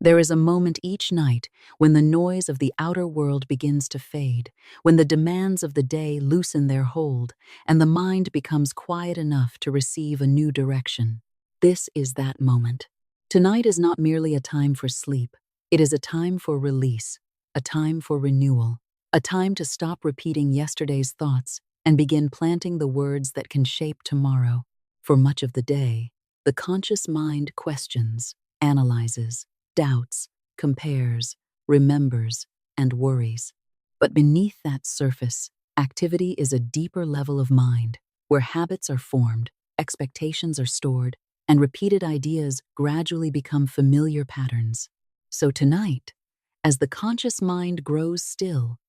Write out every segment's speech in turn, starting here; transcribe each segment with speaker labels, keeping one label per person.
Speaker 1: There is a moment each night when the noise of the outer world begins to fade, when the demands of the day loosen their hold, and the mind becomes quiet enough to receive a new direction. This is that moment. Tonight is not merely a time for sleep, it is a time for release, a time for renewal, a time to stop repeating yesterday's thoughts and begin planting the words that can shape tomorrow. For much of the day, the conscious mind questions, analyzes, doubts, compares, remembers, and worries. But beneath that surface, activity is a deeper level of mind, where habits are formed, expectations are stored, and repeated ideas gradually become familiar patterns. So tonight, as the conscious mind grows still,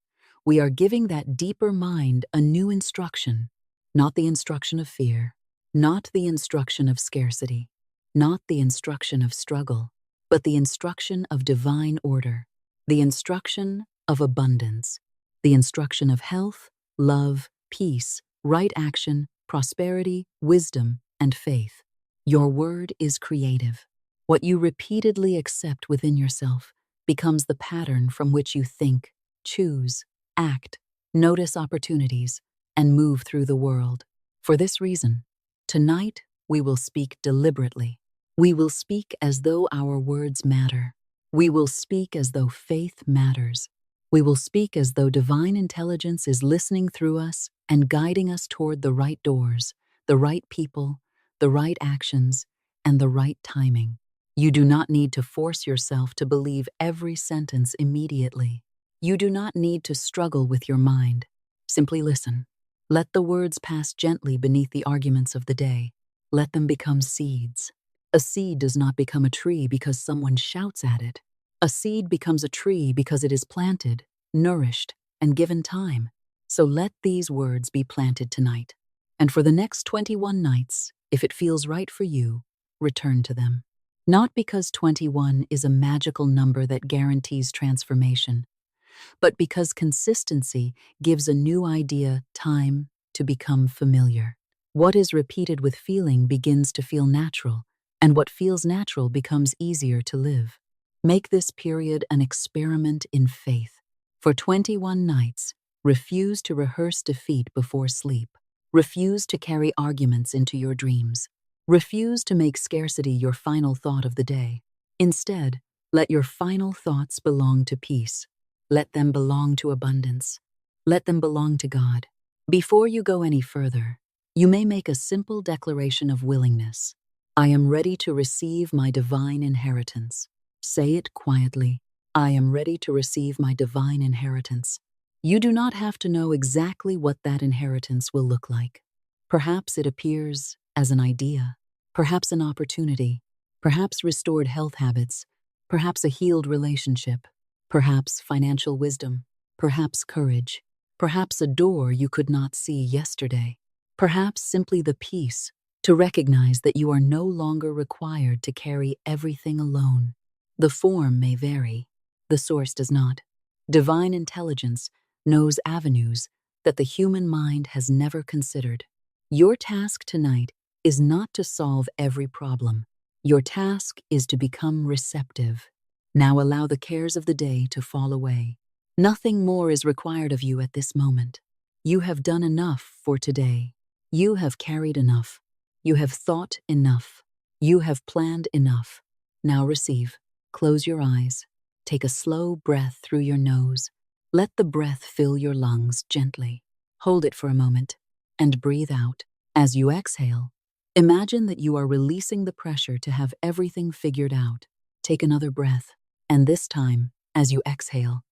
Speaker 1: we are giving that deeper mind a new instruction, not the instruction of fear, not the instruction of scarcity, not the instruction of struggle, but the instruction of divine order, the instruction of abundance, the instruction of health, love, peace, right action, prosperity, wisdom, and faith. Your word is creative. What you repeatedly accept within yourself becomes the pattern from which you think, choose, act, notice opportunities, and move through the world. For this reason, tonight we will speak deliberately. We will speak as though our words matter. We will speak as though faith matters. We will speak as though divine intelligence is listening through us and guiding us toward the right doors, the right people, the right actions, and the right timing. You do not need to force yourself to believe every sentence immediately. You do not need to struggle with your mind. Simply listen. Let the words pass gently beneath the arguments of the day. Let them become seeds. A seed does not become a tree because someone shouts at it. A seed becomes a tree because it is planted, nourished, and given time. So let these words be planted tonight. And for the next 21 nights, if it feels right for you, return to them. Not because 21 is a magical number that guarantees transformation, but because consistency gives a new idea time to become familiar. What is repeated with feeling begins to feel natural, and what feels natural becomes easier to live. Make this period an experiment in faith. For 21 nights, refuse to rehearse defeat before sleep. Refuse to carry arguments into your dreams. Refuse to make scarcity your final thought of the day. Instead, let your final thoughts belong to peace. Let them belong to abundance. Let them belong to God. Before you go any further, you may make a simple declaration of willingness. I am ready to receive my divine inheritance. Say it quietly. I am ready to receive my divine inheritance. You do not have to know exactly what that inheritance will look like. Perhaps it appears as an idea, perhaps an opportunity, perhaps restored health habits, perhaps a healed relationship, perhaps financial wisdom, perhaps courage, perhaps a door you could not see yesterday, perhaps simply the peace to recognize that you are no longer required to carry everything alone. The form may vary, the source does not. Divine intelligence knows avenues that the human mind has never considered. Your task tonight is not to solve every problem. Your task is to become receptive. Now allow the cares of the day to fall away. Nothing more is required of you at this moment. You have done enough for today. You have carried enough. You have thought enough. You have planned enough. Now receive. Close your eyes. Take a slow breath through your nose. Let the breath fill your lungs gently. Hold it for a moment and breathe out. As you exhale, imagine that you are releasing the pressure to have everything figured out. Take another breath, and this time, as you exhale,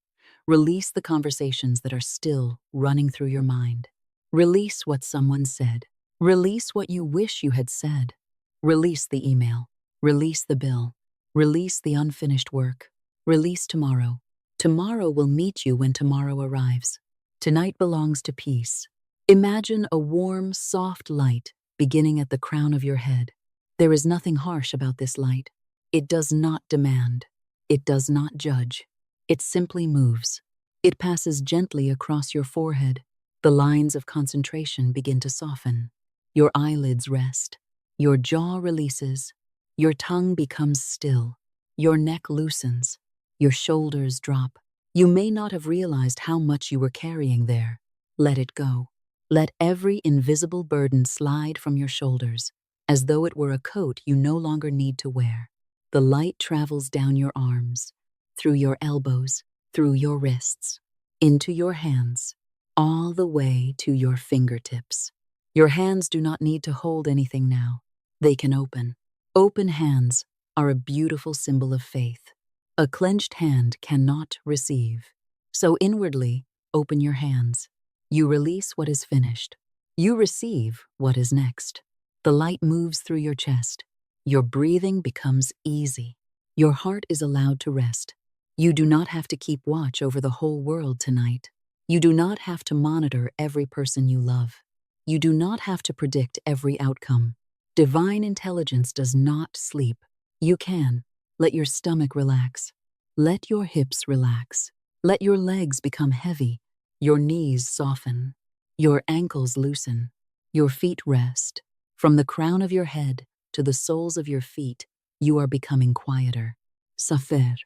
Speaker 1: release the conversations that are still running through your mind. Release what someone said. Release what you wish you had said. Release the email. Release the bill. Release the unfinished work. Release tomorrow. Tomorrow will meet you when tomorrow arrives. Tonight belongs to peace. Imagine a warm, soft light beginning at the crown of your head. There is nothing harsh about this light. It does not demand. It does not judge. It simply moves. It passes gently across your forehead. The lines of concentration begin to soften. Your eyelids rest. Your jaw releases. Your tongue becomes still. Your neck loosens. Your shoulders drop. You may not have realized how much you were carrying there. Let it go. Let every invisible burden slide from your shoulders, as though it were a coat you no longer need to wear. The light travels down your arms, through your elbows, through your wrists, into your hands, all the way to your fingertips. Your hands do not need to hold anything now. They can open. Open hands are a beautiful symbol of faith. A clenched hand cannot receive. So inwardly, open your hands. You release what is finished. You receive what is next. The light moves through your chest. Your breathing becomes easy. Your heart is allowed to rest. You do not have to keep watch over the whole world tonight. You do not have to monitor every person you love. You do not have to predict every outcome. Divine intelligence does not sleep. You can. Let your stomach relax. Let your hips relax. Let your legs become heavy. Your knees soften. Your ankles loosen. Your feet rest. From the crown of your head to the soles of your feet, you are becoming quieter. Safer.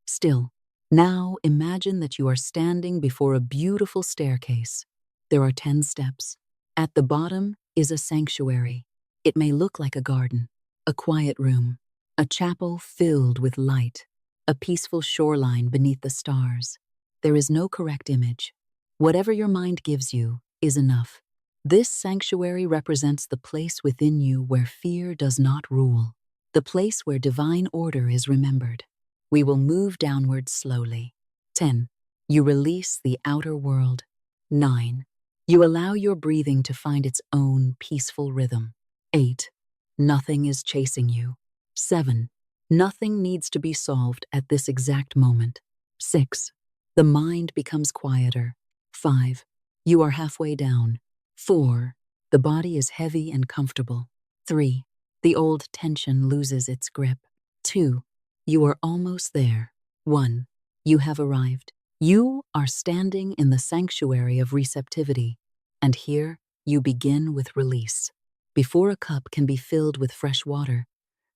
Speaker 1: Still. Now imagine that you are standing before a beautiful staircase. There are 10 steps. At the bottom is a sanctuary. It may look like a garden, a quiet room, a chapel filled with light, a peaceful shoreline beneath the stars. There is no correct image. Whatever your mind gives you is enough. This sanctuary represents the place within you where fear does not rule, the place where divine order is remembered. We will move downward slowly. 10. You release the outer world. 9. You allow your breathing to find its own peaceful rhythm. 8. Nothing is chasing you. 7. Nothing needs to be solved at this exact moment. 6. The mind becomes quieter. 5. You are halfway down. 4. The body is heavy and comfortable. 3. The old tension loses its grip. 2. You are almost there. 1. You have arrived. You are standing in the sanctuary of receptivity, and here you begin with release. Before a cup can be filled with fresh water,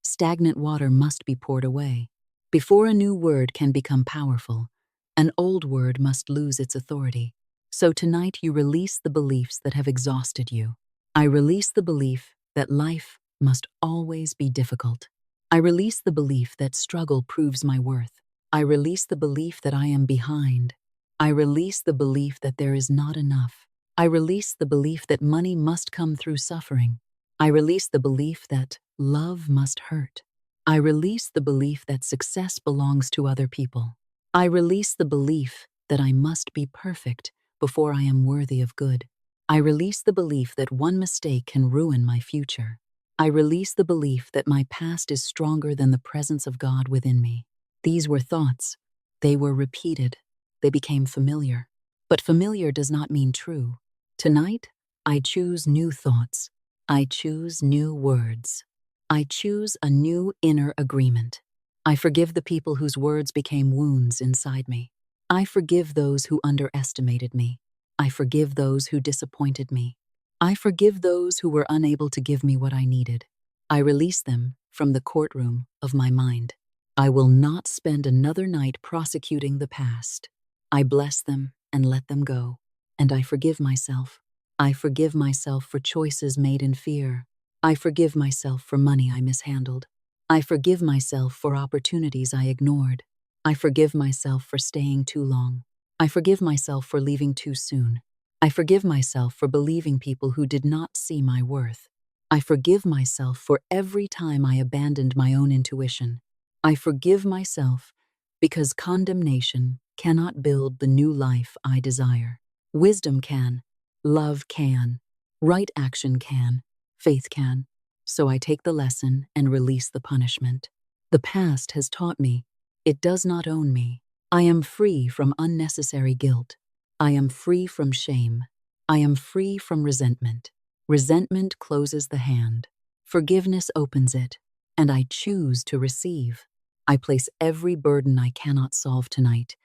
Speaker 1: stagnant water must be poured away. Before a new word can become powerful, an old word must lose its authority. So tonight you release the beliefs that have exhausted you. I release the belief that life must always be difficult. I release the belief that struggle proves my worth. I release the belief that I am behind. I release the belief that there is not enough. I release the belief that money must come through suffering. I release the belief that love must hurt. I release the belief that success belongs to other people. I release the belief that I must be perfect before I am worthy of good. I release the belief that one mistake can ruin my future. I release the belief that my past is stronger than the presence of God within me. These were thoughts. They were repeated. They became familiar. But familiar does not mean true. Tonight, I choose new thoughts. I choose new words. I choose a new inner agreement. I forgive the people whose words became wounds inside me. I forgive those who underestimated me. I forgive those who disappointed me. I forgive those who were unable to give me what I needed. I release them from the courtroom of my mind. I will not spend another night prosecuting the past. I bless them and let them go. And I forgive myself. I forgive myself for choices made in fear. I forgive myself for money I mishandled. I forgive myself for opportunities I ignored. I forgive myself for staying too long. I forgive myself for leaving too soon. I forgive myself for believing people who did not see my worth. I forgive myself for every time I abandoned my own intuition. I forgive myself because condemnation cannot build the new life I desire. Wisdom can. Love can. Right action can. Faith can. So I take the lesson and release the punishment. The past has taught me. It does not own me. I am free from unnecessary guilt. I am free from shame. I am free from resentment. Resentment closes the hand. Forgiveness opens it, and I choose to receive. I place every burden I cannot solve tonight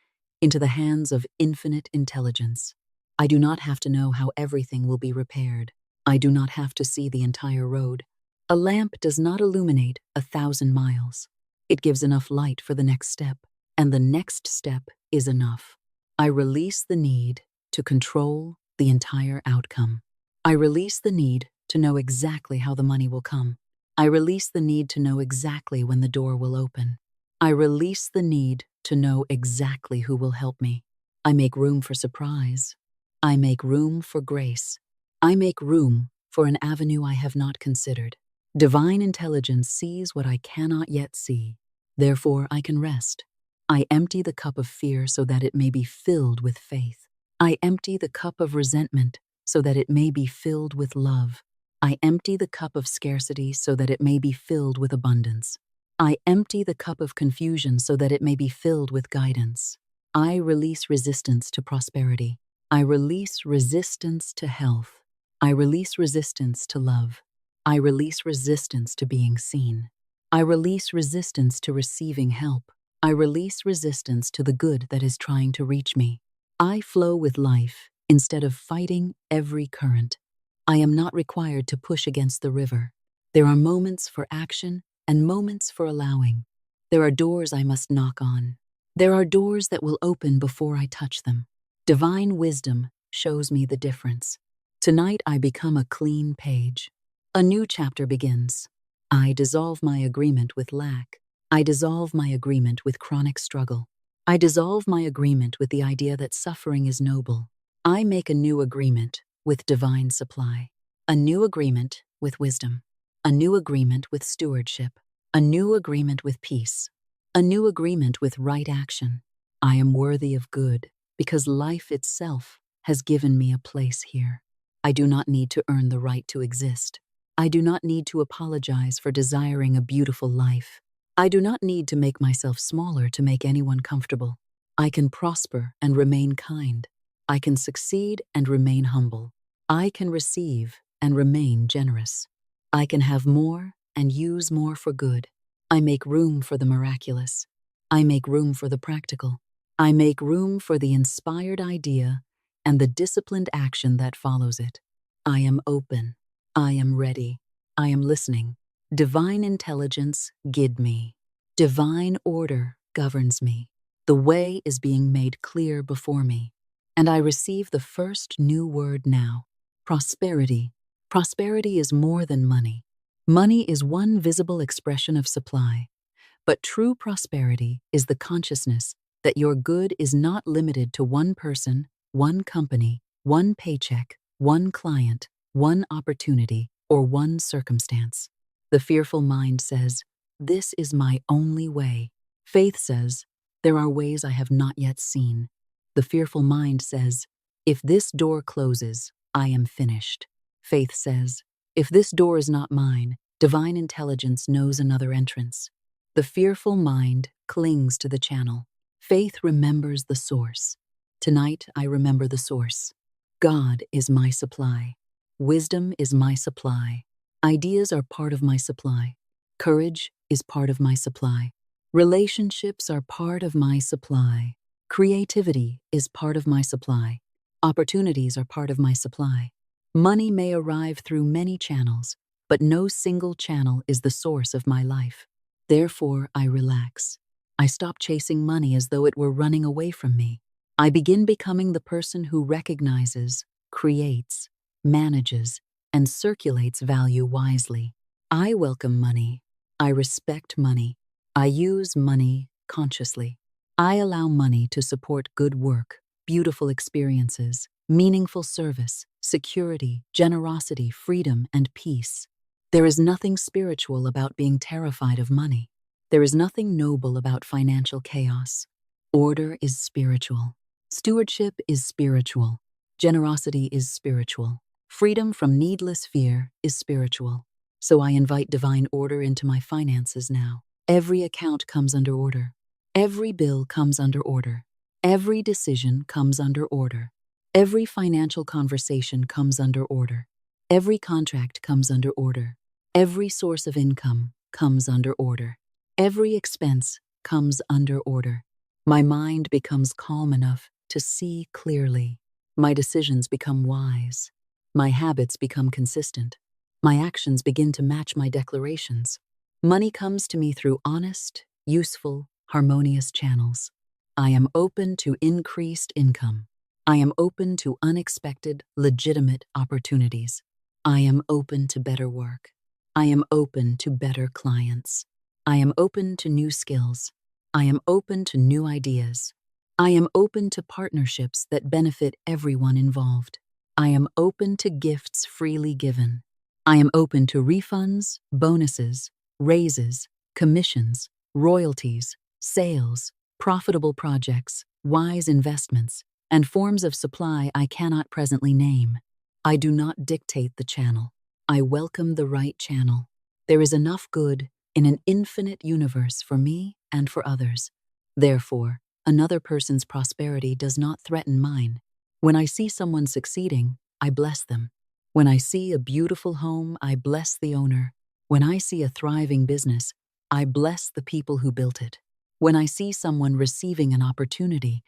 Speaker 1: into the hands of infinite intelligence. I do not have to know how everything will be repaired. I do not have to see the entire road. A lamp does not illuminate 1,000 miles. It gives enough light for the next step, and the next step is enough. I release the need to control the entire outcome. I release the need to know exactly how the money will come. I release the need to know exactly when the door will open. I release the need to know exactly who will help me. I make room for surprise. I make room for grace. I make room for an avenue I have not considered. Divine intelligence sees what I cannot yet see. Therefore, I can rest. I empty the cup of fear so that it may be filled with faith. I empty the cup of resentment so that it may be filled with love. I empty the cup of scarcity so that it may be filled with abundance. I empty the cup of confusion so that it may be filled with guidance. I release resistance to prosperity. I release resistance to health. I release resistance to love. I release resistance to being seen. I release resistance to receiving help. I release resistance to the good that is trying to reach me. I flow with life instead of fighting every current. I am not required to push against the river. There are moments for action and moments for allowing. There are doors I must knock on. There are doors that will open before I touch them. Divine wisdom shows me the difference. Tonight I become a clean page. A new chapter begins. I dissolve my agreement with lack. I dissolve my agreement with chronic struggle. I dissolve my agreement with the idea that suffering is noble. I make a new agreement with divine supply. A new agreement with wisdom. A new agreement with stewardship. A new agreement with peace. A new agreement with right action. I am worthy of good because life itself has given me a place here. I do not need to earn the right to exist. I do not need to apologize for desiring a beautiful life. I do not need to make myself smaller to make anyone comfortable. I can prosper and remain kind. I can succeed and remain humble. I can receive and remain generous. I can have more and use more for good. I make room for the miraculous. I make room for the practical. I make room for the inspired idea and the disciplined action that follows it. I am open. I am ready. I am listening. Divine intelligence guide me. Divine order governs me. The way is being made clear before me. And I receive the first new word now. Prosperity. Prosperity is more than money. Money is one visible expression of supply. But true prosperity is the consciousness that your good is not limited to one person, one company, one paycheck, one client, one opportunity, or one circumstance. The fearful mind says, "This is my only way." Faith says, "There are ways I have not yet seen." The fearful mind says, "If this door closes, I am finished." Faith says, "If this door is not mine, divine intelligence knows another entrance." The fearful mind clings to the channel. Faith remembers the source. Tonight, I remember the source. God is my supply. Wisdom is my supply. Ideas are part of my supply. Courage is part of my supply. Relationships are part of my supply. Creativity is part of my supply. Opportunities are part of my supply. Money may arrive through many channels, but no single channel is the source of my life. Therefore, I relax. I stop chasing money as though it were running away from me. I begin becoming the person who recognizes, creates, manages, and circulates value wisely. I welcome money. I respect money. I use money consciously. I allow money to support good work, beautiful experiences, meaningful service, security, generosity, freedom, and peace. There is nothing spiritual about being terrified of money. There is nothing noble about financial chaos. Order is spiritual. Stewardship is spiritual. Generosity is spiritual. Freedom from needless fear is spiritual. So I invite divine order into my finances now. Every account comes under order. Every bill comes under order. Every decision comes under order. Every financial conversation comes under order. Every contract comes under order. Every source of income comes under order. Every expense comes under order. My mind becomes calm enough to see clearly. My decisions become wise. My habits become consistent. My actions begin to match my declarations. Money comes to me through honest, useful, harmonious channels. I am open to increased income. I am open to unexpected, legitimate opportunities. I am open to better work. I am open to better clients. I am open to new skills. I am open to new ideas. I am open to partnerships that benefit everyone involved. I am open to gifts freely given. I am open to refunds, bonuses, raises, commissions, royalties, sales, profitable projects, wise investments, and forms of supply I cannot presently name. I do not dictate the channel. I welcome the right channel. There is enough good in an infinite universe for me and for others. Therefore, another person's prosperity does not threaten mine. When I see someone succeeding, I bless them. When I see a beautiful home, I bless the owner. When I see a thriving business, I bless the people who built it. When I see someone receiving an opportunity,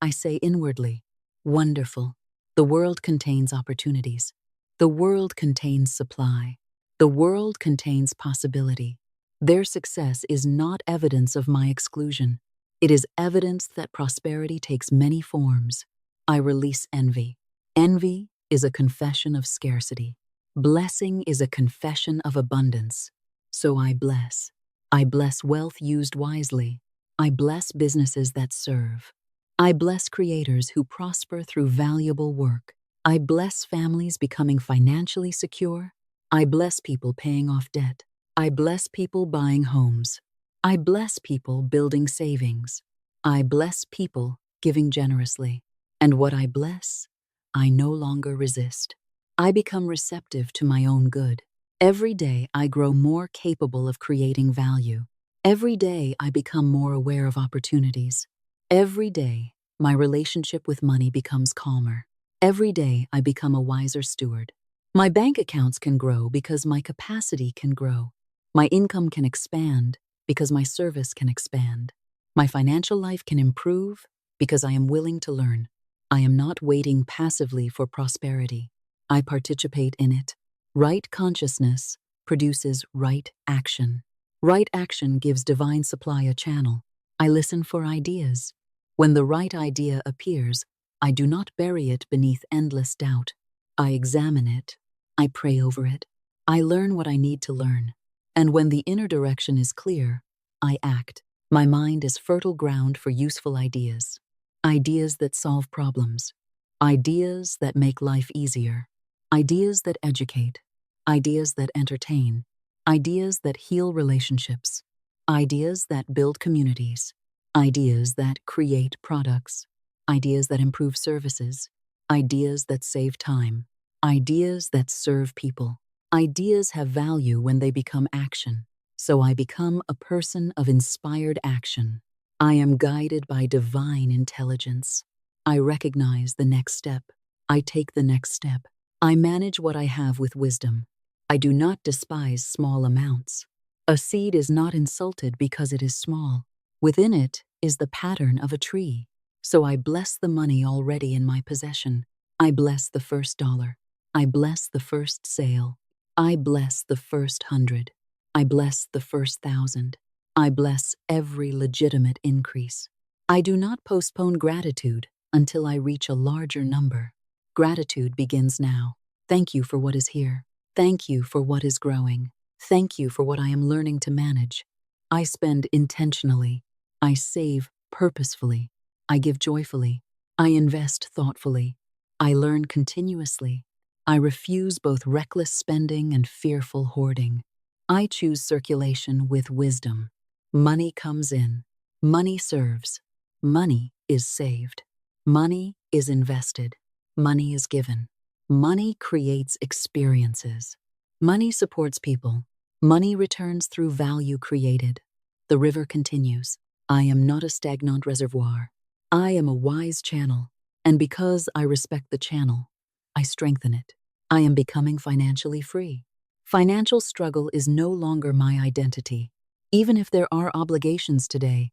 Speaker 1: I say inwardly, wonderful. The world contains opportunities. The world contains supply. The world contains possibility. Their success is not evidence of my exclusion. It is evidence that prosperity takes many forms. I release envy. Envy is a confession of scarcity. Blessing is a confession of abundance. So I bless. I bless wealth used wisely. I bless businesses that serve. I bless creators who prosper through valuable work. I bless families becoming financially secure. I bless people paying off debt. I bless people buying homes. I bless people building savings. I bless people giving generously. And what I bless, I no longer resist. I become receptive to my own good. Every day I grow more capable of creating value. Every day I become more aware of opportunities. Every day my relationship with money becomes calmer. Every day I become a wiser steward. My bank accounts can grow because my capacity can grow. My income can expand because my service can expand. My financial life can improve because I am willing to learn. I am not waiting passively for prosperity. I participate in it. Right consciousness produces right action. Right action gives divine supply a channel. I listen for ideas. When the right idea appears, I do not bury it beneath endless doubt. I examine it. I pray over it. I learn what I need to learn. And when the inner direction is clear, I act. My mind is fertile ground for useful ideas. Ideas that solve problems. Ideas that make life easier. Ideas that educate. Ideas that entertain. Ideas that heal relationships. Ideas that build communities. Ideas that create products. Ideas that improve services. Ideas that save time. Ideas that serve people. Ideas have value when they become action. So I become a person of inspired action. I am guided by divine intelligence. I recognize the next step. I take the next step. I manage what I have with wisdom. I do not despise small amounts. A seed is not insulted because it is small. Within it is the pattern of a tree. So I bless the money already in my possession. I bless the first dollar. I bless the first sale. I bless the first 100. I bless the first 1,000. I bless every legitimate increase. I do not postpone gratitude until I reach a larger number. Gratitude begins now. Thank you for what is here. Thank you for what is growing. Thank you for what I am learning to manage. I spend intentionally. I save purposefully. I give joyfully. I invest thoughtfully. I learn continuously. I refuse both reckless spending and fearful hoarding. I choose circulation with wisdom. Money comes in. Money serves. Money is saved. Money is invested. Money is given. Money creates experiences. Money supports people. Money returns through value created. The river continues. I am not a stagnant reservoir. I am a wise channel, and because I respect the channel, I strengthen it. I am becoming financially free. Financial struggle is no longer my identity. Even if there are obligations today,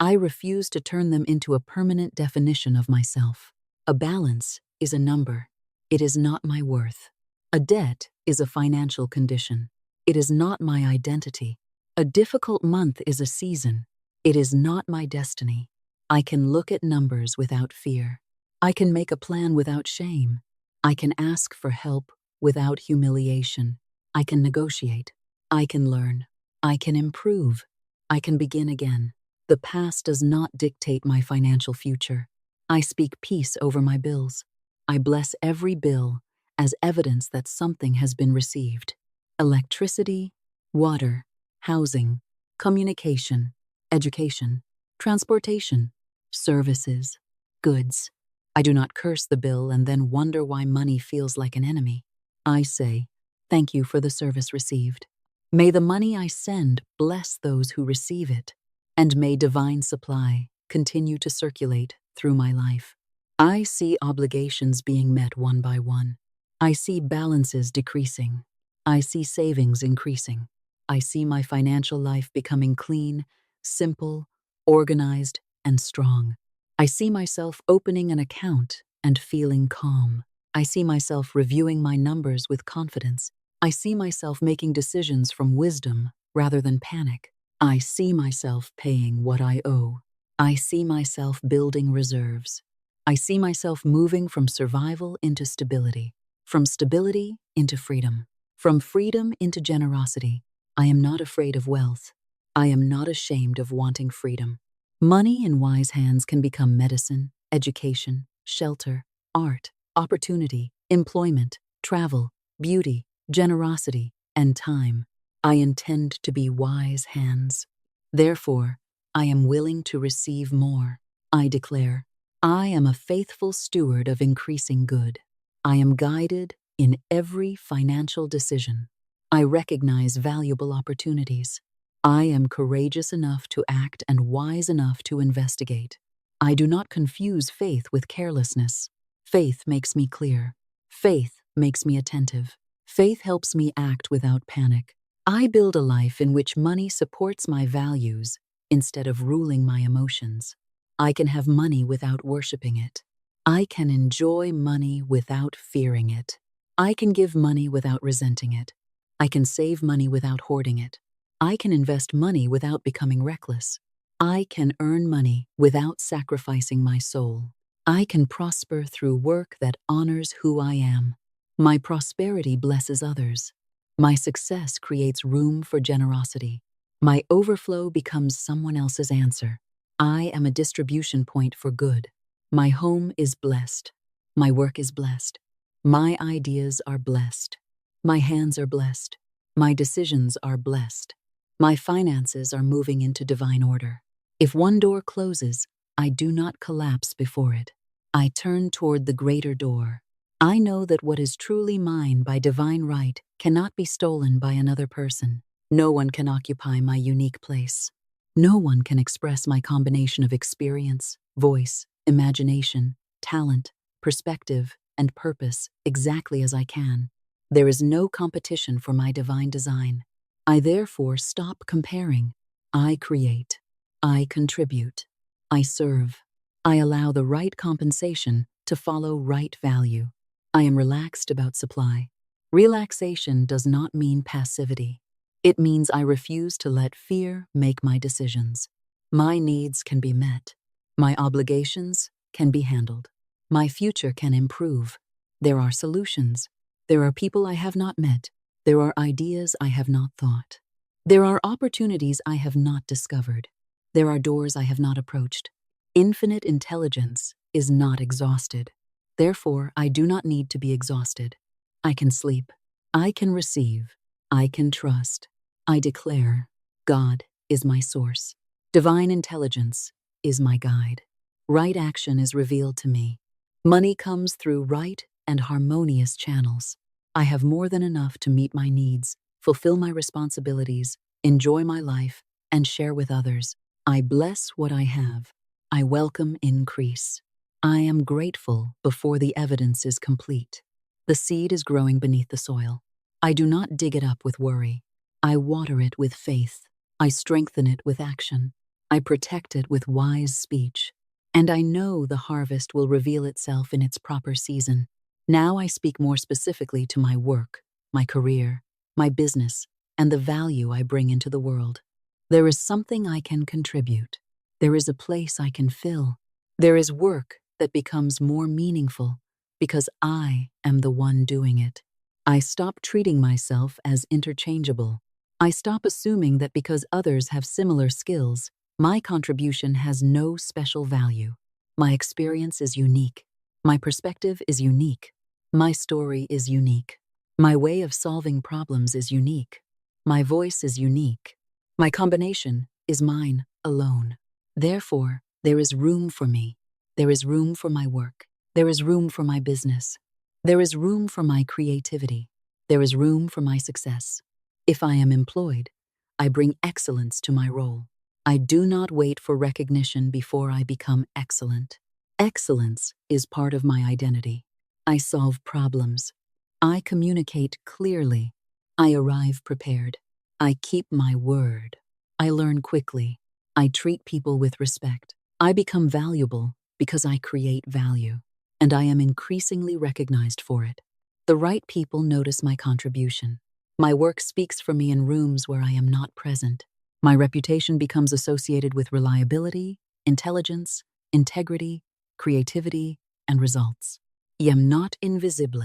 Speaker 1: I refuse to turn them into a permanent definition of myself. A balance is a number. It is not my worth. A debt is a financial condition. It is not my identity. A difficult month is a season. It is not my destiny. I can look at numbers without fear. I can make a plan without shame. I can ask for help without humiliation. I can negotiate. I can learn. I can improve. I can begin again. The past does not dictate my financial future. I speak peace over my bills. I bless every bill as evidence that something has been received. Electricity, water, housing, communication, education, transportation, services, goods. I do not curse the bill and then wonder why money feels like an enemy. I say, thank you for the service received. May the money I send bless those who receive it, and may divine supply continue to circulate through my life. I see obligations being met one by one. I see balances decreasing. I see savings increasing. I see my financial life becoming clean, simple, organized, and strong. I see myself opening an account and feeling calm. I see myself reviewing my numbers with confidence. I see myself making decisions from wisdom rather than panic. I see myself paying what I owe. I see myself building reserves. I see myself moving from survival into stability, from stability into freedom, from freedom into generosity. I am not afraid of wealth. I am not ashamed of wanting freedom. Money in wise hands can become medicine, education, shelter, art, opportunity, employment, travel, beauty, generosity, and time. I intend to be wise hands. Therefore, I am willing to receive more. I declare, I am a faithful steward of increasing good. I am guided in every financial decision. I recognize valuable opportunities. I am courageous enough to act and wise enough to investigate. I do not confuse faith with carelessness. Faith makes me clear. Faith makes me attentive. Faith helps me act without panic. I build a life in which money supports my values instead of ruling my emotions. I can have money without worshiping it. I can enjoy money without fearing it. I can give money without resenting it. I can save money without hoarding it. I can invest money without becoming reckless. I can earn money without sacrificing my soul. I can prosper through work that honors who I am. My prosperity blesses others. My success creates room for generosity. My overflow becomes someone else's answer. I am a distribution point for good. My home is blessed. My work is blessed. My ideas are blessed. My hands are blessed. My decisions are blessed. My finances are moving into divine order. If one door closes, I do not collapse before it. I turn toward the greater door. I know that what is truly mine by divine right cannot be stolen by another person. No one can occupy my unique place. No one can express my combination of experience, voice, imagination, talent, perspective, and purpose exactly as I can. There is no competition for my divine design. I therefore stop comparing. I create. I contribute. I serve. I allow the right compensation to follow right value. I am relaxed about supply. Relaxation does not mean passivity. It means I refuse to let fear make my decisions. My needs can be met. My obligations can be handled. My future can improve. There are solutions. There are people I have not met. There are ideas I have not thought. There are opportunities I have not discovered. There are doors I have not approached. Infinite intelligence is not exhausted. Therefore, I do not need to be exhausted. I can sleep. I can receive. I can trust. I declare, God is my source. Divine intelligence is my guide. Right action is revealed to me. Money comes through right and harmonious channels. I have more than enough to meet my needs, fulfill my responsibilities, enjoy my life, and share with others. I bless what I have. I welcome increase. I am grateful before the evidence is complete. The seed is growing beneath the soil. I do not dig it up with worry. I water it with faith. I strengthen it with action. I protect it with wise speech. And I know the harvest will reveal itself in its proper season. Now I speak more specifically to my work, my career, my business, and the value I bring into the world. There is something I can contribute. There is a place I can fill. There is work that becomes more meaningful because I am the one doing it. I stop treating myself as interchangeable. I stop assuming that because others have similar skills, my contribution has no special value. My experience is unique. My perspective is unique. My story is unique. My way of solving problems is unique. My voice is unique. My combination is mine alone. Therefore, there is room for me. There is room for my work. There is room for my business. There is room for my creativity. There is room for my success. If I am employed, I bring excellence to my role. I do not wait for recognition before I become excellent. Excellence is part of my identity. I solve problems. I communicate clearly. I arrive prepared. I keep my word. I learn quickly. I treat people with respect. I become valuable because I create value, and I am increasingly recognized for it. The right people notice my contribution. My work speaks for me in rooms where I am not present. My reputation becomes associated with reliability, intelligence, integrity, creativity, and results. I am not invisible.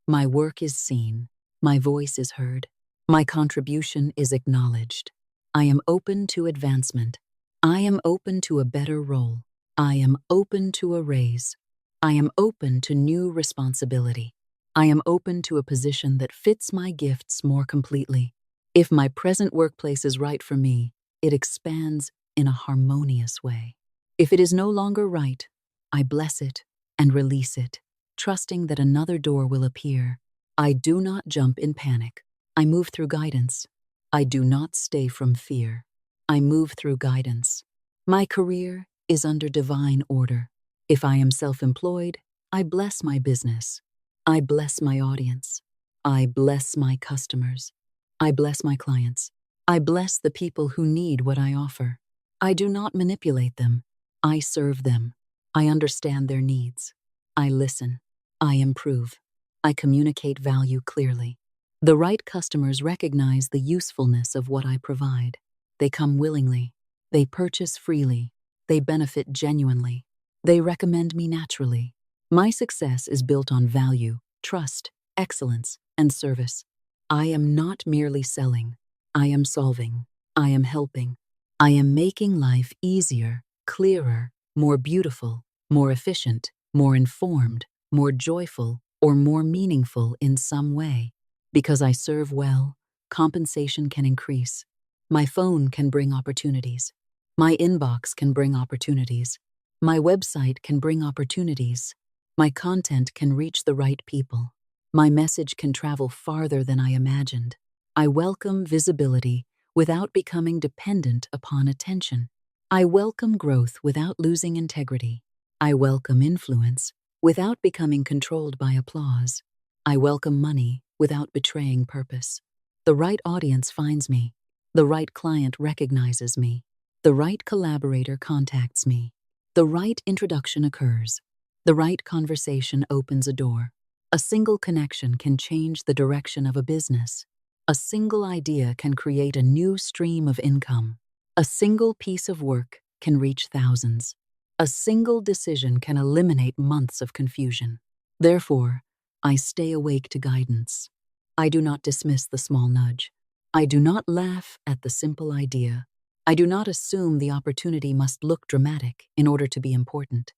Speaker 1: My work is seen. My voice is heard. My contribution is acknowledged. I am open to advancement. I am open to a better role. I am open to a raise. I am open to new responsibility. I am open to a position that fits my gifts more completely. If my present workplace is right for me, it expands in a harmonious way. If it is no longer right, I bless it and release it, trusting that another door will appear. I do not jump in panic. I move through guidance. I do not stay from fear. I move through guidance. My career is under divine order. If I am self-employed, I bless my business. I bless my audience. I bless my customers. I bless my clients. I bless the people who need what I offer. I do not manipulate them. I serve them. I understand their needs. I listen. I improve. I communicate value clearly. The right customers recognize the usefulness of what I provide. They come willingly. They purchase freely. They benefit genuinely. They recommend me naturally. My success is built on value, trust, excellence, and service. I am not merely selling. I am solving. I am helping. I am making life easier, clearer, more beautiful, more efficient, more informed, more joyful, or more meaningful in some way. Because I serve well, compensation can increase. My phone can bring opportunities. My inbox can bring opportunities. My website can bring opportunities. My content can reach the right people. My message can travel farther than I imagined. I welcome visibility without becoming dependent upon attention. I welcome growth without losing integrity. I welcome influence without becoming controlled by applause. I welcome money without betraying purpose. The right audience finds me. The right client recognizes me. The right collaborator contacts me. The right introduction occurs. The right conversation opens a door. A single connection can change the direction of a business. A single idea can create a new stream of income. A single piece of work can reach thousands. A single decision can eliminate months of confusion. Therefore, I stay awake to guidance. I do not dismiss the small nudge. I do not laugh at the simple idea. I do not assume the opportunity must look dramatic in order to be important.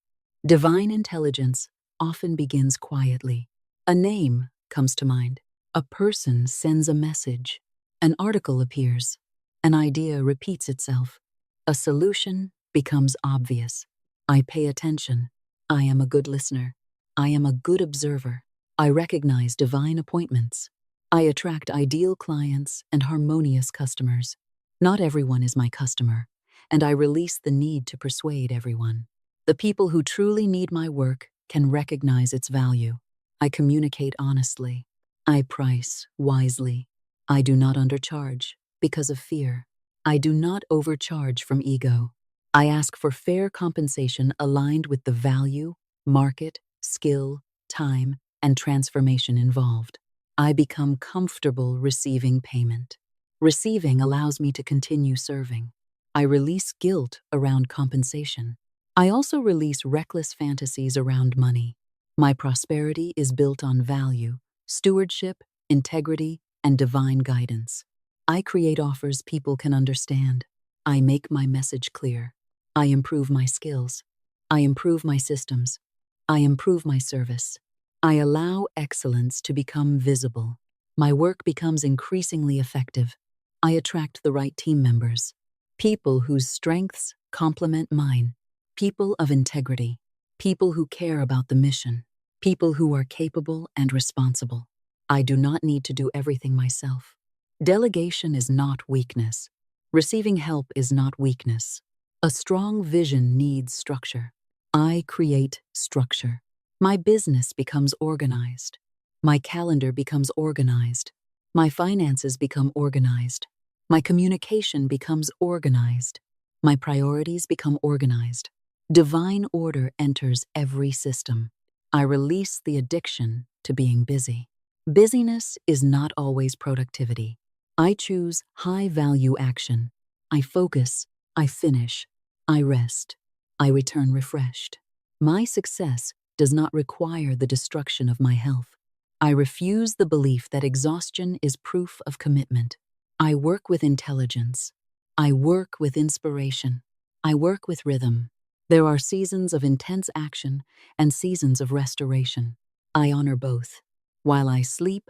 Speaker 1: Divine intelligence often begins quietly. A name comes to mind. A person sends a message. An article appears. An idea repeats itself. A solution becomes obvious. I pay attention. I am a good listener. I am a good observer. I recognize divine appointments. I attract ideal clients and harmonious customers. Not everyone is my customer, and I release the need to persuade everyone. The people who truly need my work can recognize its value. I communicate honestly. I price wisely. I do not undercharge because of fear. I do not overcharge from ego. I ask for fair compensation aligned with the value, market, skill, time, and transformation involved. I become comfortable receiving payment. Receiving allows me to continue serving. I release guilt around compensation. I also release reckless fantasies around money. My prosperity is built on value, stewardship, integrity, and divine guidance. I create offers people can understand. I make my message clear. I improve my skills. I improve my systems. I improve my service. I allow excellence to become visible. My work becomes increasingly effective. I attract the right team members, people whose strengths complement mine, people of integrity, people who care about the mission, people who are capable and responsible. I do not need to do everything myself. Delegation is not weakness. Receiving help is not weakness. A strong vision needs structure. I create structure. My business becomes organized. My calendar becomes organized. My finances become organized. My communication becomes organized. My priorities become organized. Divine order enters every system. I release the addiction to being busy. Busyness is not always productivity. I choose high-value action. I focus. I finish. I rest. I return refreshed. My success does not require the destruction of my health. I refuse the belief that exhaustion is proof of commitment. I work with intelligence. I work with inspiration. I work with rhythm. There are seasons of intense action and seasons of restoration. I honor both. While I sleep,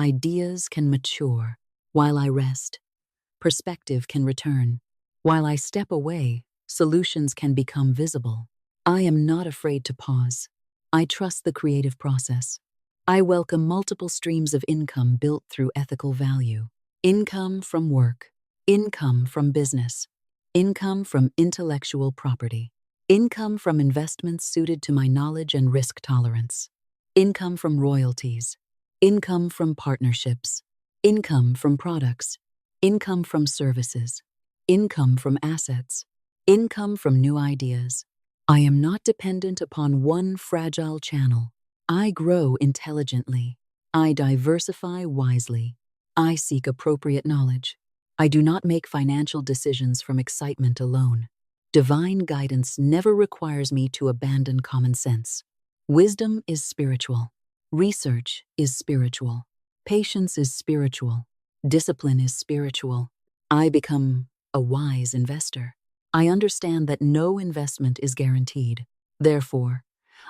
Speaker 1: ideas can mature. While I rest, perspective can return. While I step away, solutions can become visible. I am not afraid to pause. I trust the creative process. I welcome multiple streams of income built through ethical value. Income from work, income from business, income from intellectual property, income from investments suited to my knowledge and risk tolerance, income from royalties, income from partnerships, income from products, income from services, income from assets, income from new ideas. I am not dependent upon one fragile channel. I grow intelligently. I diversify wisely. I seek appropriate knowledge. I do not make financial decisions from excitement alone. Divine guidance never requires me to abandon common sense. Wisdom is spiritual. Research is spiritual. Patience is spiritual. Discipline is spiritual. I become a wise investor. I understand that no investment is guaranteed. Therefore,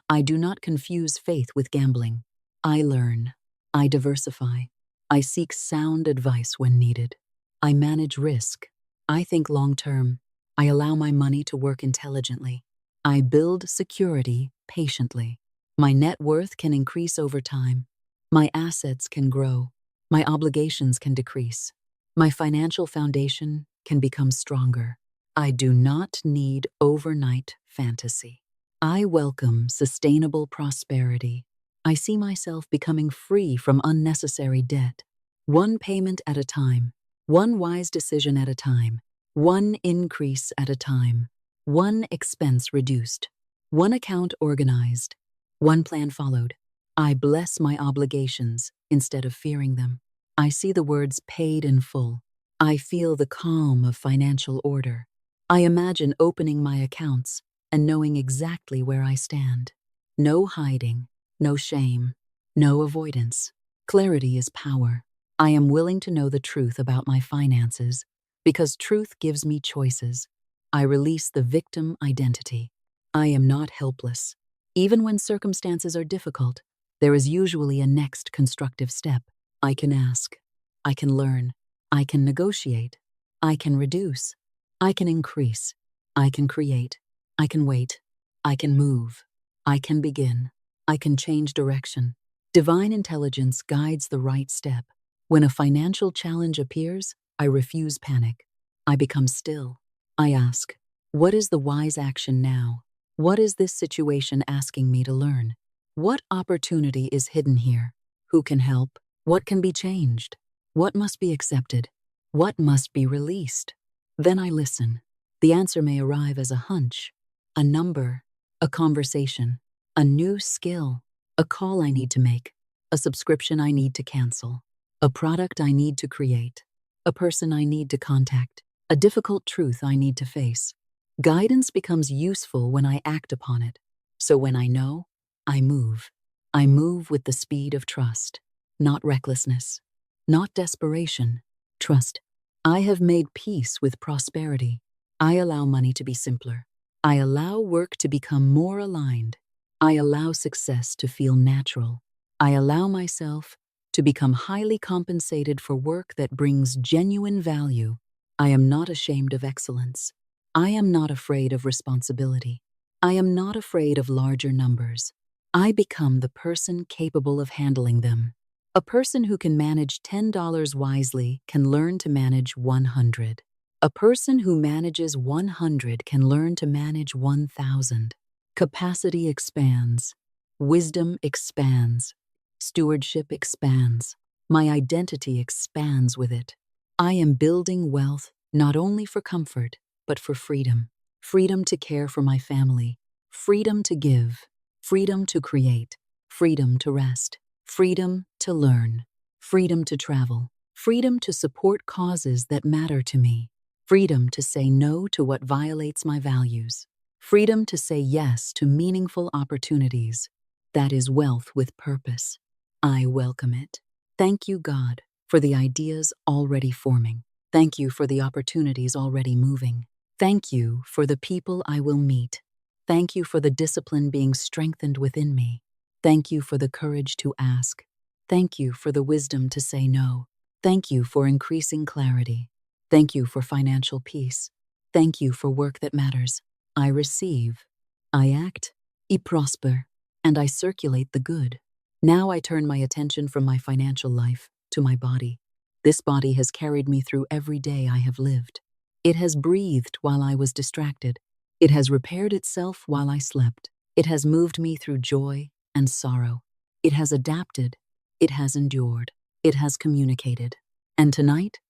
Speaker 1: I do not confuse faith with gambling. I learn. I diversify. I seek sound advice when needed. I manage risk. I think long-term. I allow my money to work intelligently. I build security patiently. My net worth can increase over time. My assets can grow. My obligations can decrease. My financial foundation can become stronger. I do not need overnight fantasy. I welcome sustainable prosperity. I see myself becoming free from unnecessary debt. One payment at a time, one wise decision at a time, one increase at a time, one expense reduced, one account organized, one plan followed. I bless my obligations instead of fearing them. I see the words paid in full. I feel the calm of financial order. I imagine opening my accounts and knowing exactly where I stand. No hiding, no shame, no avoidance. Clarity is power. I am willing to know the truth about my finances because truth gives me choices. I release the victim identity. I am not helpless. Even when circumstances are difficult, there is usually a next constructive step. I can ask. I can learn. I can negotiate. I can reduce. I can increase. I can create. I can wait. I can move. I can begin. I can change direction. Divine intelligence guides the right step. When a financial challenge appears, I refuse panic. I become still. I ask, what is the wise action now? What is this situation asking me to learn? What opportunity is hidden here? Who can help? What can be changed? What must be accepted? What must be released? Then I listen. The answer may arrive as a hunch, a number, a conversation, a new skill, a call I need to make, a subscription I need to cancel, a product I need to create. a person I need to contact, a difficult truth I need to face. Guidance becomes useful when I act upon it. So when I know, I move. I move with the speed of trust, not recklessness, not desperation, trust. I have made peace with prosperity. I allow money to be simpler. I allow work to become more aligned. I allow success to feel natural. I allow myself to become highly compensated for work that brings genuine value. I am not ashamed of excellence. I am not afraid of responsibility. I am not afraid of larger numbers. I become the person capable of handling them. A person who can manage $10 wisely can learn to manage 100. A person who manages 100 can learn to manage 1,000. Capacity expands. Wisdom expands. Stewardship expands. My identity expands with it. I am building wealth not only for comfort, but for freedom. Freedom to care for my family. Freedom to give. Freedom to create. Freedom to rest. Freedom to learn. Freedom to travel. Freedom to support causes that matter to me. Freedom to say no to what violates my values. Freedom to say yes to meaningful opportunities. That is wealth with purpose. I welcome it. Thank you, God, for the ideas already forming. Thank you for the opportunities already moving. Thank you for the people I will meet. Thank you for the discipline being strengthened within me. Thank you for the courage to ask. Thank you for the wisdom to say no. Thank you for increasing clarity. Thank you for financial peace. Thank you for work that matters. I receive. I act. I prosper. And I circulate the good. Now I turn my attention from my financial life to my body. This body has carried me through every day I have lived. It has breathed while I was distracted. It has repaired itself while I slept. It has moved me through joy and sorrow. It has adapted. It has endured. It has communicated. And tonight,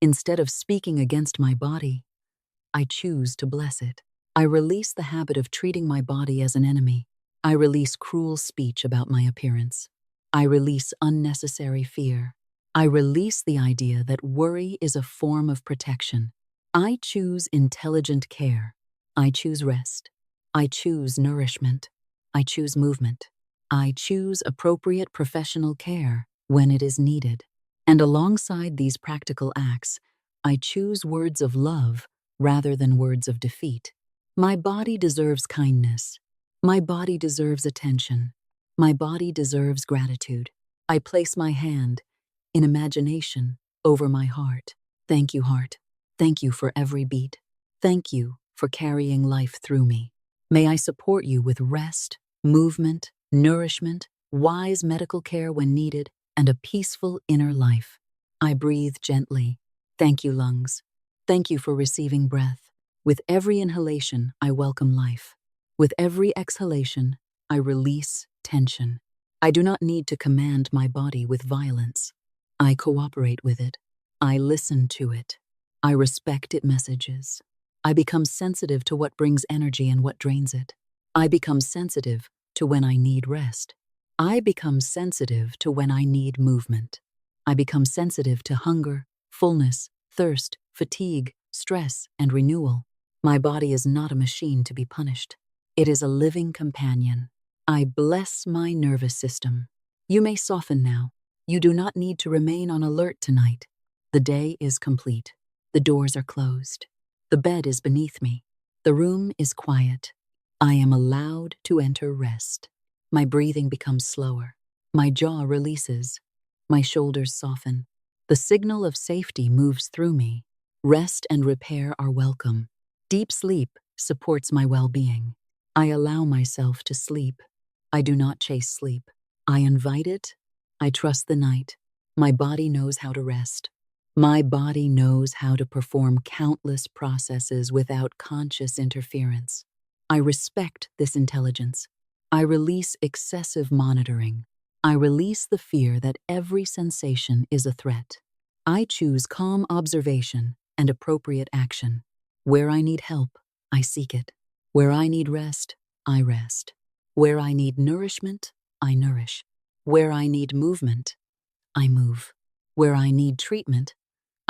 Speaker 1: instead of speaking against my body, I choose to bless it. I release the habit of treating my body as an enemy. I release cruel speech about my appearance. I release unnecessary fear. I release the idea that worry is a form of protection. I choose intelligent care. I choose rest. I choose nourishment. I choose movement. I choose appropriate professional care when it is needed. And alongside these practical acts, I choose words of love rather than words of defeat. My body deserves kindness. My body deserves attention. My body deserves gratitude. I place my hand in imagination over my heart. Thank you, heart. Thank you for every beat. Thank you for carrying life through me. May I support you with rest, movement, nourishment, wise medical care when needed, and a peaceful inner life. I breathe gently. Thank you, lungs. Thank you for receiving breath. With every inhalation, I welcome life. With every exhalation, I release tension. I do not need to command my body with violence. I cooperate with it. I listen to it. I respect its messages. I become sensitive to what brings energy and what drains it. I become sensitive to when I need rest. I become sensitive to when I need movement. I become sensitive to hunger, fullness, thirst, fatigue, stress, and renewal. My body is not a machine to be punished. It is a living companion. I bless my nervous system. You may soften now. You do not need to remain on alert tonight. The day is complete. The doors are closed. The bed is beneath me. The room is quiet. I am allowed to enter rest. My breathing becomes slower. My jaw releases. My shoulders soften. The signal of safety moves through me. Rest and repair are welcome. Deep sleep supports my well-being. I allow myself to sleep. I do not chase sleep. I invite it. I trust the night. My body knows how to rest. My body knows how to perform countless processes without conscious interference. I respect this intelligence. I release excessive monitoring. I release the fear that every sensation is a threat. I choose calm observation and appropriate action. Where I need help, I seek it. Where I need rest, I rest. Where I need nourishment, I nourish. Where I need movement, I move. Where I need treatment,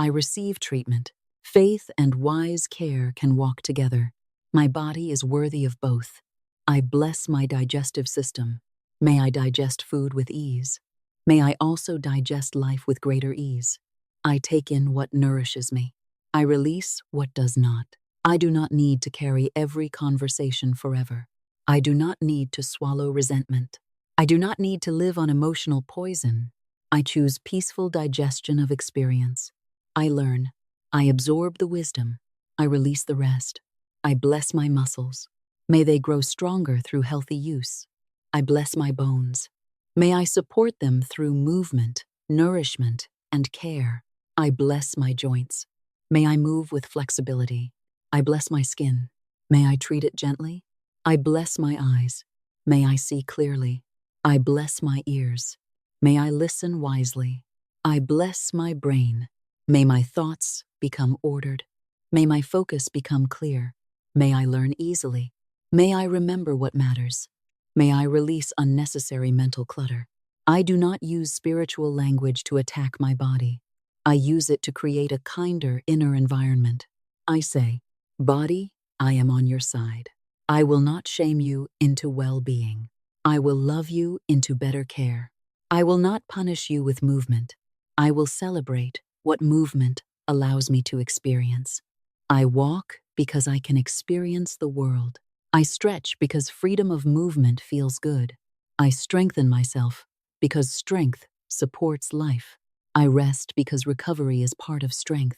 Speaker 1: I receive treatment. Faith and wise care can walk together. My body is worthy of both. I bless my digestive system. May I digest food with ease. May I also digest life with greater ease. I take in what nourishes me. I release what does not. I do not need to carry every conversation forever. I do not need to swallow resentment. I do not need to live on emotional poison. I choose peaceful digestion of experience. I learn. I absorb the wisdom. I release the rest. I bless my muscles. May they grow stronger through healthy use. I bless my bones. May I support them through movement, nourishment, and care. I bless my joints. May I move with flexibility. I bless my skin. May I treat it gently. I bless my eyes. May I see clearly. I bless my ears. May I listen wisely. I bless my brain. May my thoughts become ordered. May my focus become clear. May I learn easily. May I remember what matters. May I release unnecessary mental clutter. I do not use spiritual language to attack my body. I use it to create a kinder inner environment. I say, body, I am on your side. I will not shame you into well-being. I will love you into better care. I will not punish you with movement. I will celebrate what movement allows me to experience. I walk because I can experience the world. I stretch because freedom of movement feels good. I strengthen myself because strength supports life. I rest because recovery is part of strength.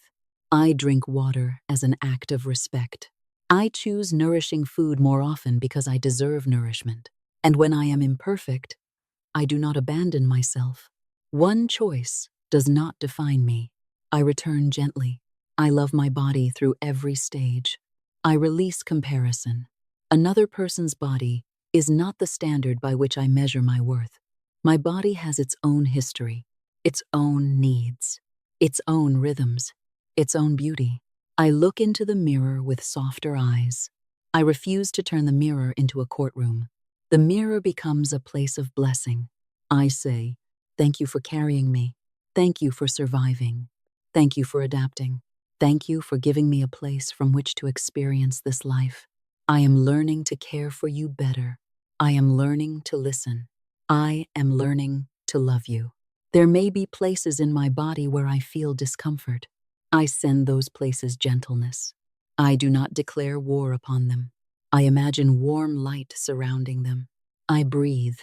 Speaker 1: I drink water as an act of respect. I choose nourishing food more often because I deserve nourishment. And when I am imperfect, I do not abandon myself. One choice does not define me. I return gently. I love my body through every stage. I release comparison. Another person's body is not the standard by which I measure my worth. My body has its own history, its own needs, its own rhythms, its own beauty. I look into the mirror with softer eyes. I refuse to turn the mirror into a courtroom. The mirror becomes a place of blessing. I say, thank you for carrying me. Thank you for surviving. Thank you for adapting. Thank you for giving me a place from which to experience this life. I am learning to care for you better. I am learning to listen. I am learning to love you. There may be places in my body where I feel discomfort. I send those places gentleness. I do not declare war upon them. I imagine warm light surrounding them. I breathe.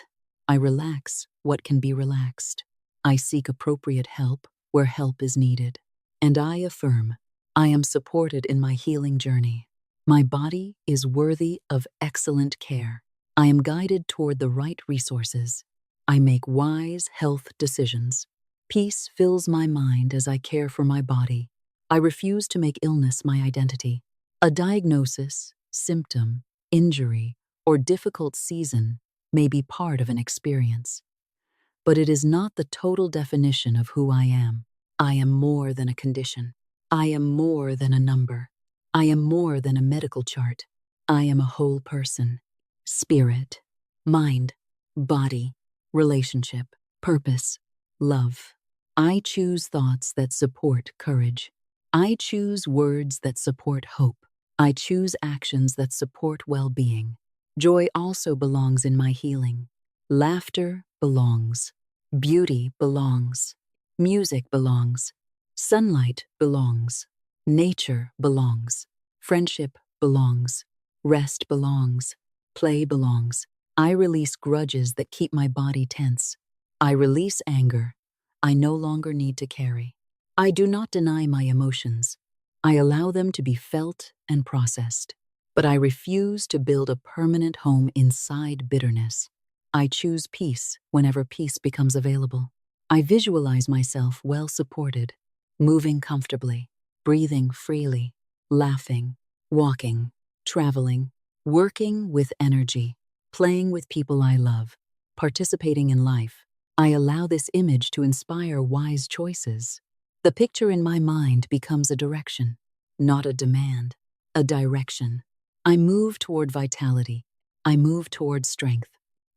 Speaker 1: I relax what can be relaxed. I seek appropriate help where help is needed. And I affirm, I am supported in my healing journey. My body is worthy of excellent care. I am guided toward the right resources. I make wise health decisions. Peace fills my mind as I care for my body. I refuse to make illness my identity. A diagnosis, symptom, injury, or difficult season may be part of an experience, but it is not the total definition of who I am. I am more than a condition. I am more than a number. I am more than a medical chart. I am a whole person. Spirit, mind, body, relationship, purpose, love. I choose thoughts that support courage. I choose words that support hope. I choose actions that support well-being. Joy also belongs in my healing. Laughter belongs. Beauty belongs. Music belongs. Sunlight belongs. Nature belongs. Friendship belongs. Rest belongs. Play belongs. I release grudges that keep my body tense. I release anger I no longer need to carry. I do not deny my emotions. I allow them to be felt and processed. But I refuse to build a permanent home inside bitterness. I choose peace whenever peace becomes available. I visualize myself well supported, moving comfortably, breathing freely, laughing, walking, traveling, working with energy, playing with people I love, participating in life. I allow this image to inspire wise choices. The picture in my mind becomes a direction, not a demand, a direction. I move toward vitality. I move toward strength.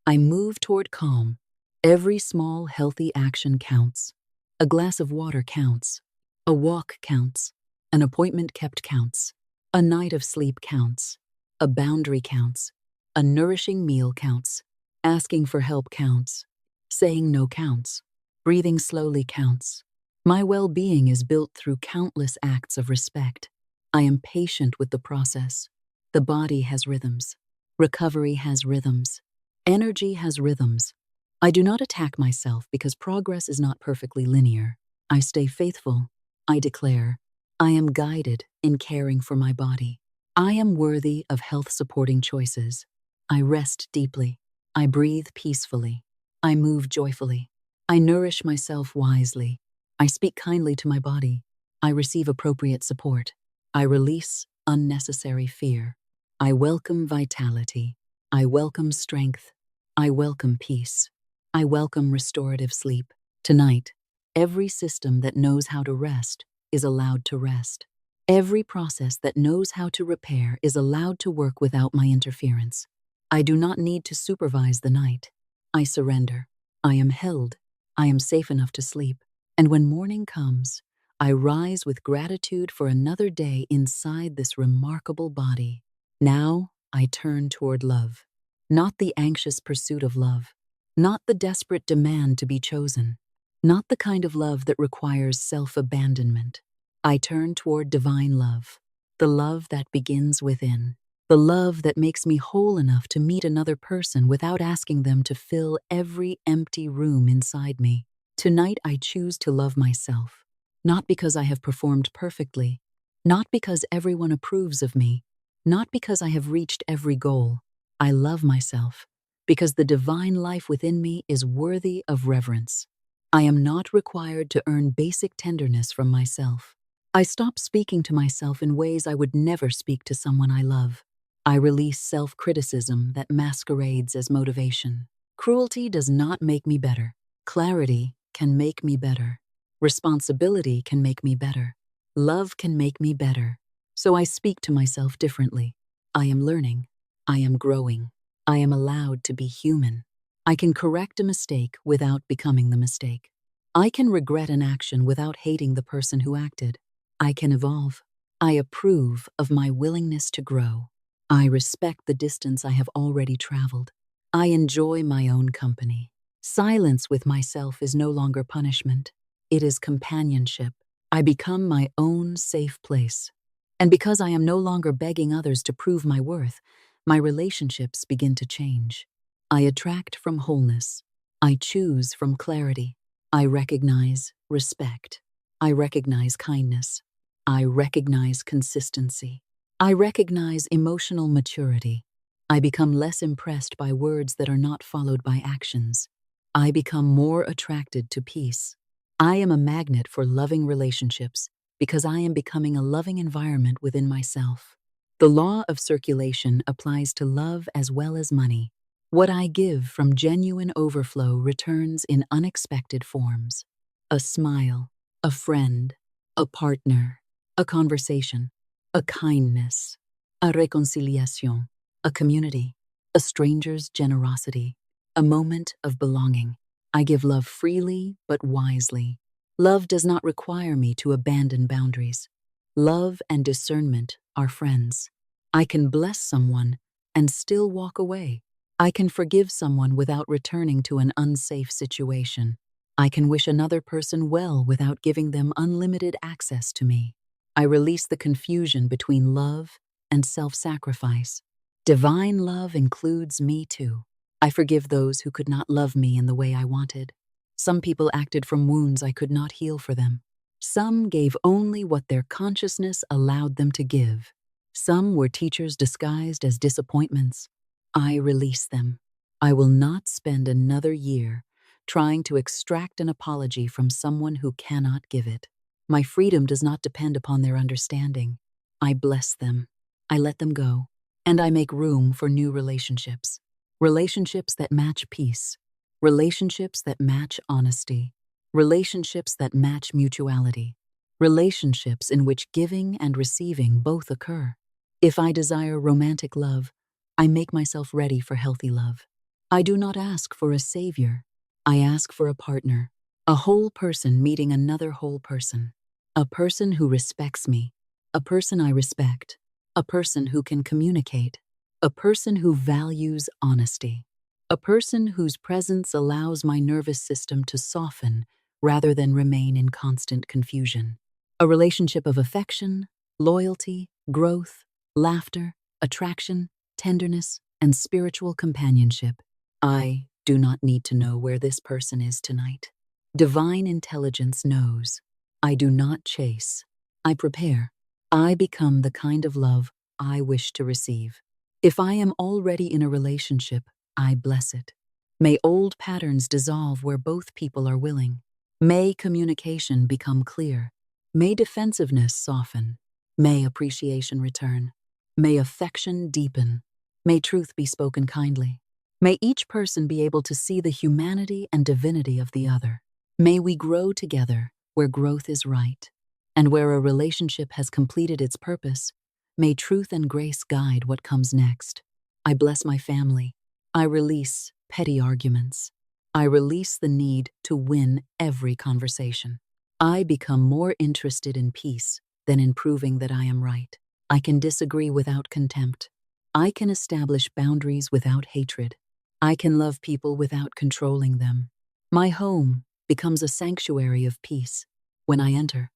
Speaker 1: I move toward calm. Every small, healthy action counts. A glass of water counts. A walk counts. An appointment kept counts. A night of sleep counts. A boundary counts. A nourishing meal counts. Asking for help counts. Saying no counts. Breathing slowly counts. My well-being is built through countless acts of respect. I am patient with the process. The body has rhythms. Recovery has rhythms. Energy has rhythms. I do not attack myself because progress is not perfectly linear. I stay faithful. I declare, I am guided in caring for my body. I am worthy of health-supporting choices. I rest deeply. I breathe peacefully. I move joyfully. I nourish myself wisely. I speak kindly to my body. I receive appropriate support. I release unnecessary fear. I welcome vitality. I welcome strength. I welcome peace. I welcome restorative sleep. Tonight, every system that knows how to rest is allowed to rest. Every process that knows how to repair is allowed to work without my interference. I do not need to supervise the night. I surrender. I am held. I am safe enough to sleep. And when morning comes, I rise with gratitude for another day inside this remarkable body. Now I turn toward love. Not the anxious pursuit of love. Not the desperate demand to be chosen. Not the kind of love that requires self-abandonment. I turn toward divine love. The love that begins within. The love that makes me whole enough to meet another person without asking them to fill every empty room inside me. Tonight I choose to love myself, not because I have performed perfectly, not because everyone approves of me, not because I have reached every goal. I love myself because the divine life within me is worthy of reverence. I am not required to earn basic tenderness from myself. I stop speaking to myself in ways I would never speak to someone I love. I release self-criticism that masquerades as motivation. Cruelty does not make me better. Clarity can make me better. Responsibility can make me better. Love can make me better. So I speak to myself differently. I am learning. I am growing. I am allowed to be human. I can correct a mistake without becoming the mistake. I can regret an action without hating the person who acted. I can evolve. I approve of my willingness to grow. I respect the distance I have already traveled. I enjoy my own company. Silence with myself is no longer punishment. It is companionship. I become my own safe place. And because I am no longer begging others to prove my worth, my relationships begin to change. I attract from wholeness. I choose from clarity. I recognize respect. I recognize kindness. I recognize consistency. I recognize emotional maturity. I become less impressed by words that are not followed by actions. I become more attracted to peace. I am a magnet for loving relationships because I am becoming a loving environment within myself. The law of circulation applies to love as well as money. What I give from genuine overflow returns in unexpected forms. A smile, a friend, a partner, a conversation, a kindness, a reconciliación, a community, a stranger's generosity, a moment of belonging. I give love freely but wisely. Love does not require me to abandon boundaries. Love and discernment are friends. I can bless someone and still walk away. I can forgive someone without returning to an unsafe situation. I can wish another person well without giving them unlimited access to me. I release the confusion between love and self-sacrifice. Divine love includes me too. I forgive those who could not love me in the way I wanted. Some people acted from wounds I could not heal for them. Some gave only what their consciousness allowed them to give. Some were teachers disguised as disappointments. I release them. I will not spend another year trying to extract an apology from someone who cannot give it. My freedom does not depend upon their understanding. I bless them. I let them go. And I make room for new relationships. Relationships that match peace. Relationships that match honesty. Relationships that match mutuality. Relationships in which giving and receiving both occur. If I desire romantic love, I make myself ready for healthy love. I do not ask for a savior. I ask for a partner, a whole person meeting another whole person. A person who respects me, a person I respect, a person who can communicate, a person who values honesty, a person whose presence allows my nervous system to soften rather than remain in constant confusion. A relationship of affection, loyalty, growth, laughter, attraction, tenderness, and spiritual companionship. I do not need to know where this person is tonight. Divine intelligence knows. I do not chase. I prepare. I become the kind of love I wish to receive. If I am already in a relationship, I bless it. May old patterns dissolve where both people are willing. May communication become clear. May defensiveness soften. May appreciation return. May affection deepen. May truth be spoken kindly. May each person be able to see the humanity and divinity of the other. May we grow together where growth is right, and where a relationship has completed its purpose. May truth and grace guide what comes next. I bless my family. I release petty arguments. I release the need to win every conversation. I become more interested in peace than in proving that I am right. I can disagree without contempt. I can establish boundaries without hatred. I can love people without controlling them. My home becomes a sanctuary of peace. When I enter,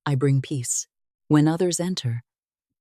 Speaker 1: I bring peace. When others enter,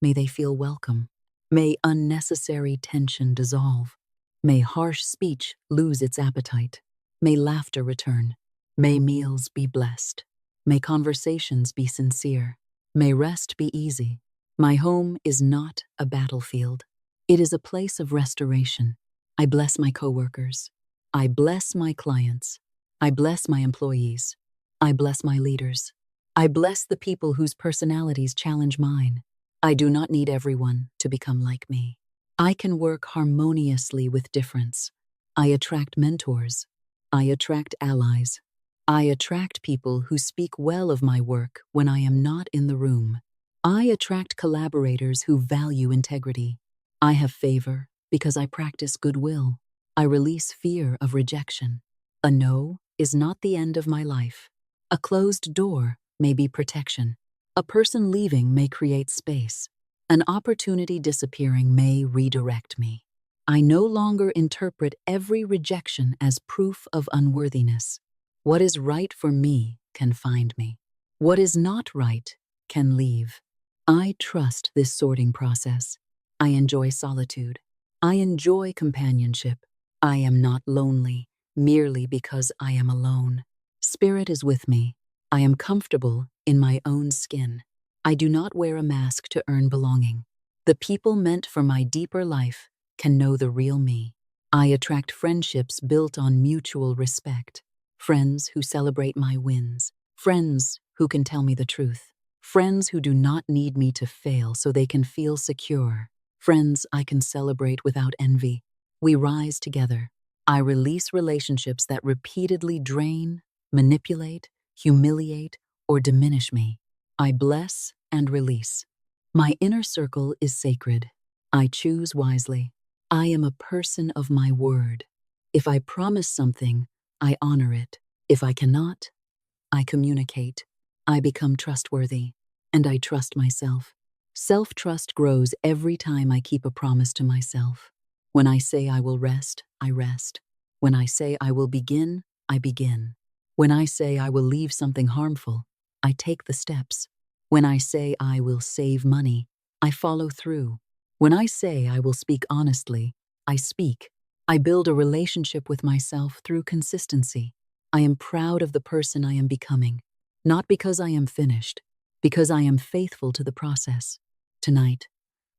Speaker 1: may they feel welcome. May unnecessary tension dissolve. May harsh speech lose its appetite. May laughter return. May meals be blessed. May conversations be sincere. May rest be easy. My home is not a battlefield. It is a place of restoration. I bless my coworkers. I bless my clients. I bless my employees. I bless my leaders. I bless the people whose personalities challenge mine. I do not need everyone to become like me. I can work harmoniously with difference. I attract mentors. I attract allies. I attract people who speak well of my work when I am not in the room. I attract collaborators who value integrity. I have favor because I practice goodwill. I release fear of rejection. A no is not the end of my life. A closed door may be protection. A person leaving may create space. An opportunity disappearing may redirect me. I no longer interpret every rejection as proof of unworthiness. What is right for me can find me. What is not right can leave. I trust this sorting process. I enjoy solitude. I enjoy companionship. I am not lonely merely because I am alone. Spirit is with me. I am comfortable in my own skin. I do not wear a mask to earn belonging. The people meant for my deeper life can know the real me. I attract friendships built on mutual respect. Friends who celebrate my wins. Friends who can tell me the truth. Friends who do not need me to fail so they can feel secure. Friends I can celebrate without envy. We rise together. I release relationships that repeatedly drain, manipulate, humiliate, or diminish me. I bless and release. My inner circle is sacred. I choose wisely. I am a person of my word. If I promise something, I honor it. If I cannot, I communicate. I become trustworthy, and I trust myself. Self-trust grows every time I keep a promise to myself. When I say I will rest, I rest. When I say I will begin, I begin. When I say I will leave something harmful, I take the steps. When I say I will save money, I follow through. When I say I will speak honestly, I speak. I build a relationship with myself through consistency. I am proud of the person I am becoming, not because I am finished, because I am faithful to the process. Tonight,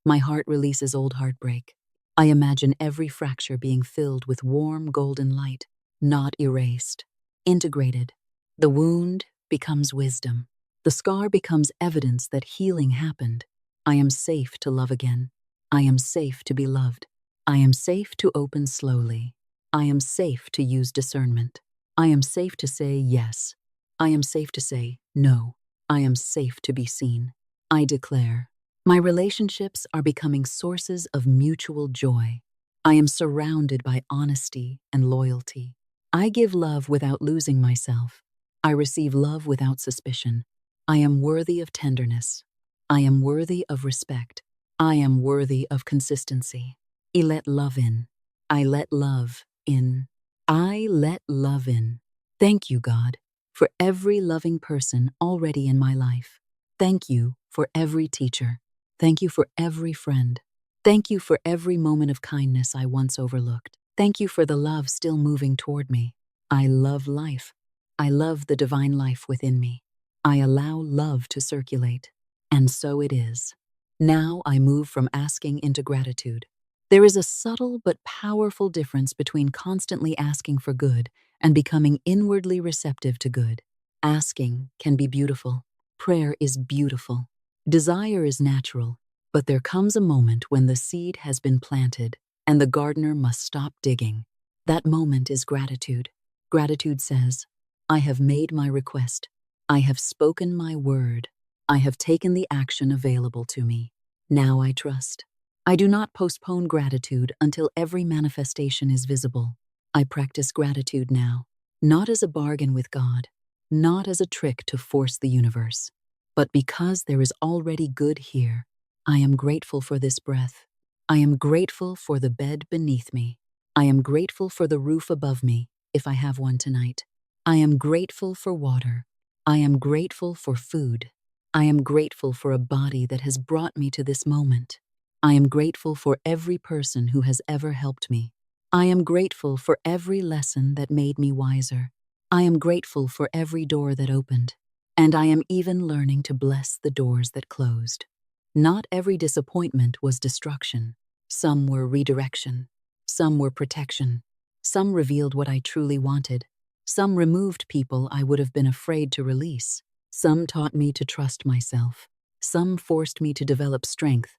Speaker 1: my heart releases old heartbreak. I imagine every fracture being filled with warm golden light, not erased, integrated. The wound becomes wisdom. The scar becomes evidence that healing happened. I am safe to love again. I am safe to be loved. I am safe to open slowly. I am safe to use discernment. I am safe to say yes. I am safe to say no. I am safe to be seen. I declare, my relationships are becoming sources of mutual joy. I am surrounded by honesty and loyalty. I give love without losing myself. I receive love without suspicion. I am worthy of tenderness. I am worthy of respect. I am worthy of consistency. I let love in. I let love in. I let love in. Thank you, God, for every loving person already in my life. Thank you for every teacher. Thank you for every friend. Thank you for every moment of kindness I once overlooked. Thank you for the love still moving toward me. I love life. I love the divine life within me. I allow love to circulate. And so it is. Now I move from asking into gratitude. There is a subtle but powerful difference between constantly asking for good and becoming inwardly receptive to good. Asking can be beautiful. Prayer is beautiful. Desire is natural. But there comes a moment when the seed has been planted and the gardener must stop digging. That moment is gratitude. Gratitude says, I have made my request. I have spoken my word. I have taken the action available to me. Now I trust. I do not postpone gratitude until every manifestation is visible. I practice gratitude now, not as a bargain with God, not as a trick to force the universe, but because there is already good here. I am grateful for this breath. I am grateful for the bed beneath me. I am grateful for the roof above me, if I have one tonight. I am grateful for water. I am grateful for food. I am grateful for a body that has brought me to this moment. I am grateful for every person who has ever helped me. I am grateful for every lesson that made me wiser. I am grateful for every door that opened. And I am even learning to bless the doors that closed. Not every disappointment was destruction. Some were redirection. Some were protection. Some revealed what I truly wanted. Some removed people I would have been afraid to release. Some taught me to trust myself. Some forced me to develop strength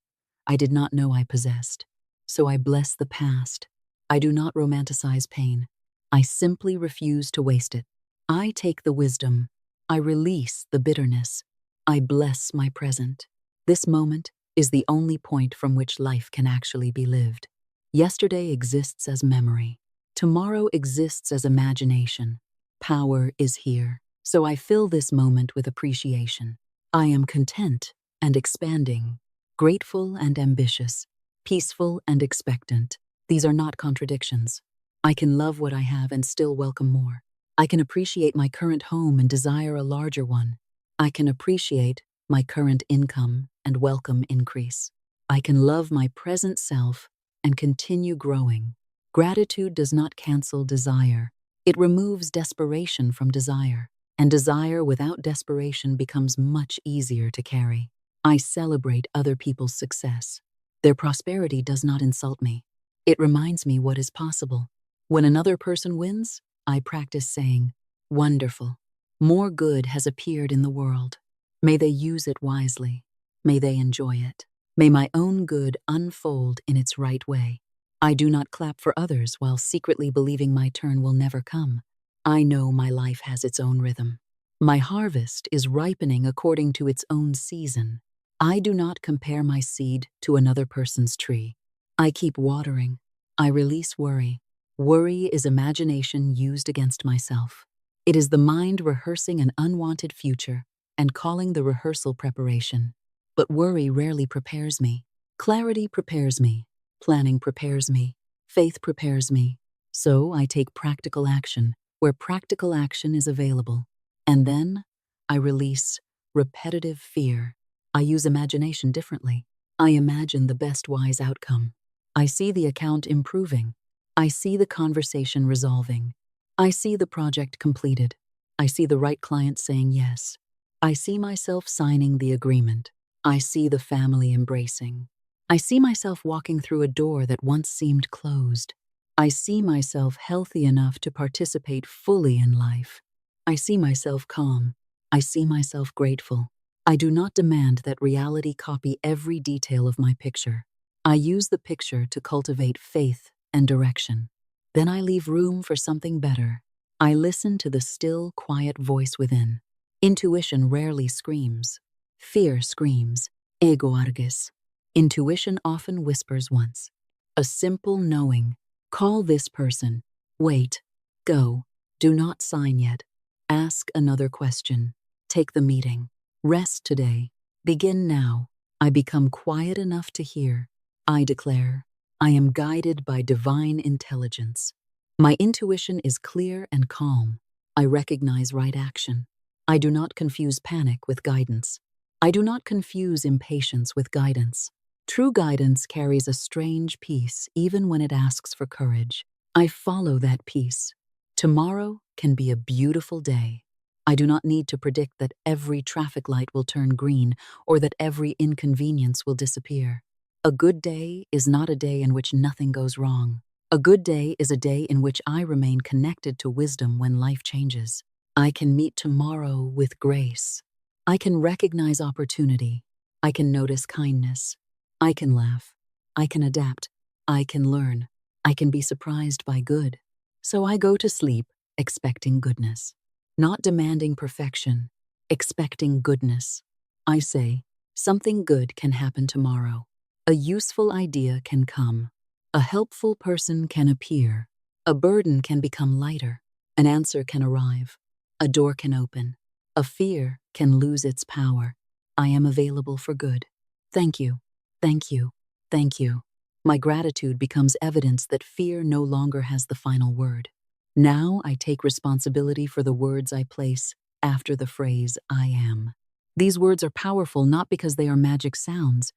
Speaker 1: I did not know I possessed. So I bless the past. I do not romanticize pain. I simply refuse to waste it. I take the wisdom. I release the bitterness. I bless my present. This moment is the only point from which life can actually be lived. Yesterday exists as memory. Tomorrow exists as imagination. Power is here. So I fill this moment with appreciation. I am content and expanding, grateful and ambitious, peaceful and expectant. These are not contradictions. I can love what I have and still welcome more. I can appreciate my current home and desire a larger one. I can appreciate my current income and welcome increase. I can love my present self and continue growing. Gratitude does not cancel desire. It removes desperation from desire, and desire without desperation becomes much easier to carry. I celebrate other people's success. Their prosperity does not insult me. It reminds me what is possible. When another person wins, I practice saying, "Wonderful. More good has appeared in the world. May they use it wisely. May they enjoy it. May my own good unfold in its right way." I do not clap for others while secretly believing my turn will never come. I know my life has its own rhythm. My harvest is ripening according to its own season. I do not compare my seed to another person's tree. I keep watering. I release worry. Worry is imagination used against myself. It is the mind rehearsing an unwanted future and calling the rehearsal preparation. But worry rarely prepares me. Clarity prepares me. Planning prepares me. Faith prepares me. So I take practical action where practical action is available. And then I release repetitive fear. I use imagination differently. I imagine the best wise outcome. I see the account improving. I see the conversation resolving. I see the project completed. I see the right client saying yes. I see myself signing the agreement. I see the family embracing. I see myself walking through a door that once seemed closed. I see myself healthy enough to participate fully in life. I see myself calm. I see myself grateful. I do not demand that reality copy every detail of my picture. I use the picture to cultivate faith and direction. Then I leave room for something better. I listen to the still, quiet voice within. Intuition rarely screams. Fear screams. Ego argus. Intuition often whispers once. A simple knowing. Call this person. Wait. Go. Do not sign yet. Ask another question. Take the meeting. Rest today. Begin now. I become quiet enough to hear. I declare, I am guided by divine intelligence. My intuition is clear and calm. I recognize right action. I do not confuse panic with guidance. I do not confuse impatience with guidance. True guidance carries a strange peace even when it asks for courage. I follow that peace. Tomorrow can be a beautiful day. I do not need to predict that every traffic light will turn green or that every inconvenience will disappear. A good day is not a day in which nothing goes wrong. A good day is a day in which I remain connected to wisdom when life changes. I can meet tomorrow with grace. I can recognize opportunity. I can notice kindness. I can laugh. I can adapt. I can learn. I can be surprised by good. So I go to sleep expecting goodness, not demanding perfection, expecting goodness. I say, something good can happen tomorrow. A useful idea can come. A helpful person can appear. A burden can become lighter. An answer can arrive. A door can open. A fear can lose its power. I am available for good. Thank you. Thank you. Thank you. My gratitude becomes evidence that fear no longer has the final word. Now I take responsibility for the words I place after the phrase I am. These words are powerful not because they are magic sounds,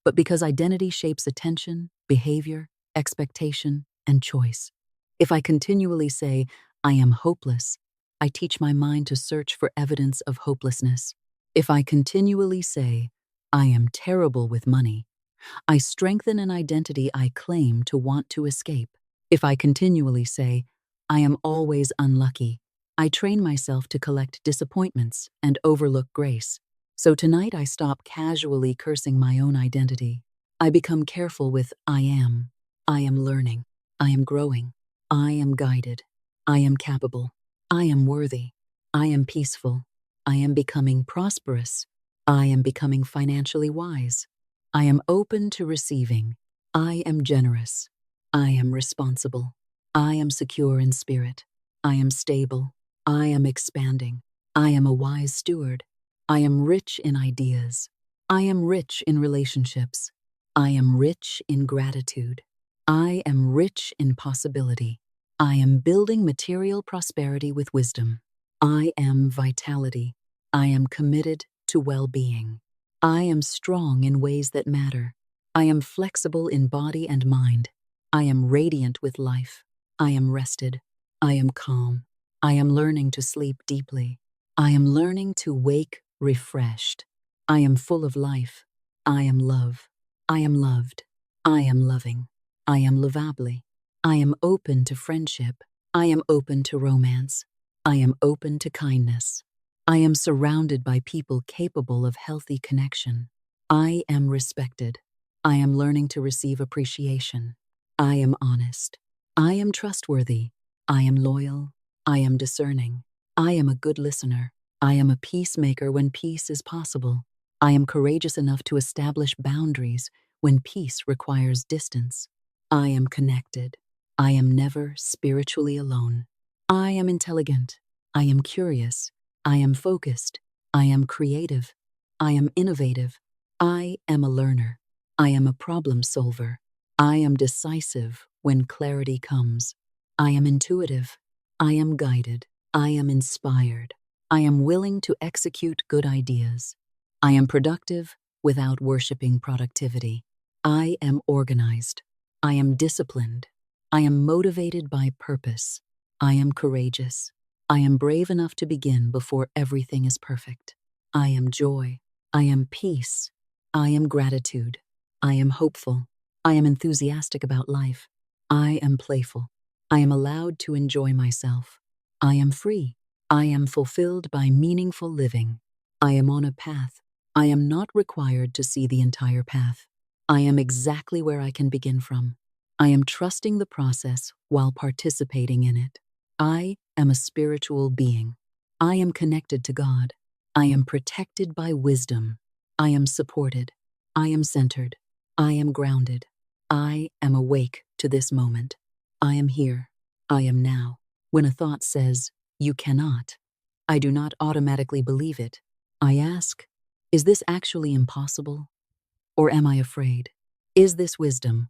Speaker 1: but because identity shapes attention, behavior, expectation, and choice. If I continually say, I am hopeless, I teach my mind to search for evidence of hopelessness. If I continually say, I am terrible with money, I strengthen an identity I claim to want to escape. If I continually say, I am always unlucky, I train myself to collect disappointments and overlook grace. So tonight I stop casually cursing my own identity. I become careful with I am learning, I am growing, I am guided, I am capable, I am worthy, I am peaceful, I am becoming prosperous, I am becoming financially wise, I am open to receiving, I am generous, I am responsible, I am secure in spirit, I am stable, I am expanding, I am a wise steward, I am rich in ideas, I am rich in relationships, I am rich in gratitude, I am rich in possibility, I am building material prosperity with wisdom, I am vitality, I am committed to well-being, I am strong in ways that matter, I am flexible in body and mind, I am radiant with life, I am rested, I am calm, I am learning to sleep deeply, I am learning to wake refreshed, I am full of life, I am love, I am loved, I am loving, I am lovable, I am open to friendship, I am open to romance, I am open to kindness, I am surrounded by people capable of healthy connection, I am respected, I am learning to receive appreciation, I am honest, I am trustworthy, I am loyal, I am discerning, I am a good listener, I am a peacemaker when peace is possible, I am courageous enough to establish boundaries when peace requires distance, I am connected, I am never spiritually alone, I am intelligent, I am curious, I am focused, I am creative, I am innovative, I am a learner, I am a problem solver, I am decisive when clarity comes, I am intuitive, I am guided, I am inspired, I am willing to execute good ideas, I am productive without worshiping productivity, I am organized, I am disciplined, I am motivated by purpose, I am courageous, I am brave enough to begin before everything is perfect, I am joy, I am peace, I am gratitude, I am hopeful, I am enthusiastic about life, I am playful, I am allowed to enjoy myself, I am free, I am fulfilled by meaningful living, I am on a path, I am not required to see the entire path, I am exactly where I can begin from, I am trusting the process while participating in it, I am a spiritual being, I am connected to God, I am protected by wisdom, I am supported, I am centered, I am grounded, I am awake to this moment, I am here, I am now. When a thought says, you cannot, I do not automatically believe it. I ask, Is this actually impossible? Or am I afraid? Is this wisdom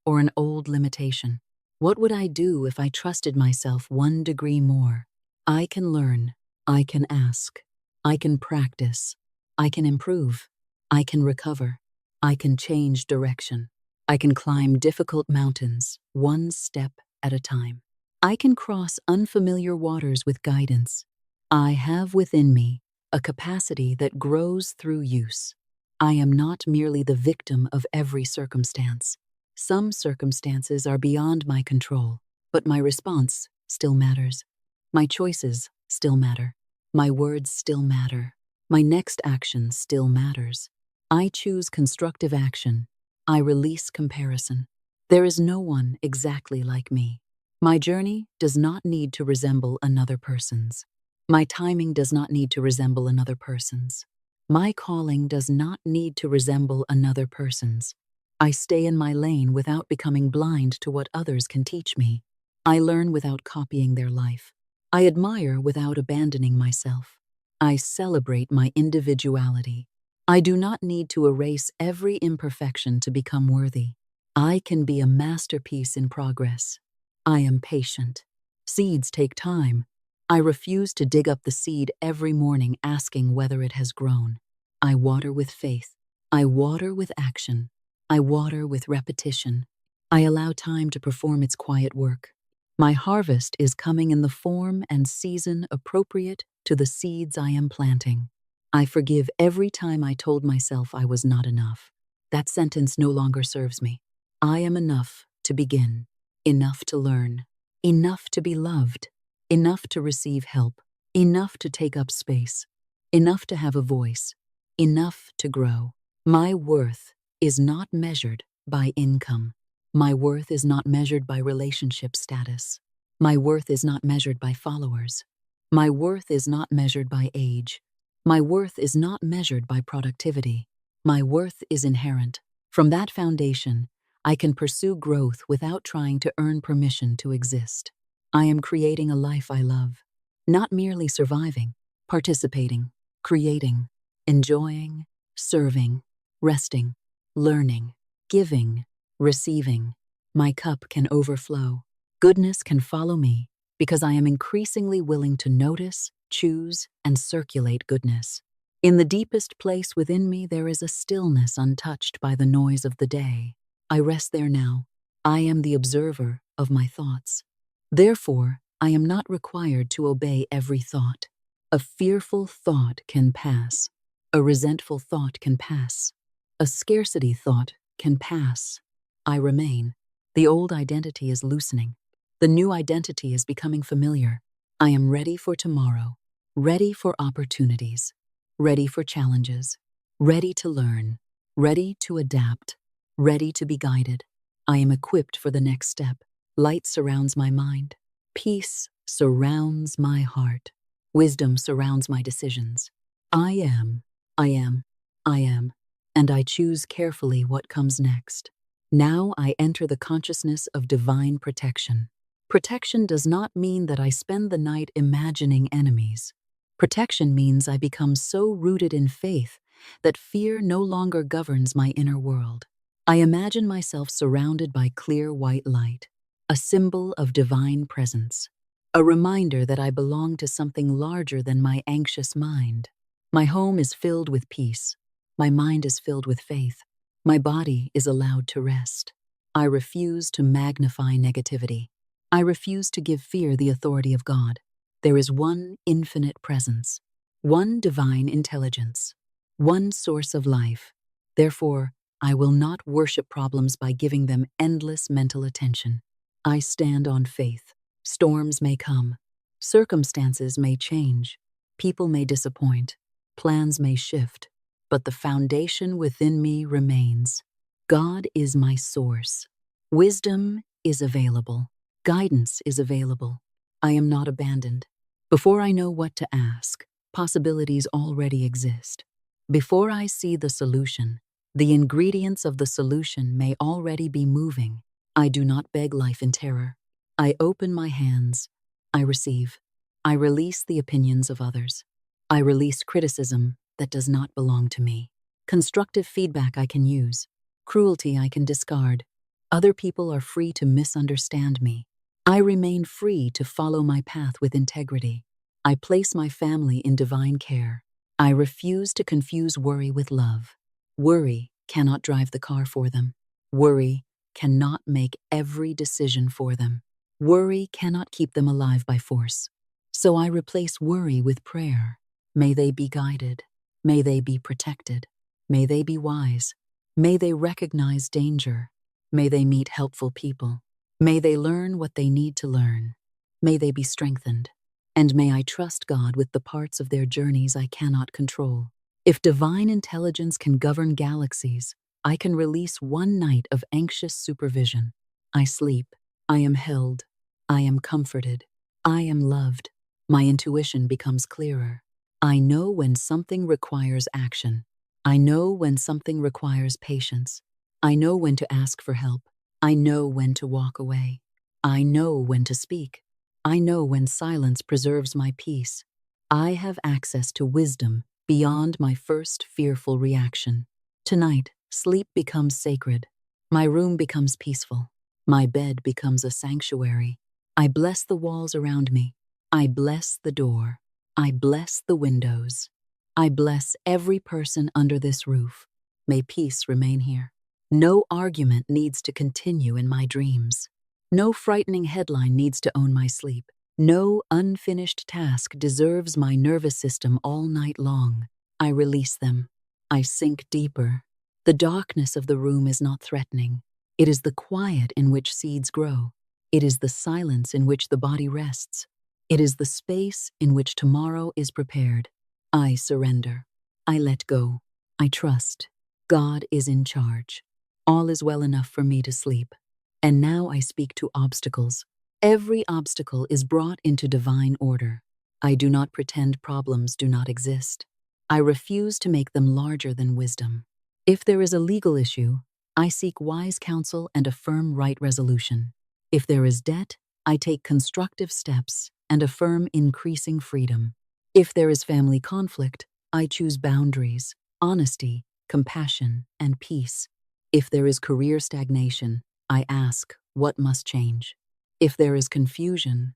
Speaker 1: or an old limitation? What would I do if I trusted myself 1 degree more? I can learn. I can ask. I can practice. I can improve. I can recover. I can change direction. I can climb difficult mountains, 1 step at a time. I can cross unfamiliar waters with guidance. I have within me a capacity that grows through use. I am not merely the victim of every circumstance. Some circumstances are beyond my control, but my response still matters. My choices still matter. My words still matter. My next action still matters. I choose constructive action. I release comparison. There is no one exactly like me. My journey does not need to resemble another person's. My timing does not need to resemble another person's. My calling does not need to resemble another person's. I stay in my lane without becoming blind to what others can teach me. I learn without copying their life. I admire without abandoning myself. I celebrate my individuality. I do not need to erase every imperfection to become worthy. I can be a masterpiece in progress. I am patient. Seeds take time. I refuse to dig up the seed every morning asking whether it has grown. I water with faith. I water with action. I water with repetition. I allow time to perform its quiet work. My harvest is coming in the form and season appropriate to the seeds I am planting. I forgive every time I told myself I was not enough. That sentence no longer serves me. I am enough to begin, enough to learn, enough to be loved, enough to receive help, enough to take up space, enough to have a voice, enough to grow. My worth is not measured by income. My worth is not measured by relationship status. My worth is not measured by followers. My worth is not measured by age. My worth is not measured by productivity. My worth is inherent. From that foundation, I can pursue growth without trying to earn permission to exist. I am creating a life I love, not merely surviving, participating, creating, enjoying, serving, resting, learning, giving, receiving. My cup can overflow. Goodness can follow me because I am increasingly willing to notice, choose, and circulate goodness. In the deepest place within me, there is a stillness untouched by the noise of the day. I rest there now. I am the observer of my thoughts. Therefore, I am not required to obey every thought. A fearful thought can pass. A resentful thought can pass. A scarcity thought can pass. I remain. The old identity is loosening. The new identity is becoming familiar. I am ready for tomorrow, ready for opportunities, ready for challenges, ready to learn, ready to adapt, ready to be guided. I am equipped for the next step. Light surrounds my mind. Peace surrounds my heart. Wisdom surrounds my decisions. I am, I am, I am, and I choose carefully what comes next. Now I enter the consciousness of divine protection. Protection does not mean that I spend the night imagining enemies. Protection means I become so rooted in faith that fear no longer governs my inner world. I imagine myself surrounded by clear white light, a symbol of divine presence, a reminder that I belong to something larger than my anxious mind. My home is filled with peace. My mind is filled with faith. My body is allowed to rest. I refuse to magnify negativity. I refuse to give fear the authority of God. There is one infinite presence, one divine intelligence, one source of life. Therefore, I will not worship problems by giving them endless mental attention. I stand on faith. Storms may come. Circumstances may change. People may disappoint. Plans may shift. But the foundation within me remains. God is my source. Wisdom is available. Guidance is available. I am not abandoned. Before I know what to ask, possibilities already exist. Before I see the solution, the ingredients of the solution may already be moving. I do not beg life in terror. I open my hands. I receive. I release the opinions of others. I release criticism, that does not belong to me. Constructive feedback I can use. Cruelty I can discard. Other people are free to misunderstand me. I remain free to follow my path with integrity. I place my family in divine care. I refuse to confuse worry with love. Worry cannot drive the car for them. Worry cannot make every decision for them. Worry cannot keep them alive by force. So I replace worry with prayer. May they be guided. May they be protected. May they be wise. May they recognize danger. May they meet helpful people. May they learn what they need to learn. May they be strengthened. And may I trust God with the parts of their journeys I cannot control. If divine intelligence can govern galaxies, I can release one night of anxious supervision. I sleep. I am held. I am comforted. I am loved. My intuition becomes clearer. I know when something requires action. I know when something requires patience. I know when to ask for help. I know when to walk away. I know when to speak. I know when silence preserves my peace. I have access to wisdom beyond my first fearful reaction. Tonight, sleep becomes sacred. My room becomes peaceful. My bed becomes a sanctuary. I bless the walls around me. I bless the door. I bless the windows. I bless every person under this roof. May peace remain here. No argument needs to continue in my dreams. No frightening headline needs to own my sleep. No unfinished task deserves my nervous system all night long. I release them. I sink deeper. The darkness of the room is not threatening. It is the quiet in which seeds grow. It is the silence in which the body rests. It is the space in which tomorrow is prepared. I surrender. I let go. I trust. God is in charge. All is well enough for me to sleep. And now I speak to obstacles. Every obstacle is brought into divine order. I do not pretend problems do not exist. I refuse to make them larger than wisdom. If there is a legal issue, I seek wise counsel and a firm right resolution. If there is debt, I take constructive steps and affirm increasing freedom. If there is family conflict, I choose boundaries, honesty, compassion, and peace. If there is career stagnation, I ask, what must change? If there is confusion,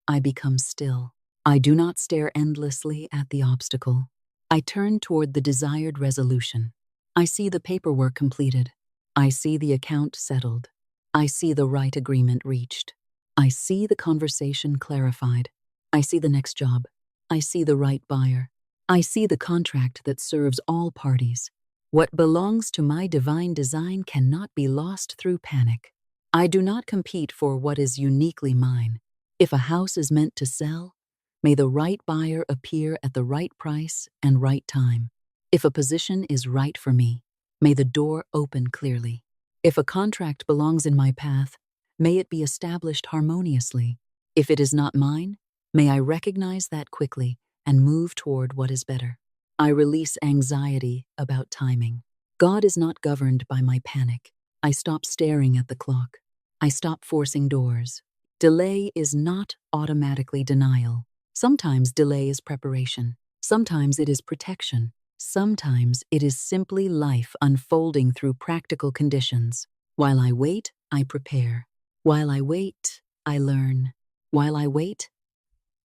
Speaker 1: I become still. I do not stare endlessly at the obstacle. I turn toward the desired resolution. I see the paperwork completed. I see the account settled. I see the right agreement reached. I see the conversation clarified. I see the next job. I see the right buyer. I see the contract that serves all parties. What belongs to my divine design cannot be lost through panic. I do not compete for what is uniquely mine. If a house is meant to sell, may the right buyer appear at the right price and right time. If a position is right for me, may the door open clearly. If a contract belongs in my path, may it be established harmoniously. If it is not mine, may I recognize that quickly and move toward what is better. I release anxiety about timing. God is not governed by my panic. I stop staring at the clock. I stop forcing doors. Delay is not automatically denial. Sometimes delay is preparation. Sometimes it is protection. Sometimes it is simply life unfolding through practical conditions. While I wait, I prepare. While I wait, I learn. While I wait,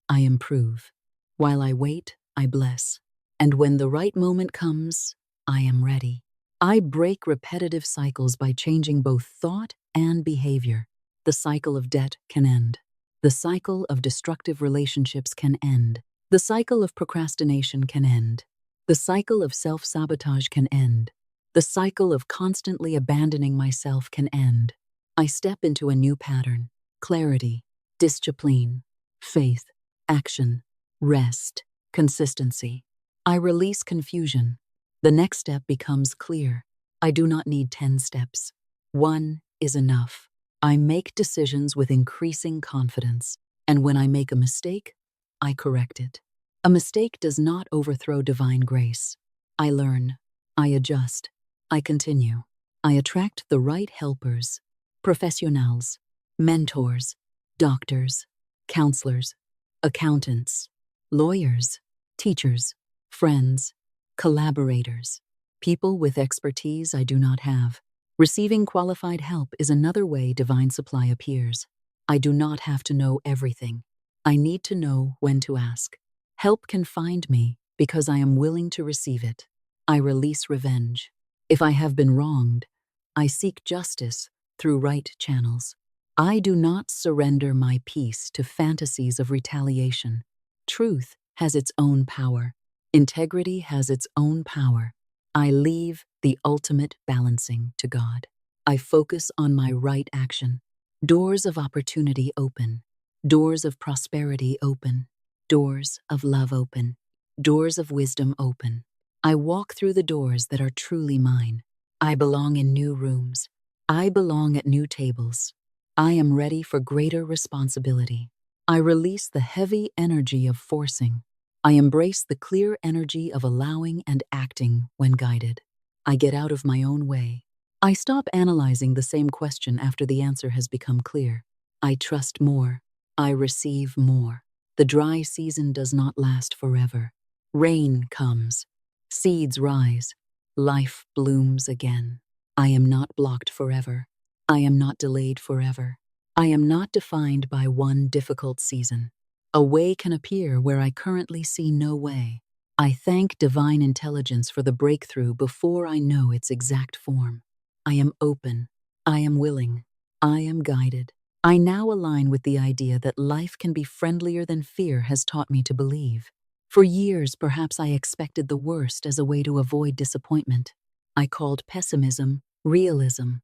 Speaker 1: I improve. While I wait, I bless. And when the right moment comes, I am ready. I break repetitive cycles by changing both thought and behavior. The cycle of debt can end. The cycle of destructive relationships can end. The cycle of procrastination can end. The cycle of self-sabotage can end. The cycle of constantly abandoning myself can end. I step into a new pattern: clarity, discipline, faith, action, rest, consistency. I release confusion. The next step becomes clear. I do not need 10 steps. One is enough. I make decisions with increasing confidence, and when I make a mistake, I correct it. A mistake does not overthrow divine grace. I learn. I adjust. I continue. I attract the right helpers, professionals, mentors, doctors, counselors, accountants, lawyers, teachers, friends, Collaborators. People with expertise I do not have. Receiving qualified help is another way divine supply appears. I do not have to know everything. I need to know when to ask. Help can find me because I am willing to receive it. I release revenge. If I have been wronged, I seek justice through right channels. I do not surrender my peace to fantasies of retaliation. Truth has its own power. Integrity has its own power. I leave the ultimate balancing to God. I focus on my right action. Doors of opportunity open. Doors of prosperity open. Doors of love open. Doors of wisdom open. I walk through the doors that are truly mine. I belong in new rooms. I belong at new tables. I am ready for greater responsibility. I release the heavy energy of forcing. I embrace the clear energy of allowing and acting when guided. I get out of my own way. I stop analyzing the same question after the answer has become clear. I trust more. I receive more. The dry season does not last forever. Rain comes. Seeds rise. Life blooms again. I am not blocked forever. I am not delayed forever. I am not defined by one difficult season. A way can appear where I currently see no way. I thank divine intelligence for the breakthrough before I know its exact form. I am open. I am willing. I am guided. I now align with the idea that life can be friendlier than fear has taught me to believe. For years, perhaps I expected the worst as a way to avoid disappointment. I called pessimism realism.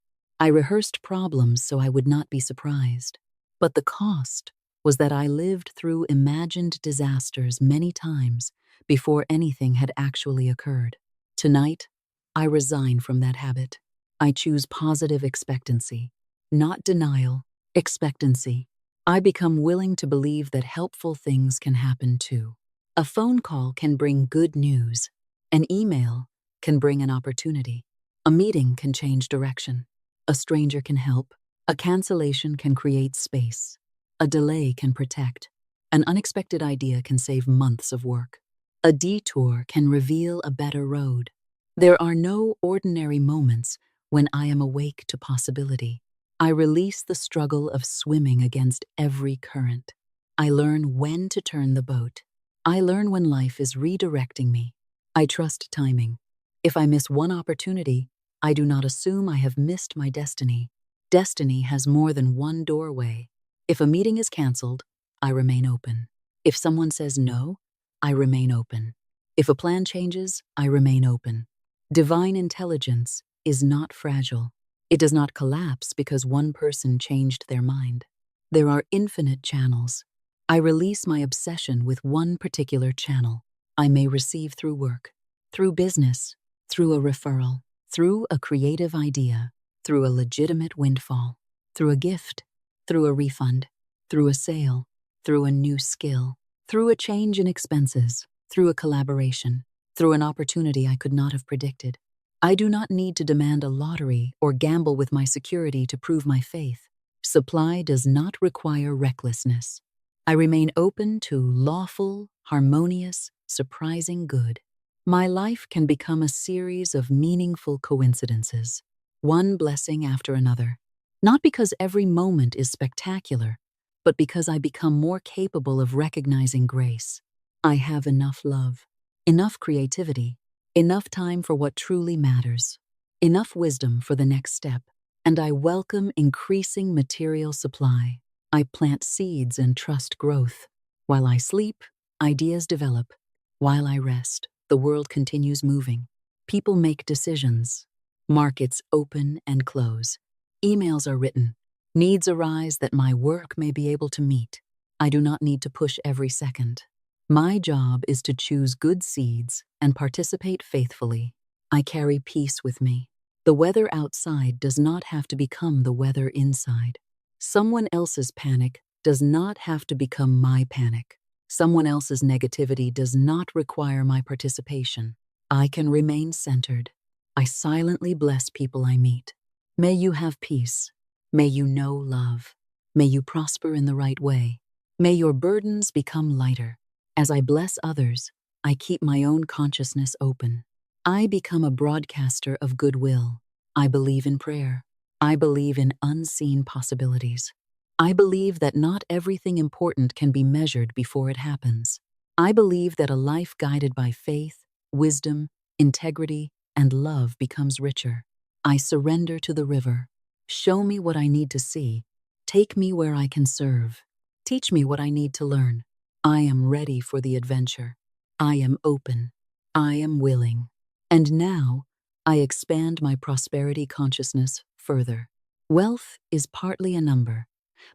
Speaker 1: I rehearsed problems so I would not be surprised. But the cost was that I lived through imagined disasters many times before anything had actually occurred. Tonight, I resign from that habit. I choose positive expectancy, not denial, expectancy. I become willing to believe that helpful things can happen too. A phone call can bring good news. An email can bring an opportunity. A meeting can change direction. A stranger can help. A cancellation can create space. A delay can protect. An unexpected idea can save months of work. A detour can reveal a better road. There are no ordinary moments when I am awake to possibility. I release the struggle of swimming against every current. I learn when to turn the boat. I learn when life is redirecting me. I trust timing. If I miss one opportunity, I do not assume I have missed my destiny. Destiny has more than one doorway. If a meeting is canceled, I remain open. If someone says no, I remain open. If a plan changes, I remain open. Divine intelligence is not fragile. It does not collapse because one person changed their mind. There are infinite channels. I release my obsession with one particular channel. I may receive through work, through business, through a referral, through a creative idea, through a legitimate windfall, through a gift, through a refund, through a sale, through a new skill, through a change in expenses, through a collaboration, through an opportunity I could not have predicted. I do not need to demand a lottery or gamble with my security to prove my faith. Supply does not require recklessness. I remain open to lawful, harmonious, surprising good. My life can become a series of meaningful coincidences, one blessing after another, not because every moment is spectacular, but because I become more capable of recognizing grace. I have enough love, enough creativity, enough time for what truly matters, enough wisdom for the next step, and I welcome increasing material supply. I plant seeds and trust growth. While I sleep, ideas develop. While I rest, the world continues moving. People make decisions. Markets open and close. Emails are written. Needs arise that my work may be able to meet. I do not need to push every second. My job is to choose good seeds and participate faithfully. I carry peace with me. The weather outside does not have to become the weather inside. Someone else's panic does not have to become my panic. Someone else's negativity does not require my participation. I can remain centered. I silently bless people I meet. May you have peace. May you know love. May you prosper in the right way. May your burdens become lighter. As I bless others, I keep my own consciousness open. I become a broadcaster of goodwill. I believe in prayer. I believe in unseen possibilities. I believe that not everything important can be measured before it happens. I believe that a life guided by faith, wisdom, integrity, and love becomes richer. I surrender to the river. Show me what I need to see. Take me where I can serve. Teach me what I need to learn. I am ready for the adventure. I am open. I am willing. And now, I expand my prosperity consciousness further. Wealth is partly a number,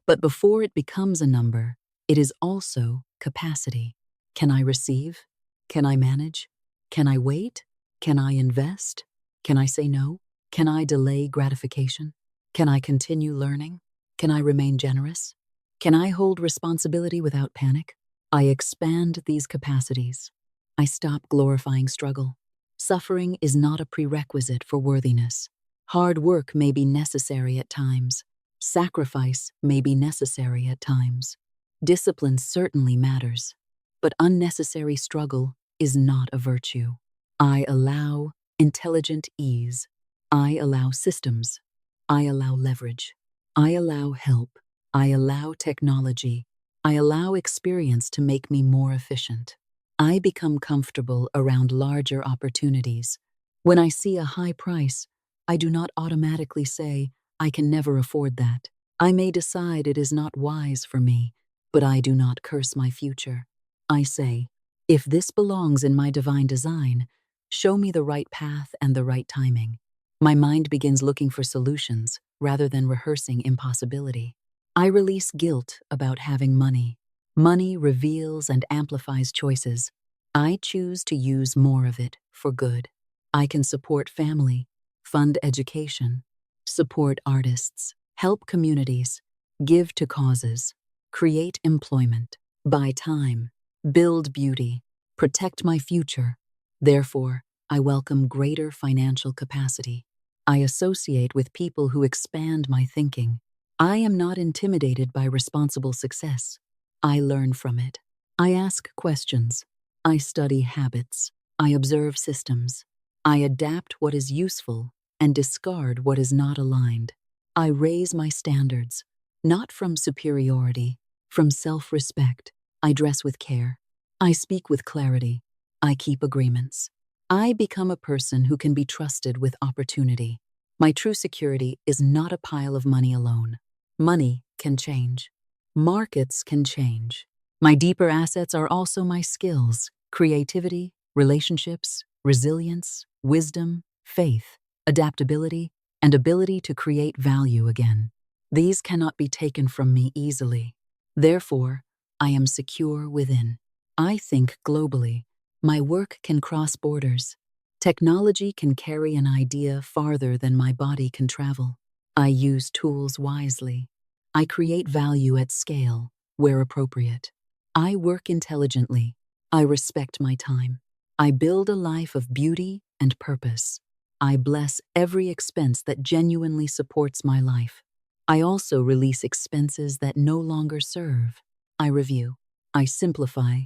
Speaker 1: but before it becomes a number, it is also capacity. Can I receive? Can I manage? Can I wait? Can I invest? Can I say no? Can I delay gratification? Can I continue learning? Can I remain generous? Can I hold responsibility without panic? I expand these capacities. I stop glorifying struggle. Suffering is not a prerequisite for worthiness. Hard work may be necessary at times. Sacrifice may be necessary at times. Discipline certainly matters, but unnecessary struggle is not a virtue. I allow intelligent ease. I allow systems. I allow leverage. I allow help. I allow technology. I allow experience to make me more efficient. I become comfortable around larger opportunities. When I see a high price, I do not automatically say, I can never afford that. I may decide it is not wise for me, but I do not curse my future. I say, if this belongs in my divine design, show me the right path and the right timing. My mind begins looking for solutions rather than rehearsing impossibility. I release guilt about having money. Money reveals and amplifies choices. I choose to use more of it for good. I can support family, fund education, support artists, help communities, give to causes, create employment, buy time, build beauty, protect my future. Therefore, I welcome greater financial capacity. I associate with people who expand my thinking. I am not intimidated by responsible success. I learn from it. I ask questions. I study habits. I observe systems. I adapt what is useful and discard what is not aligned. I raise my standards, not from superiority, from self-respect. I dress with care. I speak with clarity. I keep agreements. I become a person who can be trusted with opportunity. My true security is not a pile of money alone. Money can change. Markets can change. My deeper assets are also my skills, creativity, relationships, resilience, wisdom, faith, adaptability, and ability to create value again. These cannot be taken from me easily. Therefore, I am secure within. I think globally. My work can cross borders. Technology can carry an idea farther than my body can travel. I use tools wisely. I create value at scale, where appropriate. I work intelligently. I respect my time. I build a life of beauty and purpose. I bless every expense that genuinely supports my life. I also release expenses that no longer serve. I review. I simplify.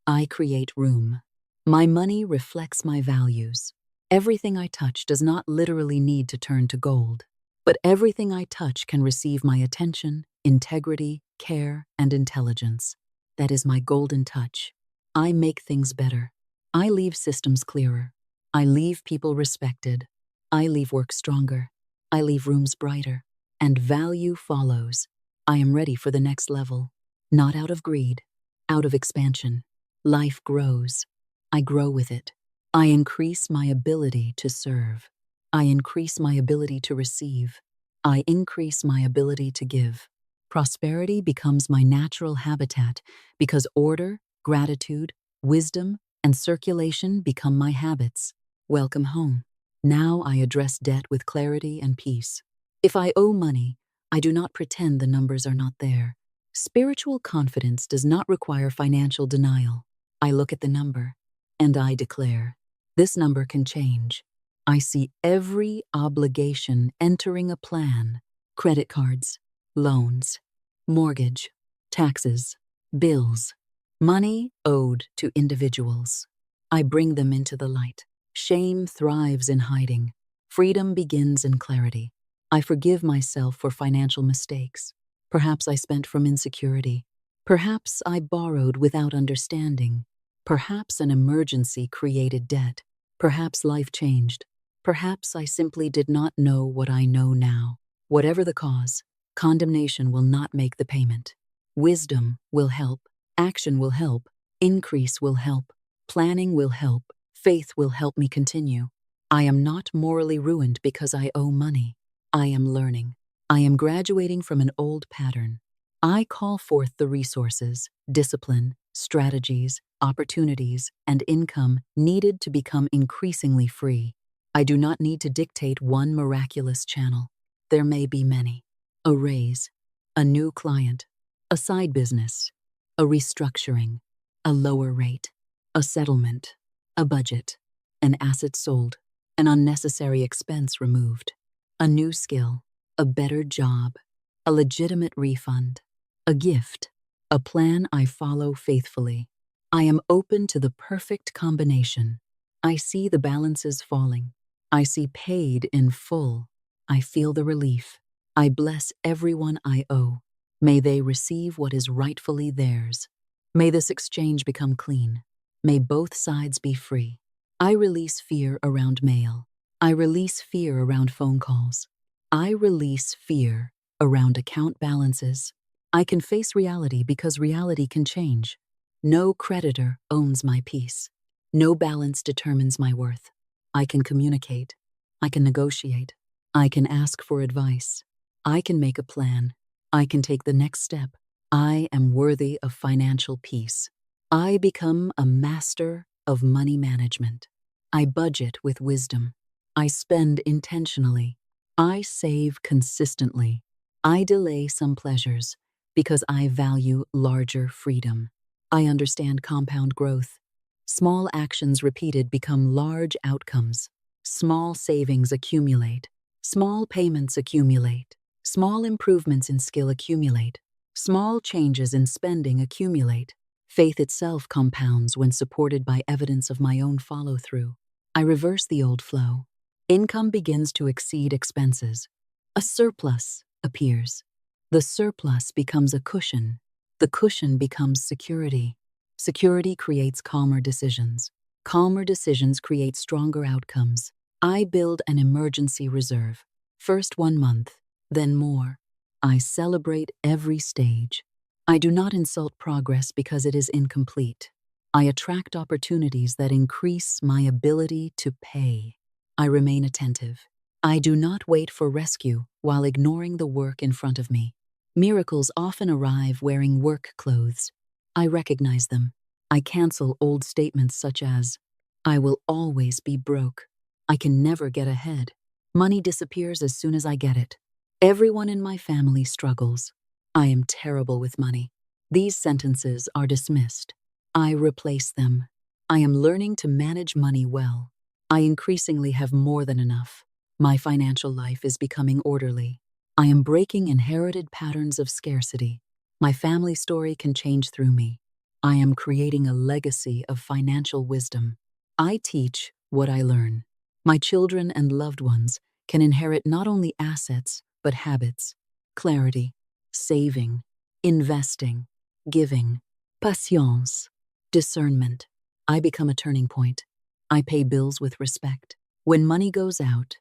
Speaker 1: I create room. My money reflects my values. Everything I touch does not literally need to turn to gold, but everything I touch can receive my attention, integrity, care, and intelligence. That is my golden touch. I make things better. I leave systems clearer. I leave people respected. I leave work stronger. I leave rooms brighter. And value follows. I am ready for the next level. Not out of greed, out of expansion. Life grows. I grow with it. I increase my ability to serve. I increase my ability to receive. I increase my ability to give. Prosperity becomes my natural habitat because order, gratitude, wisdom, and circulation become my habits. Welcome home. Now I address debt with clarity and peace. If I owe money, I do not pretend the numbers are not there. Spiritual confidence does not require financial denial. I look at the number, and I declare, this number can change. I see every obligation entering a plan: credit cards, loans, mortgage, taxes, bills, money owed to individuals, I bring them into the light. Shame thrives in hiding. Freedom begins in clarity. I forgive myself for financial mistakes. Perhaps I spent from insecurity. Perhaps I borrowed without understanding. Perhaps an emergency created debt. Perhaps life changed. Perhaps I simply did not know what I know now. Whatever the cause, condemnation will not make the payment. Wisdom will help. Action will help. Increase will help. Planning will help. Faith will help me continue. I am not morally ruined because I owe money. I am learning. I am graduating from an old pattern. I call forth the resources, discipline, strategies, opportunities, and income needed to become increasingly free. I do not need to dictate one miraculous channel. There may be many. A raise, a new client, a side business, a restructuring, a lower rate, a settlement, a budget, an asset sold, an unnecessary expense removed, a new skill, a better job, a legitimate refund, a gift, a plan I follow faithfully. I am open to the perfect combination. I see the balances falling. I see paid in full. I feel the relief. I bless everyone I owe. May they receive what is rightfully theirs. May this exchange become clean. May both sides be free. I release fear around mail. I release fear around phone calls. I release fear around account balances. I can face reality because reality can change. No creditor owns my peace. No balance determines my worth. I can communicate. I can negotiate. I can ask for advice. I can make a plan. I can take the next step. I am worthy of financial peace. I become a master of money management. I budget with wisdom. I spend intentionally. I save consistently. I delay some pleasures because I value larger freedom. I understand compound growth. Small actions repeated become large outcomes. Small savings accumulate. Small payments accumulate. Small improvements in skill accumulate. Small changes in spending accumulate. Faith itself compounds when supported by evidence of my own follow-through. I reverse the old flow. Income begins to exceed expenses. A surplus appears. The surplus becomes a cushion. The cushion becomes security. Security creates calmer decisions. Calmer decisions create stronger outcomes. I build an emergency reserve. First 1 month, then more. I celebrate every stage. I do not insult progress because it is incomplete. I attract opportunities that increase my ability to pay. I remain attentive. I do not wait for rescue while ignoring the work in front of me. Miracles often arrive wearing work clothes. I recognize them. I cancel old statements such as, I will always be broke. I can never get ahead. Money disappears as soon as I get it. Everyone in my family struggles. I am terrible with money. These sentences are dismissed. I replace them. I am learning to manage money well. I increasingly have more than enough. My financial life is becoming orderly. I am breaking inherited patterns of scarcity. My family story can change through me. I am creating a legacy of financial wisdom. I teach what I learn. My children and loved ones can inherit not only assets, but habits, clarity, saving, investing, giving, patience, discernment. I become a turning point. I pay bills with respect. When money goes out,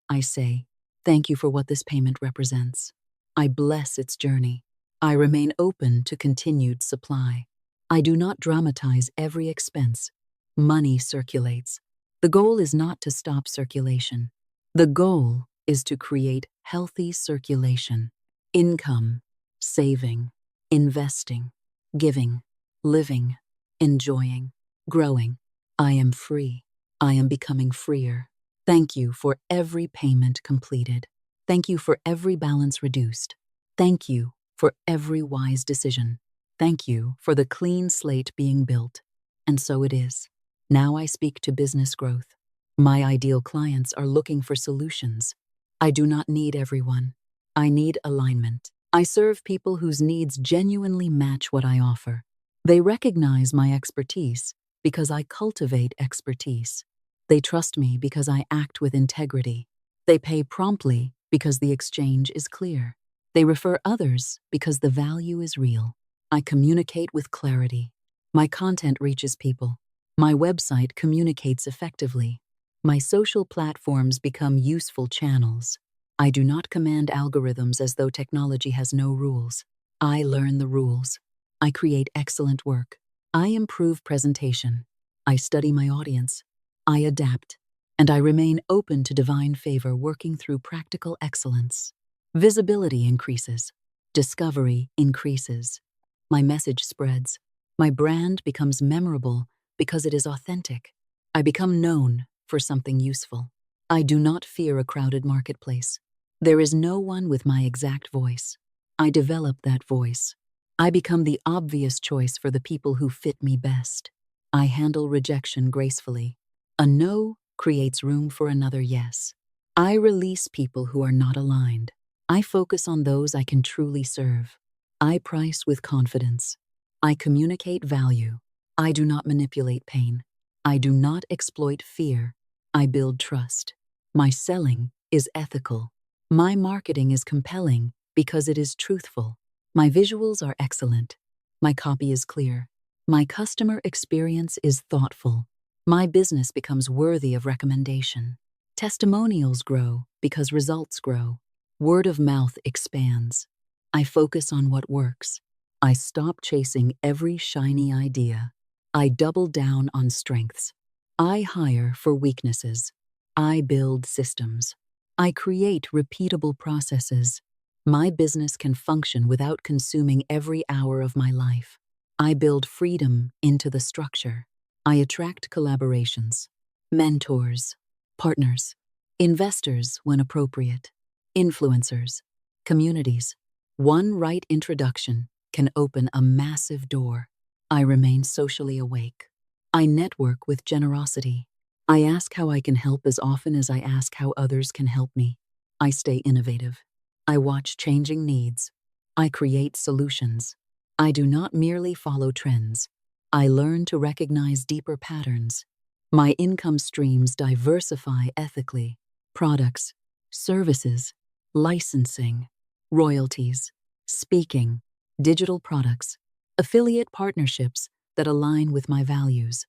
Speaker 1: I say, thank you for what this payment represents. I bless its journey. I remain open to continued supply. I do not dramatize every expense. Money circulates. The goal is not to stop circulation. The goal is to create healthy circulation. Income, saving, investing, giving, living, enjoying, growing. I am free. I am becoming freer. Thank you for every payment completed. Thank you for every balance reduced. Thank you for every wise decision. Thank you for the clean slate being built. And so it is. Now I speak to business growth. My ideal clients are looking for solutions. I do not need everyone. I need alignment. I serve people whose needs genuinely match what I offer. They recognize my expertise because I cultivate expertise. They trust me because I act with integrity. They pay promptly because the exchange is clear. They refer others because the value is real. I communicate with clarity. My content reaches people. My website communicates effectively. My social platforms become useful channels. I do not command algorithms as though technology has no rules. I learn the rules. I create excellent work. I improve presentation. I study my audience. I adapt. And I remain open to divine favor, working through practical excellence. Visibility increases. Discovery increases. My message spreads. My brand becomes memorable because it is authentic. I become known for something useful. I do not fear a crowded marketplace. There is no one with my exact voice. I develop that voice. I become the obvious choice for the people who fit me best. I handle rejection gracefully. A no creates room for another yes. I release people who are not aligned. I focus on those I can truly serve. I price with confidence. I communicate value. I do not manipulate pain. I do not exploit fear. I build trust. My selling is ethical. My marketing is compelling because it is truthful. My visuals are excellent. My copy is clear. My customer experience is thoughtful. My business becomes worthy of recommendation. Testimonials grow because results grow. Word of mouth expands. I focus on what works. I stop chasing every shiny idea. I double down on strengths. I hire for weaknesses. I build systems. I create repeatable processes. My business can function without consuming every hour of my life. I build freedom into the structure. I attract collaborations, mentors, partners, investors when appropriate, influencers, communities. One right introduction can open a massive door. I remain socially awake. I network with generosity. I ask how I can help as often as I ask how others can help me. I stay innovative. I watch changing needs. I create solutions. I do not merely follow trends. I learn to recognize deeper patterns. My income streams diversify ethically. Products, services, licensing, royalties, speaking, digital products, affiliate partnerships that align with my values,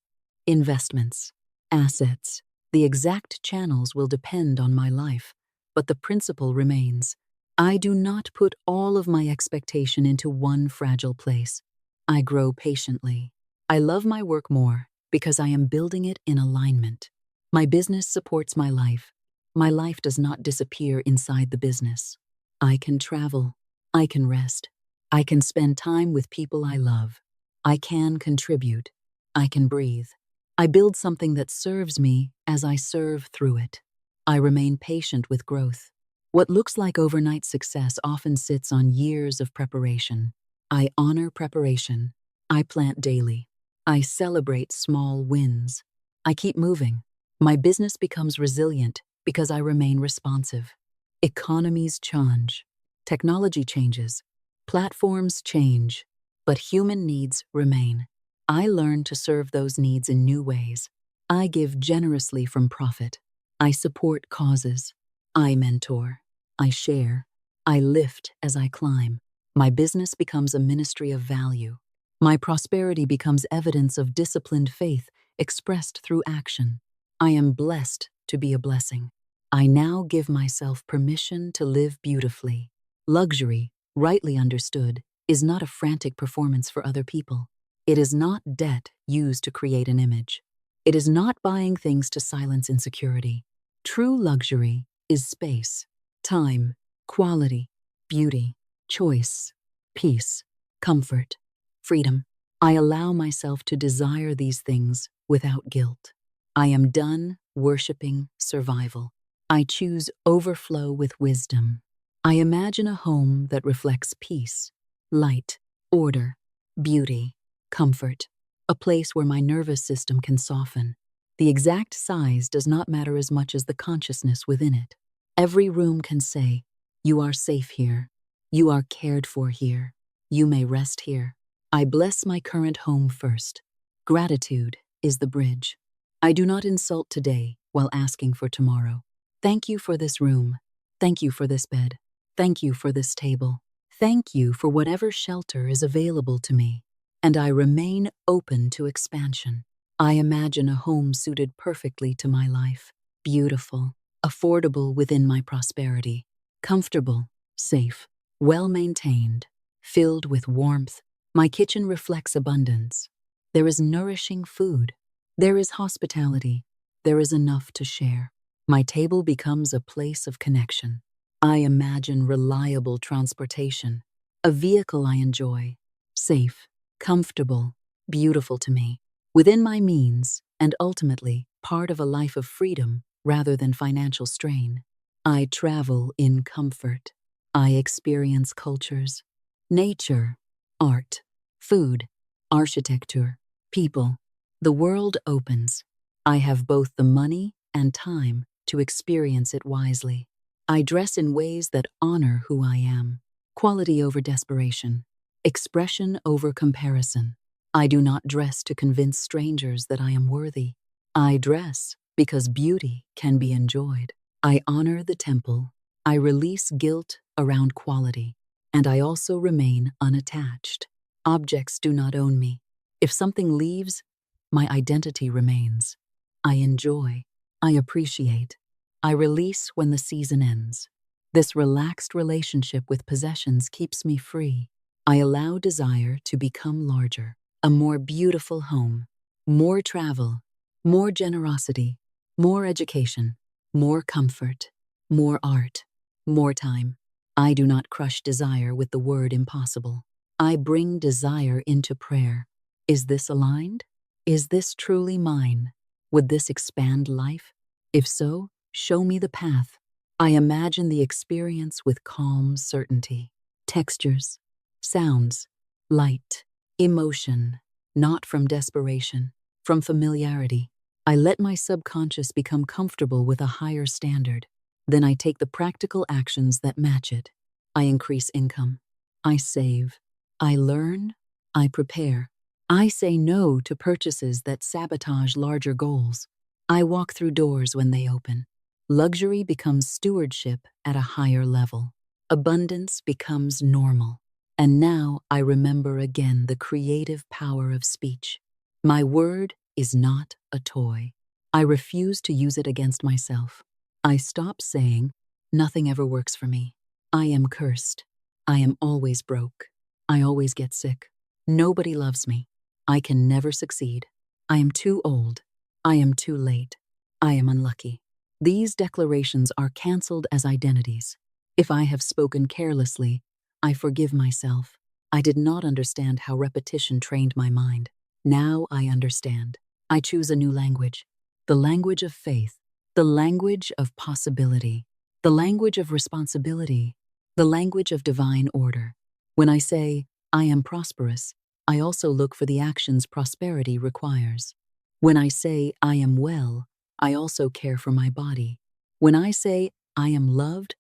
Speaker 1: investments, assets. The exact channels will depend on my life, but the principle remains. I do not put all of my expectation into one fragile place. I grow patiently. I love my work more because I am building it in alignment. My business supports my life. My life does not disappear inside the business. I can travel. I can rest. I can spend time with people I love. I can contribute. I can breathe. I build something that serves me as I serve through it. I remain patient with growth. What looks like overnight success often sits on years of preparation. I honor preparation. I plant daily. I celebrate small wins. I keep moving. My business becomes resilient because I remain responsive. Economies change. Technology changes. Platforms change. But human needs remain. I learn to serve those needs in new ways. I give generously from profit. I support causes. I mentor. I share. I lift as I climb. My business becomes a ministry of value. My prosperity becomes evidence of disciplined faith expressed through action. I am blessed to be a blessing. I now give myself permission to live beautifully. Luxury, rightly understood, is not a frantic performance for other people. It is not debt used to create an image. It is not buying things to silence insecurity. True luxury is space, time, quality, beauty, choice, peace, comfort, freedom. I allow myself to desire these things without guilt. I am done worshiping survival. I choose overflow with wisdom. I imagine a home that reflects peace, light, order, beauty, comfort, a place where my nervous system can soften. The exact size does not matter as much as the consciousness within it. Every room can say, "You are safe here. You are cared for here. You may rest here." I bless my current home first. Gratitude is the bridge. I do not insult today while asking for tomorrow. Thank you for this room. Thank you for this bed. Thank you for this table. Thank you for whatever shelter is available to me. And I remain open to expansion. I imagine a home suited perfectly to my life. Beautiful, affordable within my prosperity. Comfortable, safe, well-maintained, filled with warmth. My kitchen reflects abundance. There is nourishing food. There is hospitality. There is enough to share. My table becomes a place of connection. I imagine reliable transportation, a vehicle I enjoy, safe, comfortable, beautiful to me, within my means, and ultimately part of a life of freedom rather than financial strain. I travel in comfort. I experience cultures, nature, art, food, architecture, people. The world opens. I have both the money and time to experience it wisely. I dress in ways that honor who I am. Quality over desperation. Expression over comparison. I do not dress to convince strangers that I am worthy. I dress because beauty can be enjoyed. I honor the temple. I release guilt around quality. And I also remain unattached. Objects do not own me. If something leaves, my identity remains. I enjoy. I appreciate. I release when the season ends. This relaxed relationship with possessions keeps me free. I allow desire to become larger. A more beautiful home, more travel, more generosity, more education, more comfort, more art, more time. I do not crush desire with the word impossible. I bring desire into prayer. Is this aligned? Is this truly mine? Would this expand life? If so, show me the path. I imagine the experience with calm certainty. Textures, sounds, light, emotion, not from desperation, from familiarity. I let my subconscious become comfortable with a higher standard. Then I take the practical actions that match it. I increase income. I save. I learn. I prepare. I say no to purchases that sabotage larger goals. I walk through doors when they open. Luxury becomes stewardship at a higher level. Abundance becomes normal. And now I remember again the creative power of speech. My word is not a toy. I refuse to use it against myself. I stop saying, nothing ever works for me. I am cursed. I am always broke. I always get sick. Nobody loves me. I can never succeed. I am too old. I am too late. I am unlucky. These declarations are canceled as identities. If I have spoken carelessly, I forgive myself. I did not understand how repetition trained my mind. Now I understand. I choose a new language. The language of faith. The language of possibility. The language of responsibility. The language of divine order. When I say, I am prosperous, I also look for the actions prosperity requires. When I say, I am well, I also care for my body. When I say, I am loved,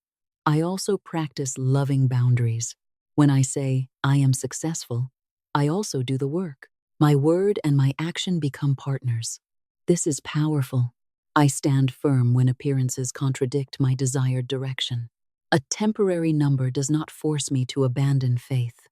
Speaker 1: I also practice loving boundaries. When I say, I am successful, I also do the work. My word and my action become partners. This is powerful. I stand firm when appearances contradict my desired direction. A temporary number does not force me to abandon faith.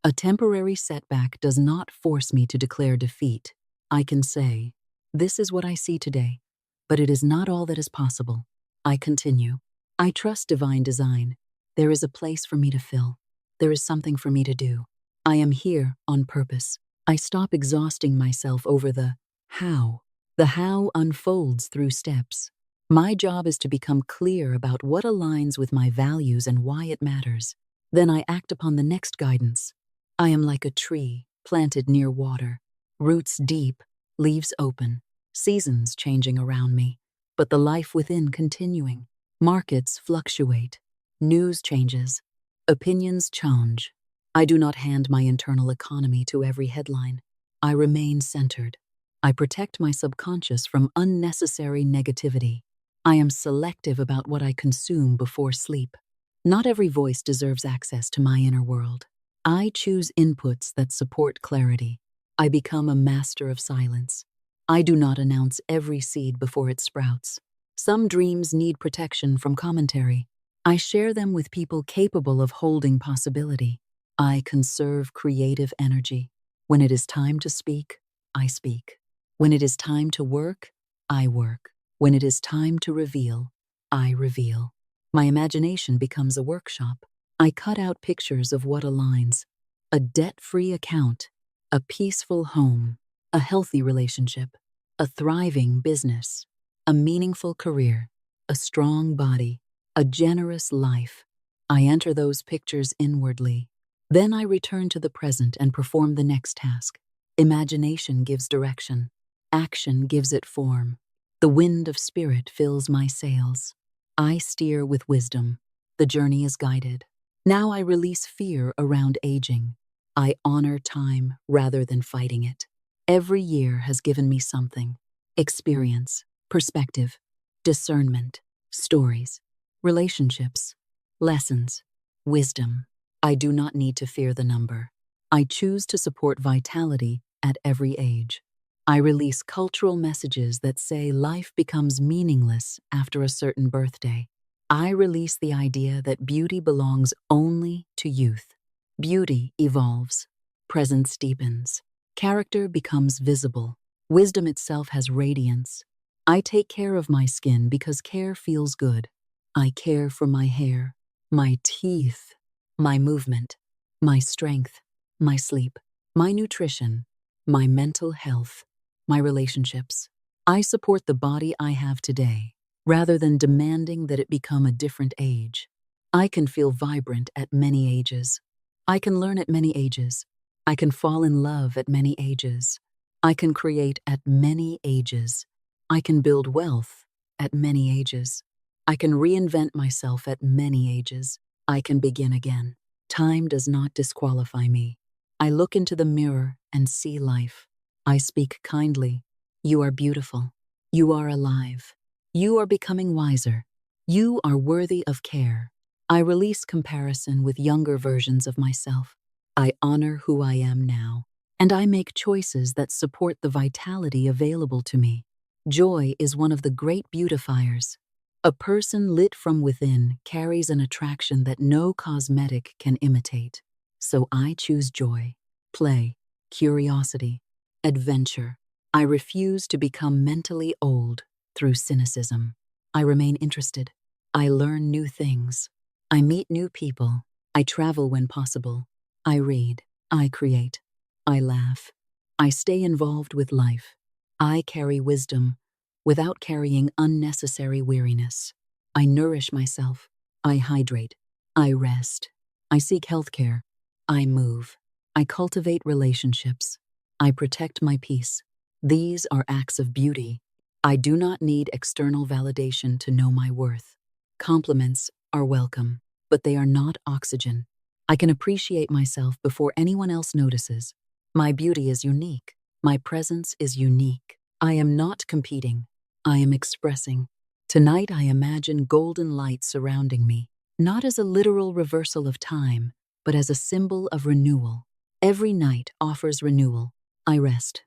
Speaker 1: A temporary setback does not force me to declare defeat. I can say, this is what I see today, but it is not all that is possible. I continue. I trust divine design. There is a place for me to fill. There is something for me to do. I am here on purpose. I stop exhausting myself over the how. The how unfolds through steps. My job is to become clear about what aligns with my values and why it matters. Then I act upon the next guidance. I am like a tree planted near water, roots deep, leaves open, seasons changing around me, but the life within continuing. Markets fluctuate, news changes, opinions change. I do not hand my internal economy to every headline. I remain centered. I protect my subconscious from unnecessary negativity. I am selective about what I consume before sleep. Not every voice deserves access to my inner world. I choose inputs that support clarity. I become a master of silence. I do not announce every seed before it sprouts. Some dreams need protection from commentary. I share them with people capable of holding possibility. I conserve creative energy. When it is time to speak, I speak. When it is time to work, I work. When it is time to reveal, I reveal. My imagination becomes a workshop. I cut out pictures of what aligns: a debt-free account, a peaceful home, a healthy relationship, a thriving business, a meaningful career, a strong body, a generous life. I enter those pictures inwardly. Then I return to the present and perform the next task. Imagination gives direction. Action gives it form. The wind of spirit fills my sails. I steer with wisdom. The journey is guided. Now I release fear around aging. I honor time rather than fighting it. Every year has given me something: experience, perspective, discernment, stories, relationships, lessons, wisdom. I do not need to fear the number. I choose to support vitality at every age. I release cultural messages that say life becomes meaningless after a certain birthday. I release the idea that beauty belongs only to youth. Beauty evolves. Presence deepens. Character becomes visible. Wisdom itself has radiance. I take care of my skin because care feels good. I care for my hair, my teeth, my movement, my strength, my sleep, my nutrition, my mental health, my relationships. I support the body I have today, rather than demanding that it become a different age. I can feel vibrant at many ages. I can learn at many ages. I can fall in love at many ages. I can create at many ages. I can build wealth at many ages. I can reinvent myself at many ages. I can begin again. Time does not disqualify me. I look into the mirror and see life. I speak kindly. You are beautiful. You are alive. You are becoming wiser. You are worthy of care. I release comparison with younger versions of myself. I honor who I am now, and I make choices that support the vitality available to me. Joy is one of the great beautifiers. A person lit from within carries an attraction that no cosmetic can imitate. So I choose joy, play, curiosity, adventure. I refuse to become mentally old through cynicism. I remain interested. I learn new things. I meet new people. I travel when possible. I read. I create. I laugh. I stay involved with life. I carry wisdom without carrying unnecessary weariness. I nourish myself. I hydrate. I rest. I seek healthcare. I move. I cultivate relationships. I protect my peace. These are acts of beauty. I do not need external validation to know my worth. Compliments are welcome, but they are not oxygen. I can appreciate myself before anyone else notices. My beauty is unique. My presence is unique. I am not competing. I am expressing. Tonight I imagine golden light surrounding me, not as a literal reversal of time, but as a symbol of renewal. Every night offers renewal. I rest.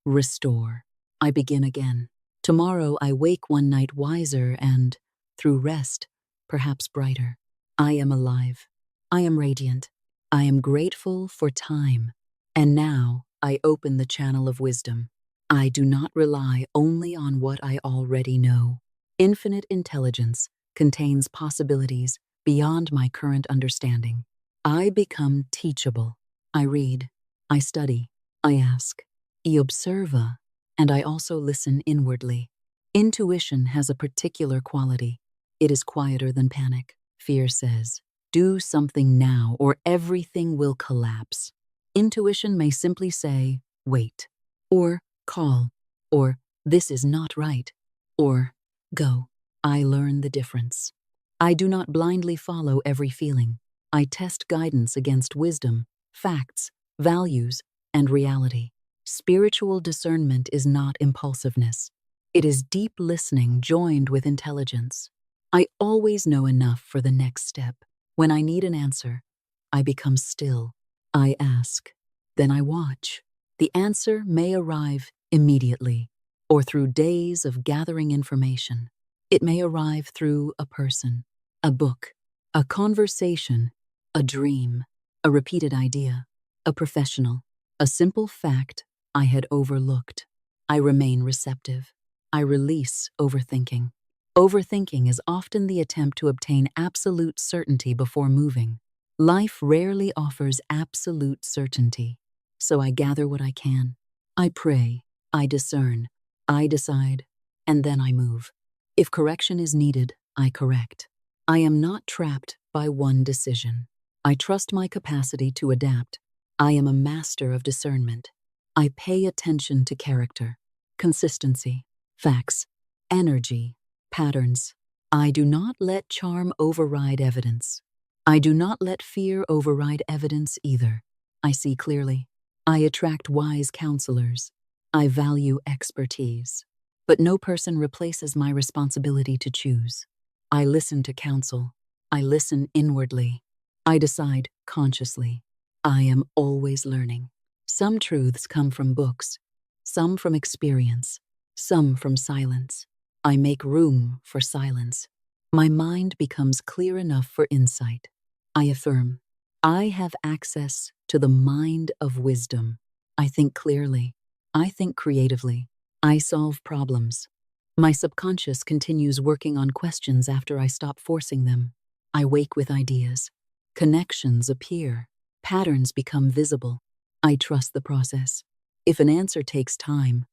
Speaker 1: Restore. I begin again. Tomorrow I wake one night wiser and, through rest, perhaps brighter. I am alive. I am radiant. I am grateful for time. And now I open the channel of wisdom. I do not rely only on what I already know. Infinite intelligence contains possibilities beyond my current understanding. I become teachable. I read. I study. I ask. I observe. And I also listen inwardly. Intuition has a particular quality. It is quieter than panic. Fear says, do something now or everything will collapse. Intuition may simply say, wait, or call, or this is not right, or go. I learn the difference. I do not blindly follow every feeling. I test guidance against wisdom, facts, values, and reality. Spiritual discernment is not impulsiveness. It is deep listening joined with intelligence. I always know enough for the next step. When I need an answer, I become still. I ask. Then I watch. The answer may arrive immediately, or through days of gathering information. It may arrive through a person, a book, a conversation, a dream, a repeated idea, a professional, a simple fact I had overlooked. I remain receptive. I release overthinking. Overthinking is often the attempt to obtain absolute certainty before moving. Life rarely offers absolute certainty, so I gather what I can. I pray, I discern, I decide, and then I move. If correction is needed, I correct. I am not trapped by one decision. I trust my capacity to adapt. I am a master of discernment. I pay attention to character, consistency, facts, energy, patterns. I do not let charm override evidence. I do not let fear override evidence either. I see clearly. I attract wise counselors. I value expertise. But no person replaces my responsibility to choose. I listen to counsel. I listen inwardly. I decide consciously. I am always learning. Some truths come from books, some from experience, some from silence. I make room for silence. My mind becomes clear enough for insight. I affirm, I have access to the mind of wisdom. I think clearly. I think creatively. I solve problems. My subconscious continues working on questions after I stop forcing them. I wake with ideas. Connections appear. Patterns become visible. I trust the process. If an answer takes time,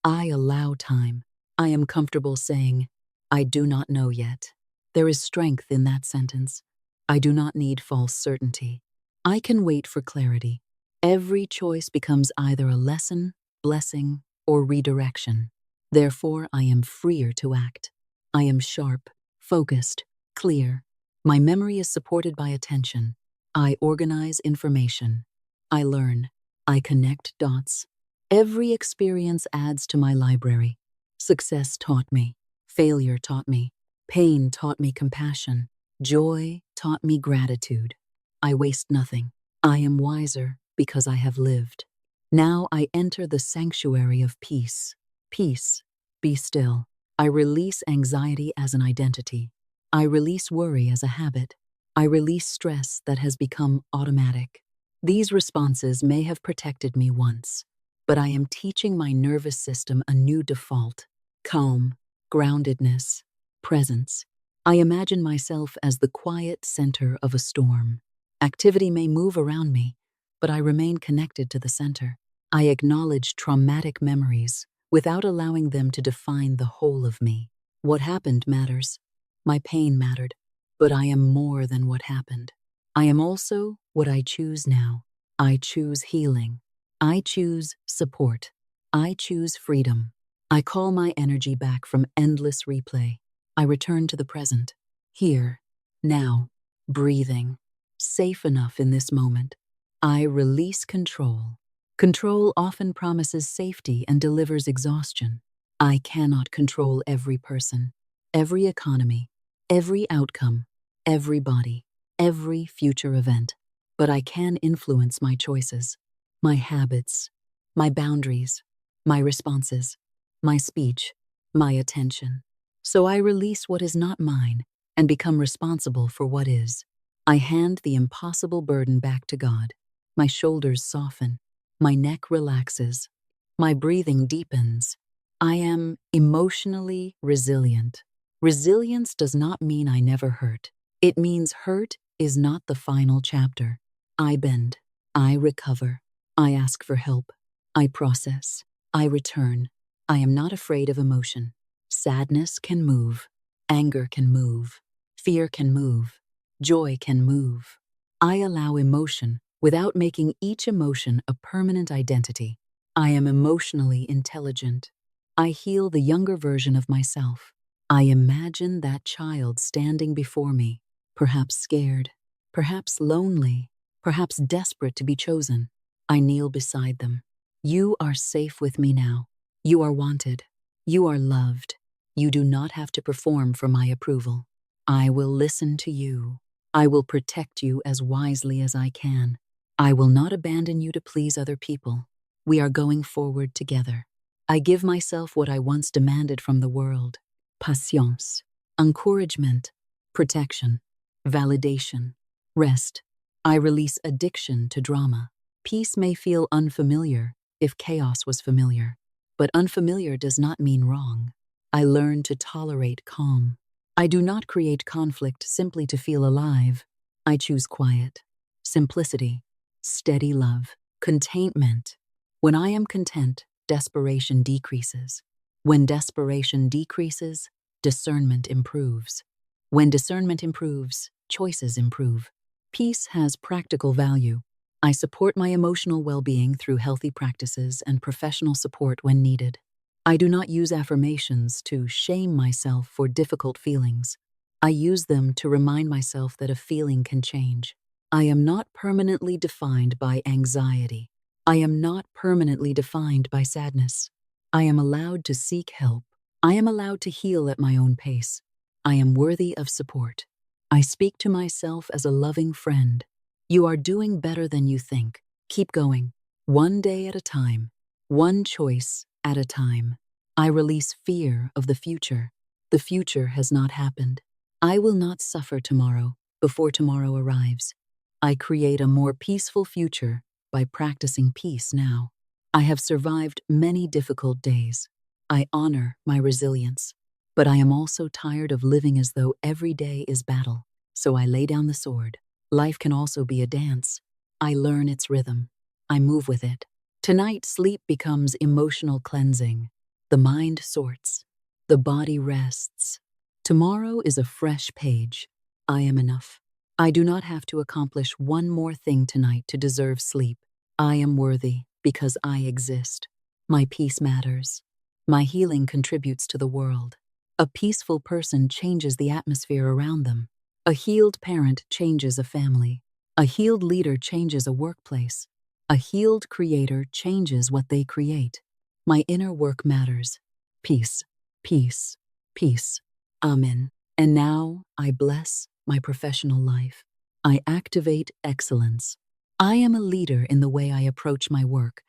Speaker 1: I allow time. I am comfortable saying, I do not know yet. There is strength in that sentence. I do not need false certainty. I can wait for clarity. Every choice becomes either a lesson, blessing, or redirection. Therefore, I am freer to act. I am sharp, focused, clear. My memory is supported by attention. I organize information. I learn. I connect dots. Every experience adds to my library. Success taught me. Failure taught me. Pain taught me compassion. Joy taught me gratitude. I waste nothing. I am wiser because I have lived. Now I enter the sanctuary of peace. Peace, be still. I release anxiety as an identity. I release worry as a habit. I release stress that has become automatic. These responses may have protected me once, but I am teaching my nervous system a new default: calm, groundedness, presence. I imagine myself as the quiet center of a storm. Activity may move around me, but I remain connected to the center. I acknowledge traumatic memories without allowing them to define the whole of me. What happened matters. My pain mattered, but I am more than what happened. I am also what I choose now. I choose healing. I choose support. I choose freedom. I call my energy back from endless replay. I return to the present. Here, now, breathing. Safe enough in this moment. I release control. Control often promises safety and delivers exhaustion. I cannot control every person, every economy, every outcome, every body, every future event. But I can influence my choices, my habits, my boundaries, my responses, my speech, my attention. So I release what is not mine and become responsible for what is. I hand the impossible burden back to God. My shoulders soften. My neck relaxes. My breathing deepens. I am emotionally resilient. Resilience does not mean I never hurt. It means hurt is not the final chapter. I bend. I recover. I ask for help. I process. I return. I am not afraid of emotion. Sadness can move. Anger can move. Fear can move. Joy can move. I allow emotion without making each emotion a permanent identity. I am emotionally intelligent. I heal the younger version of myself. I imagine that child standing before me, perhaps scared, perhaps lonely, perhaps desperate to be chosen. I kneel beside them. You are safe with me now. You are wanted. You are loved. You do not have to perform for my approval. I will listen to you. I will protect you as wisely as I can. I will not abandon you to please other people. We are going forward together. I give myself what I once demanded from the world: patience, encouragement, protection, validation, rest. I release addiction to drama. Peace may feel unfamiliar if chaos was familiar, but unfamiliar does not mean wrong. I learn to tolerate calm. I do not create conflict simply to feel alive. I choose quiet, simplicity, steady love, contentment. When I am content, desperation decreases. When desperation decreases, discernment improves. When discernment improves, choices improve. Peace has practical value. I support my emotional well-being through healthy practices and professional support when needed. I do not use affirmations to shame myself for difficult feelings. I use them to remind myself that a feeling can change. I am not permanently defined by anxiety. I am not permanently defined by sadness. I am allowed to seek help. I am allowed to heal at my own pace. I am worthy of support. I speak to myself as a loving friend. You are doing better than you think. Keep going. One day at a time. One choice at a time. I release fear of the future. The future has not happened. I will not suffer tomorrow before tomorrow arrives. I create a more peaceful future by practicing peace now. I have survived many difficult days. I honor my resilience. But I am also tired of living as though every day is battle. So I lay down the sword. Life can also be a dance. I learn its rhythm. I move with it. Tonight, sleep becomes emotional cleansing. The mind sorts. The body rests. Tomorrow is a fresh page. I am enough. I do not have to accomplish one more thing tonight to deserve sleep. I am worthy because I exist. My peace matters. My healing contributes to the world. A peaceful person changes the atmosphere around them. A healed parent changes a family. A healed leader changes a workplace. A healed creator changes what they create. My inner work matters. Peace, peace, peace. Amen. And now I bless my professional life. I activate excellence. I am a leader in the way I approach my work,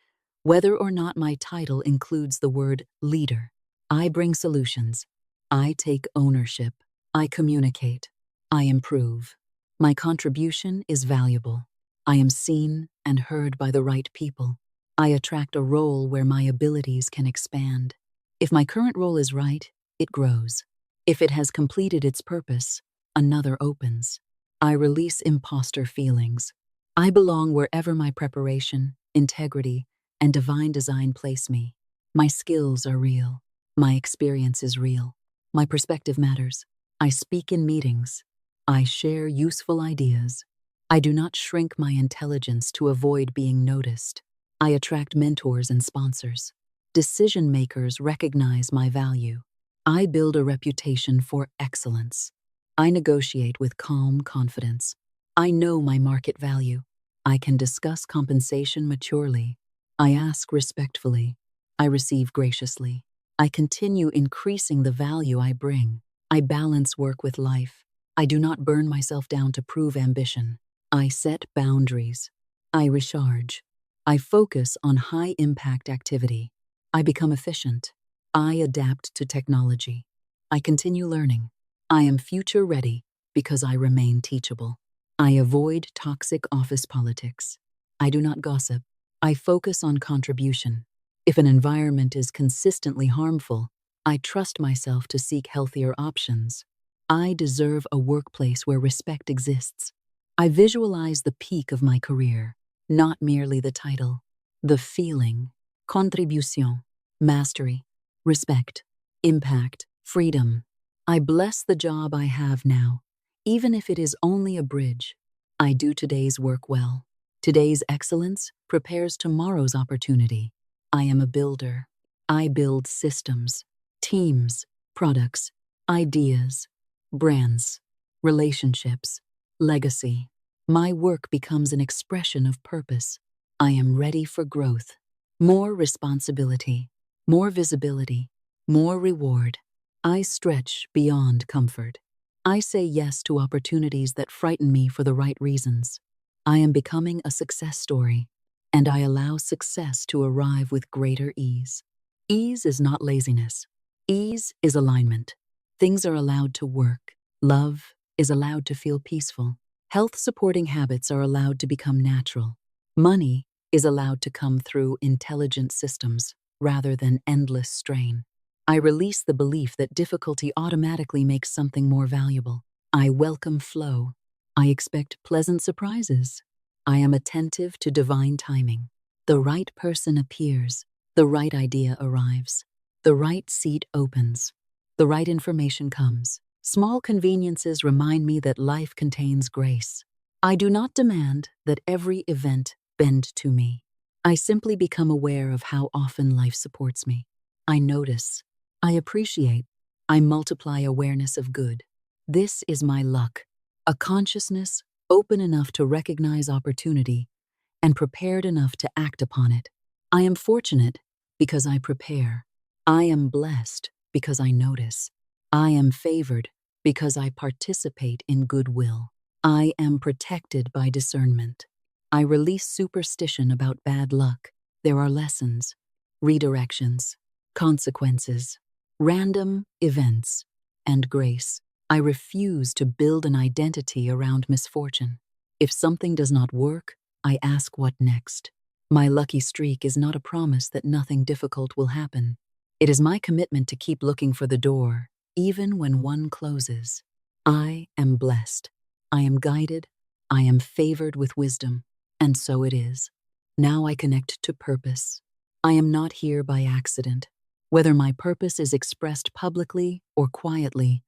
Speaker 1: whether or not my title includes the word leader. I bring solutions. I take ownership. I communicate. I improve. My contribution is valuable. I am seen and heard by the right people. I attract a role where my abilities can expand. If my current role is right, it grows. If it has completed its purpose, another opens. I release imposter feelings. I belong wherever my preparation, integrity, and divine design place me. My skills are real. My experience is real. My perspective matters. I speak in meetings. I share useful ideas. I do not shrink my intelligence to avoid being noticed. I attract mentors and sponsors. Decision makers recognize my value. I build a reputation for excellence. I negotiate with calm confidence. I know my market value. I can discuss compensation maturely. I ask respectfully. I receive graciously. I continue increasing the value I bring. I balance work with life. I do not burn myself down to prove ambition. I set boundaries. I recharge. I focus on high-impact activity. I become efficient. I adapt to technology. I continue learning. I am future-ready because I remain teachable. I avoid toxic office politics. I do not gossip. I focus on contribution. If an environment is consistently harmful, I trust myself to seek healthier options. I deserve a workplace where respect exists. I visualize the peak of my career, not merely the title. The feeling, contribution, mastery, respect, impact, freedom. I bless the job I have now, even if it is only a bridge. I do today's work well. Today's excellence prepares tomorrow's opportunity. I am a builder. I build systems, teams, products, ideas, brands, relationships, legacy. My work becomes an expression of purpose. I am ready for growth. More responsibility, more visibility, more reward. I stretch beyond comfort. I say yes to opportunities that frighten me for the right reasons. I am becoming a success story, and I allow success to arrive with greater ease. Ease is not laziness. Ease is alignment. Things are allowed to work. Love is allowed to feel peaceful. Health-supporting habits are allowed to become natural. Money is allowed to come through intelligent systems rather than endless strain. I release the belief that difficulty automatically makes something more valuable. I welcome flow. I expect pleasant surprises. I am attentive to divine timing. The right person appears. The right idea arrives. The right seat opens. The right information comes. Small conveniences remind me that life contains grace. I do not demand that every event bend to me. I simply become aware of how often life supports me. I notice. I appreciate. I multiply awareness of good. This is my luck, a consciousness open enough to recognize opportunity and prepared enough to act upon it. I am fortunate because I prepare. I am blessed because I notice. I am favored because I participate in goodwill. I am protected by discernment. I release superstition about bad luck. There are lessons, redirections, consequences, random events, and grace. I refuse to build an identity around misfortune. If something does not work, I ask what next. My lucky streak is not a promise that nothing difficult will happen. It is my commitment to keep looking for the door, even when one closes. I am blessed. I am guided. I am favored with wisdom. And so it is. Now I connect to purpose. I am not here by accident. Whether my purpose is expressed publicly or quietly,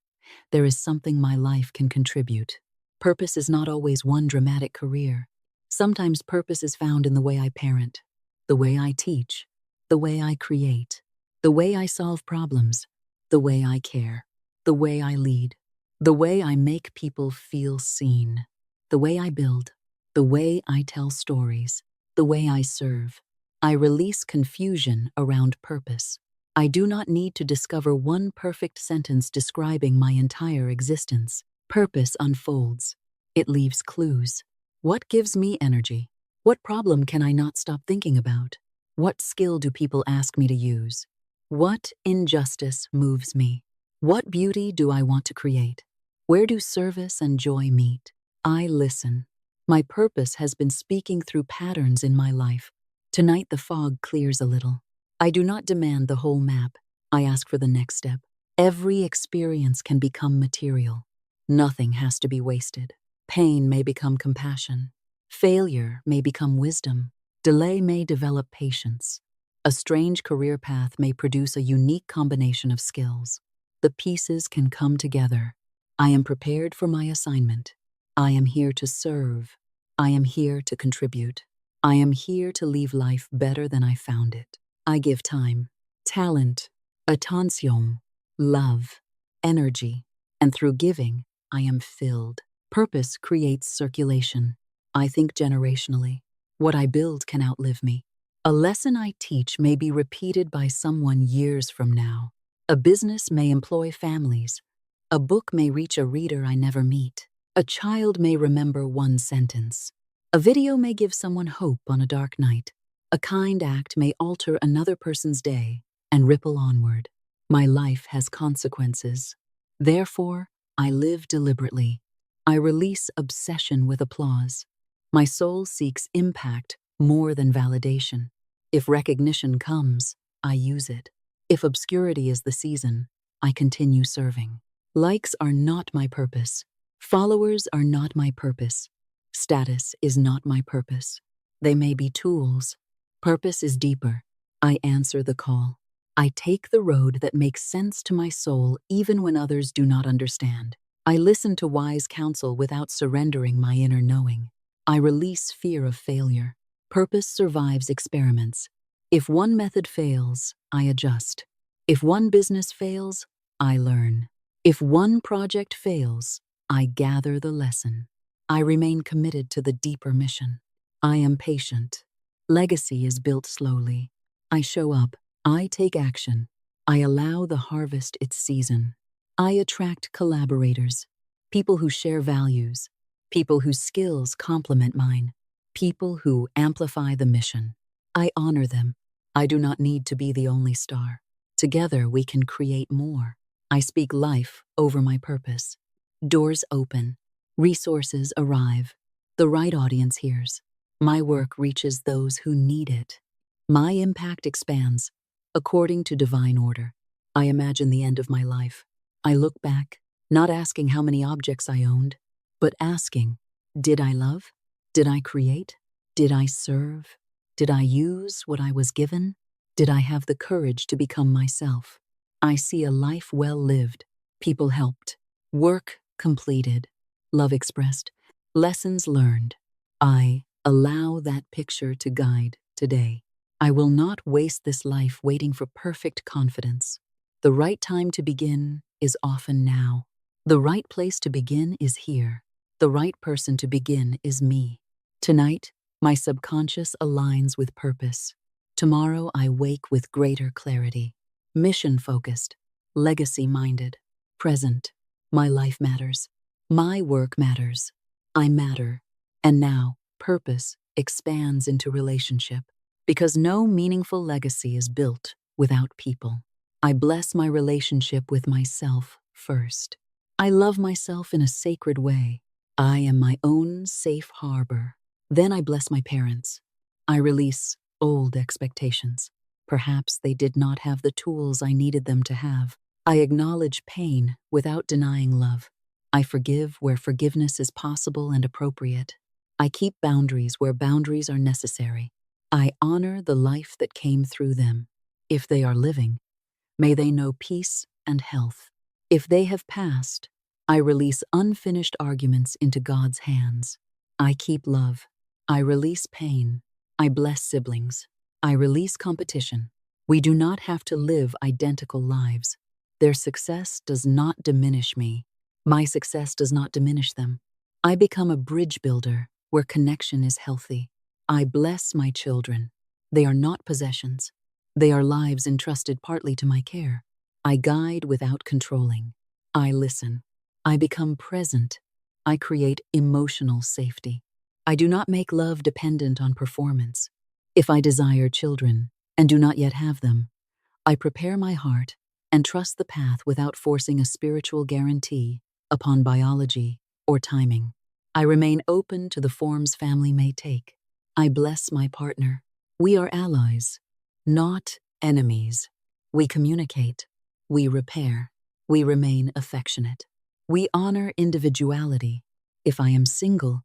Speaker 1: there is something my life can contribute. Purpose is not always one dramatic career. Sometimes purpose is found in the way I parent, the way I teach, the way I create, the way I solve problems, the way I care, the way I lead, the way I make people feel seen, the way I build, the way I tell stories, the way I serve. I release confusion around purpose. I do not need to discover one perfect sentence describing my entire existence. Purpose unfolds. It leaves clues. What gives me energy? What problem can I not stop thinking about? What skill do people ask me to use? What injustice moves me? What beauty do I want to create? Where do service and joy meet? I listen. My purpose has been speaking through patterns in my life. Tonight the fog clears a little. I do not demand the whole map. I ask for the next step. Every experience can become material. Nothing has to be wasted. Pain may become compassion. Failure may become wisdom. Delay may develop patience. A strange career path may produce a unique combination of skills. The pieces can come together. I am prepared for my assignment. I am here to serve. I am here to contribute. I am here to leave life better than I found it. I give time, talent, attention, love, energy, and through giving, I am filled. Purpose creates circulation. I think generationally. What I build can outlive me. A lesson I teach may be repeated by someone years from now. A business may employ families. A book may reach a reader I never meet. A child may remember one sentence. A video may give someone hope on a dark night. A kind act may alter another person's day and ripple onward. My life has consequences. Therefore, I live deliberately. I release obsession with applause. My soul seeks impact more than validation. If recognition comes, I use it. If obscurity is the season, I continue serving. Likes are not my purpose. Followers are not my purpose. Status is not my purpose. They may be tools. Purpose is deeper. I answer the call. I take the road that makes sense to my soul even when others do not understand. I listen to wise counsel without surrendering my inner knowing. I release fear of failure. Purpose survives experiments. If one method fails, I adjust. If one business fails, I learn. If one project fails, I gather the lesson. I remain committed to the deeper mission. I am patient. Legacy is built slowly. I show up. I take action. I allow the harvest its season. I attract collaborators, people who share values, people whose skills complement mine, people who amplify the mission. I honor them. I do not need to be the only star. Together we can create more. I speak life over my purpose. Doors open. Resources arrive. The right audience hears. My work reaches those who need it. My impact expands. According to divine order, I imagine the end of my life. I look back, not asking how many objects I owned, but asking, did I love? Did I create? Did I serve? Did I use what I was given? Did I have the courage to become myself? I see a life well lived, people helped, work completed, love expressed, lessons learned. I allow that picture to guide today. I will not waste this life waiting for perfect confidence. The right time to begin is often now. The right place to begin is here. The right person to begin is me. Tonight, my subconscious aligns with purpose. Tomorrow I wake with greater clarity. Mission-focused, legacy-minded, present. My life matters. My work matters. I matter. And now, purpose expands into relationship. Because no meaningful legacy is built without people. I bless my relationship with myself first. I love myself in a sacred way. I am my own safe harbor. Then I bless my parents. I release old expectations. Perhaps they did not have the tools I needed them to have. I acknowledge pain without denying love. I forgive where forgiveness is possible and appropriate. I keep boundaries where boundaries are necessary. I honor the life that came through them. If they are living, may they know peace and health. If they have passed, I release unfinished arguments into God's hands. I keep love. I release pain. I bless siblings. I release competition. We do not have to live identical lives. Their success does not diminish me. My success does not diminish them. I become a bridge builder where connection is healthy. I bless my children. They are not possessions. They are lives entrusted partly to my care. I guide without controlling. I listen. I become present. I create emotional safety. I do not make love dependent on performance. If I desire children and do not yet have them, I prepare my heart and trust the path without forcing a spiritual guarantee upon biology or timing. I remain open to the forms family may take. I bless my partner. We are allies, not enemies. We communicate. We repair. We remain affectionate. We honor individuality. If I am single,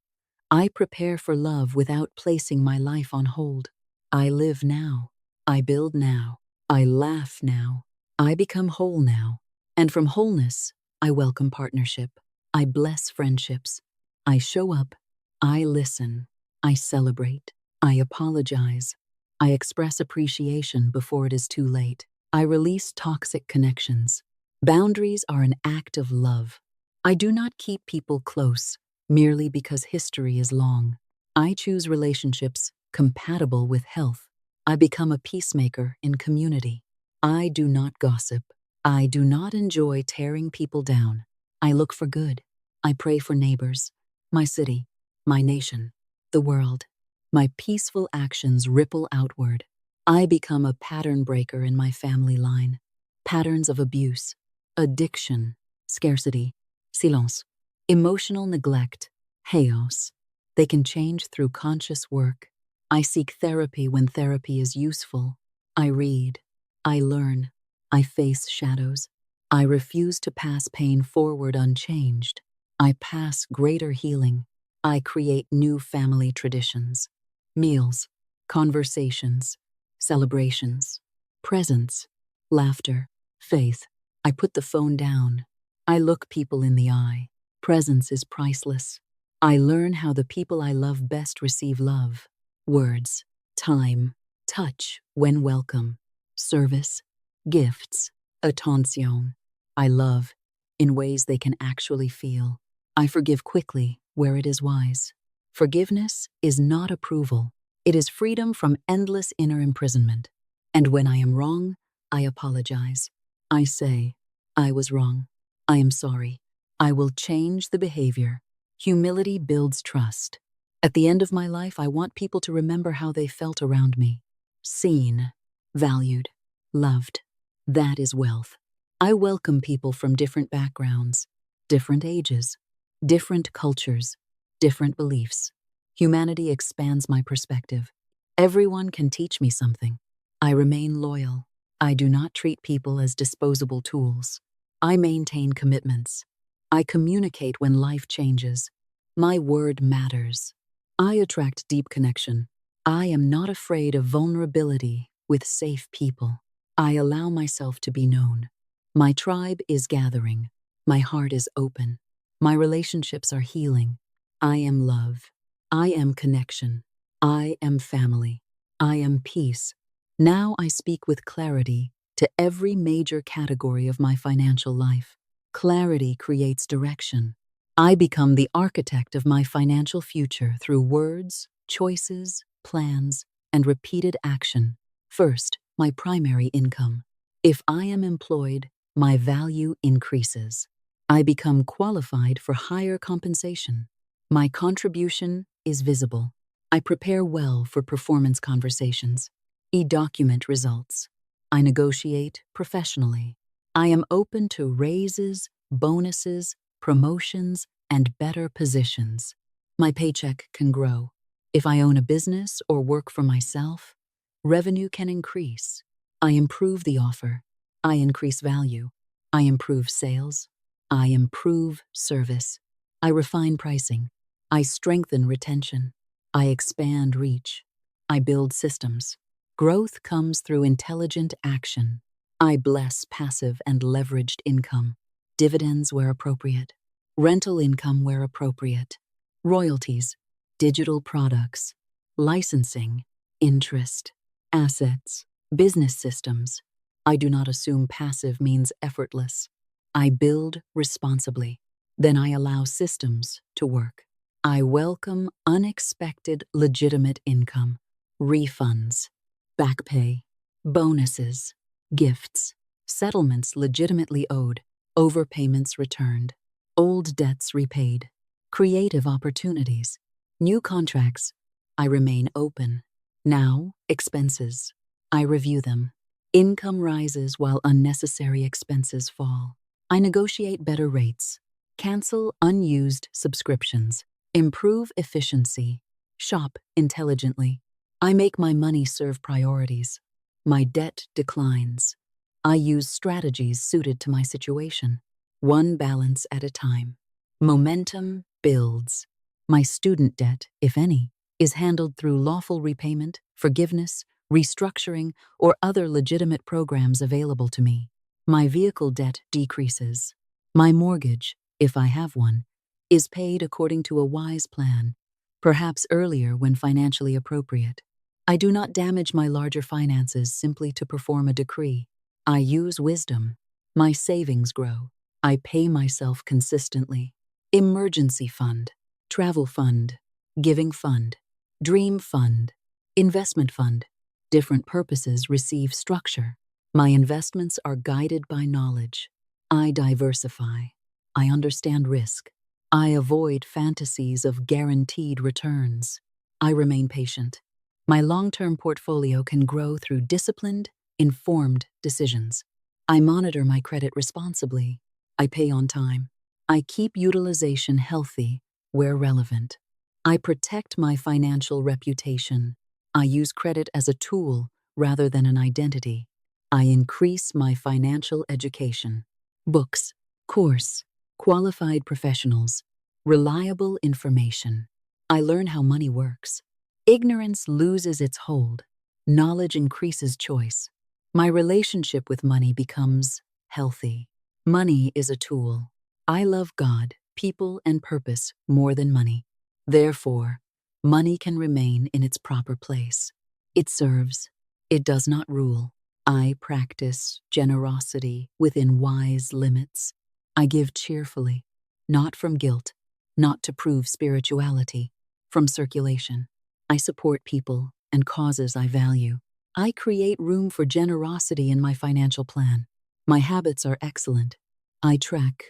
Speaker 1: I prepare for love without placing my life on hold. I live now. I build now. I laugh now. I become whole now. And from wholeness, I welcome partnership. I bless friendships. I show up. I listen. I celebrate. I apologize. I express appreciation before it is too late. I release toxic connections. Boundaries are an act of love. I do not keep people close merely because history is long. I choose relationships compatible with health. I become a peacemaker in community. I do not gossip. I do not enjoy tearing people down. I look for good. I pray for neighbors, my city, my nation, the world. My peaceful actions ripple outward. I become a pattern breaker in my family line. Patterns of abuse, addiction, scarcity, silence, emotional neglect, chaos. They can change through conscious work. I seek therapy when therapy is useful. I read. I learn. I face shadows. I refuse to pass pain forward unchanged. I pass greater healing. I create new family traditions. Meals, conversations, celebrations, presents, laughter, faith. I put the phone down. I look people in the eye. Presence is priceless. I learn how the people I love best receive love. Words, time, touch when welcome, service, gifts, attention. I love in ways they can actually feel. I forgive quickly where it is wise. Forgiveness is not approval. It is freedom from endless inner imprisonment. And when I am wrong, I apologize. I say, I was wrong. I am sorry. I will change the behavior. Humility builds trust. At the end of my life, I want people to remember how they felt around me. Seen, valued, loved. That is wealth. I welcome people from different backgrounds, different ages, different cultures, different beliefs. Humanity expands my perspective. Everyone can teach me something. I remain loyal. I do not treat people as disposable tools. I maintain commitments. I communicate when life changes. My word matters. I attract deep connection. I am not afraid of vulnerability with safe people. I allow myself to be known. My tribe is gathering. My heart is open. My relationships are healing. I am love. I am connection. I am family. I am peace. Now I speak with clarity to every major category of my financial life. Clarity creates direction. I become the architect of my financial future through words, choices, plans, and repeated action. First, my primary income. If I am employed, my value increases. I become qualified for higher compensation. My contribution is visible. I prepare well for performance conversations. E-document results. I negotiate professionally. I am open to raises, bonuses, promotions, and better positions. My paycheck can grow. If I own a business or work for myself, revenue can increase. I improve the offer. I increase value. I improve sales. I improve service. I refine pricing. I strengthen retention. I expand reach. I build systems. Growth comes through intelligent action. I bless passive and leveraged income, dividends where appropriate, rental income where appropriate, royalties, digital products, licensing, interest, assets, business systems. I do not assume passive means effortless. I build responsibly. Then I allow systems to work. I welcome unexpected legitimate income, refunds, back pay, bonuses, gifts, settlements legitimately owed, overpayments returned, old debts repaid, creative opportunities, new contracts. I remain open. Now, expenses. I review them. Income rises while unnecessary expenses fall. I negotiate better rates, cancel unused subscriptions, improve efficiency, shop intelligently. I make my money serve priorities. My debt declines. I use strategies suited to my situation, one balance at a time. Momentum builds. My student debt, if any, is handled through lawful repayment, forgiveness, restructuring, or other legitimate programs available to me. My vehicle debt decreases. My mortgage, if I have one, is paid according to a wise plan, perhaps earlier when financially appropriate. I do not damage my larger finances simply to perform a decree. I use wisdom. My savings grow. I pay myself consistently. Emergency fund, travel fund, giving fund, dream fund, investment fund. Different purposes receive structure. My investments are guided by knowledge. I diversify. I understand risk. I avoid fantasies of guaranteed returns. I remain patient. My long-term portfolio can grow through disciplined, informed decisions. I monitor my credit responsibly. I pay on time. I keep utilization healthy where relevant. I protect my financial reputation. I use credit as a tool rather than an identity. I increase my financial education. Books, course, qualified professionals, reliable information. I learn how money works. Ignorance loses its hold. Knowledge increases choice. My relationship with money becomes healthy. Money is a tool. I love God, people, and purpose more than money. Therefore, money can remain in its proper place. It serves. It does not rule. I practice generosity within wise limits. I give cheerfully, not from guilt, not to prove spirituality, from circulation. I support people and causes I value. I create room for generosity in my financial plan. My habits are excellent. I track,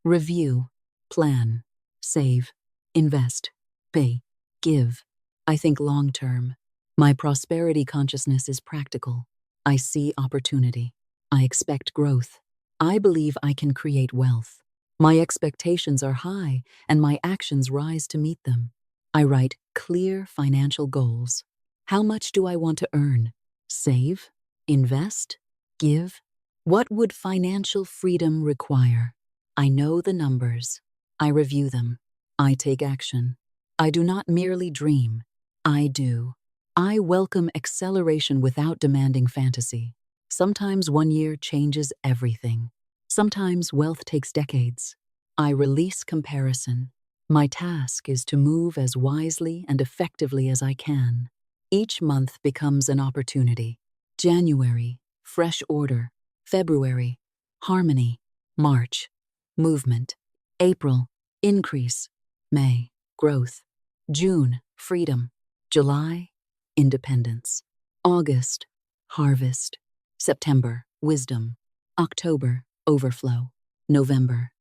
Speaker 1: review, plan, save, invest, pay, give. I think long-term. My prosperity consciousness is practical. I see opportunity. I expect growth. I believe I can create wealth. My expectations are high, and my actions rise to meet them. I write clear financial goals. How much do I want to earn? Save? Invest? Give? What would financial freedom require? I know the numbers. I review them. I take action. I do not merely dream. I do. I welcome acceleration without demanding fantasy. Sometimes 1 year changes everything. Sometimes wealth takes decades. I release comparison. My task is to move as wisely and effectively as I can. Each month becomes an opportunity. January, fresh order. February, harmony. March, movement. April, increase. May, growth. June, freedom. July, independence. August, harvest. September, wisdom. October, overflow. November,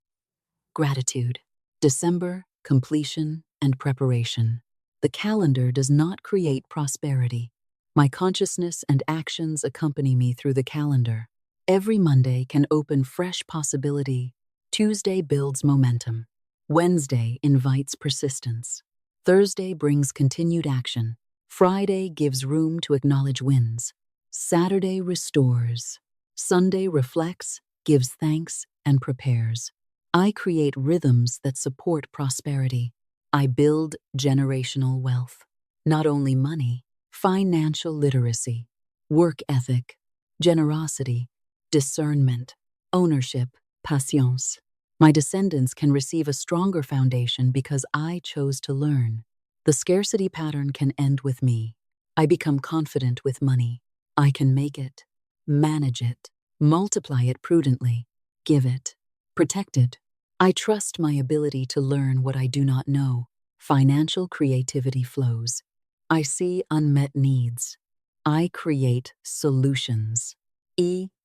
Speaker 1: gratitude. December, completion and preparation. The calendar does not create prosperity. My consciousness and actions accompany me through the calendar. Every Monday can open fresh possibility. Tuesday builds momentum. Wednesday invites persistence. Thursday brings continued action. Friday gives room to acknowledge wins. Saturday restores. Sunday reflects, gives thanks, and prepares. I create rhythms that support prosperity. I build generational wealth. Not only money, financial literacy, work ethic, generosity, discernment, ownership, patience. My descendants can receive a stronger foundation because I chose to learn. The scarcity pattern can end with me. I become confident with money. I can make it, manage it, multiply it prudently, give it, protect it. I trust my ability to learn what I do not know. Financial creativity flows. I see unmet needs. I create solutions.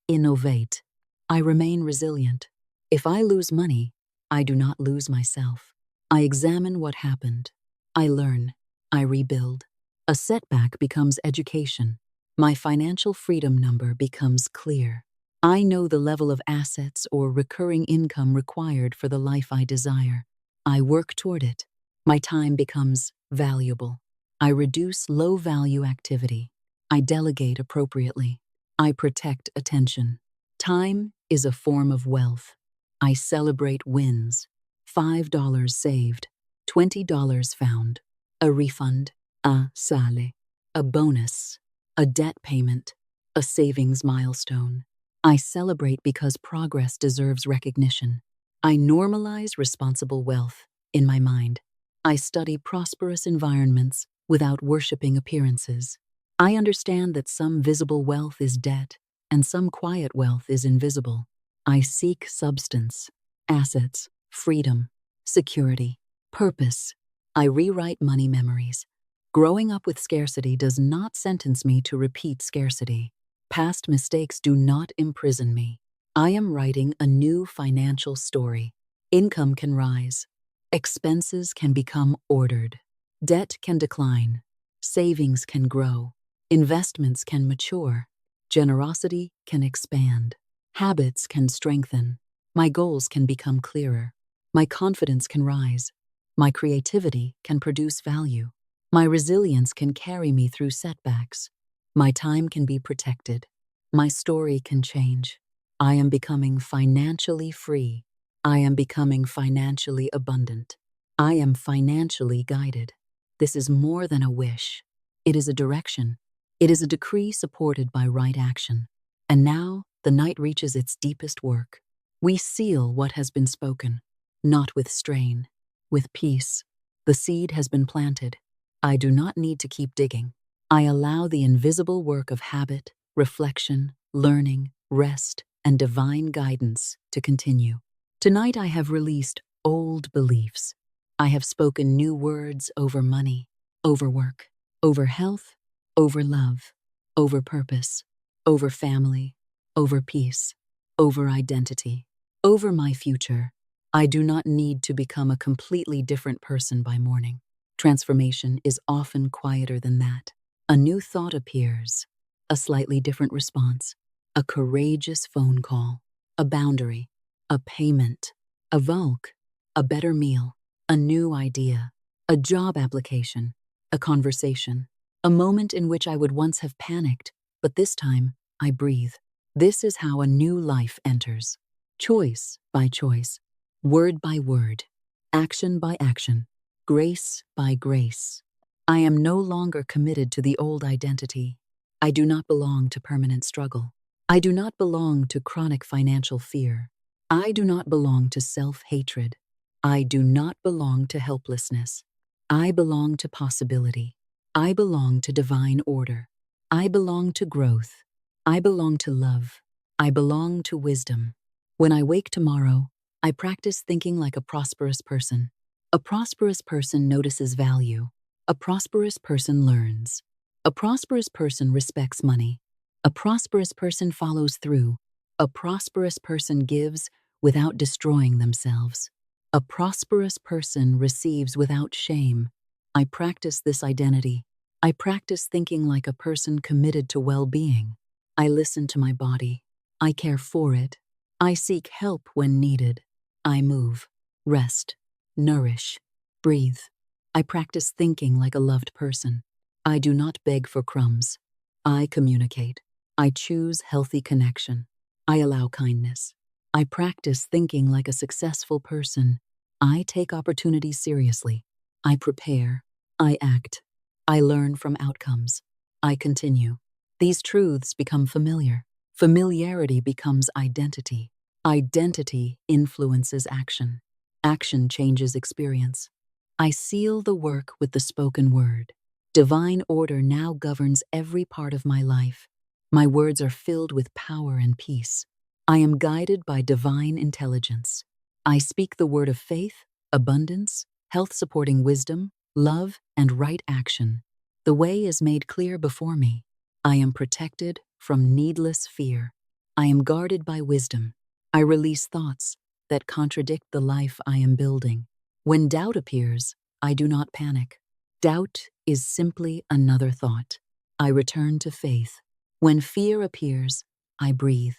Speaker 1: Innovate. I remain resilient. If I lose money, I do not lose myself. I examine what happened. I learn. I rebuild. A setback becomes education. My financial freedom number becomes clear. I know the level of assets or recurring income required for the life I desire. I work toward it. My time becomes valuable. I reduce low-value activity. I delegate appropriately. I protect attention. Time is a form of wealth. I celebrate wins. $5 saved. $20 found. A refund. A sale. A bonus. A debt payment. A savings milestone. I celebrate because progress deserves recognition. I normalize responsible wealth in my mind. I study prosperous environments without worshiping appearances. I understand that some visible wealth is debt and some quiet wealth is invisible. I seek substance, assets, freedom, security, purpose. I rewrite money memories. Growing up with scarcity does not sentence me to repeat scarcity. Past mistakes do not imprison me. I am writing a new financial story. Income can rise. Expenses can become ordered. Debt can decline. Savings can grow. Investments can mature. Generosity can expand. Habits can strengthen. My goals can become clearer. My confidence can rise. My creativity can produce value. My resilience can carry me through setbacks. My time can be protected. My story can change. I am becoming financially free. I am becoming financially abundant. I am financially guided. This is more than a wish. It is a direction. It is a decree supported by right action. And now the night reaches its deepest work. We seal what has been spoken, not with strain, with peace. The seed has been planted. I do not need to keep digging. I allow the invisible work of habit, reflection, learning, rest, and divine guidance to continue. Tonight I have released old beliefs. I have spoken new words over money, over work, over health, over love, over purpose, over family, over peace, over identity, over my future. I do not need to become a completely different person by morning. Transformation is often quieter than that. A new thought appears. a slightly different response, a courageous phone call, a boundary, a payment, a Volk, a better meal, a new idea, a job application, a conversation, a moment in which I would once have panicked, but this time I breathe. This is how a new life enters. Choice by choice, word by word, action by action, grace by grace. I am no longer committed to the old identity. I do not belong to permanent struggle. I do not belong to chronic financial fear. I do not belong to self-hatred. I do not belong to helplessness. I belong to possibility. I belong to divine order. I belong to growth. I belong to love. I belong to wisdom. When I wake tomorrow, I practice thinking like a prosperous person. A prosperous person notices value. A prosperous person learns. A prosperous person respects money. A prosperous person follows through. A prosperous person gives without destroying themselves. A prosperous person receives without shame. I practice this identity. I practice thinking like a person committed to well-being. I listen to my body. I care for it. I seek help when needed. I move, rest, nourish, breathe. I practice thinking like a loved person. I do not beg for crumbs. I communicate. I choose healthy connection. I allow kindness. I practice thinking like a successful person. I take opportunities seriously. I prepare. I act. I learn from outcomes. I continue. These truths become familiar. Familiarity becomes identity. Identity influences action. Action changes experience. I seal the work with the spoken word. Divine order now governs every part of my life. My words are filled with power and peace. I am guided by divine intelligence. I speak the word of faith, abundance, health-supporting wisdom, love, and right action. The way is made clear before me. I am protected from needless fear. I am guarded by wisdom. I release thoughts that contradict the life I am building. When doubt appears, I do not panic. Doubt is simply another thought. I return to faith. When fear appears, I breathe.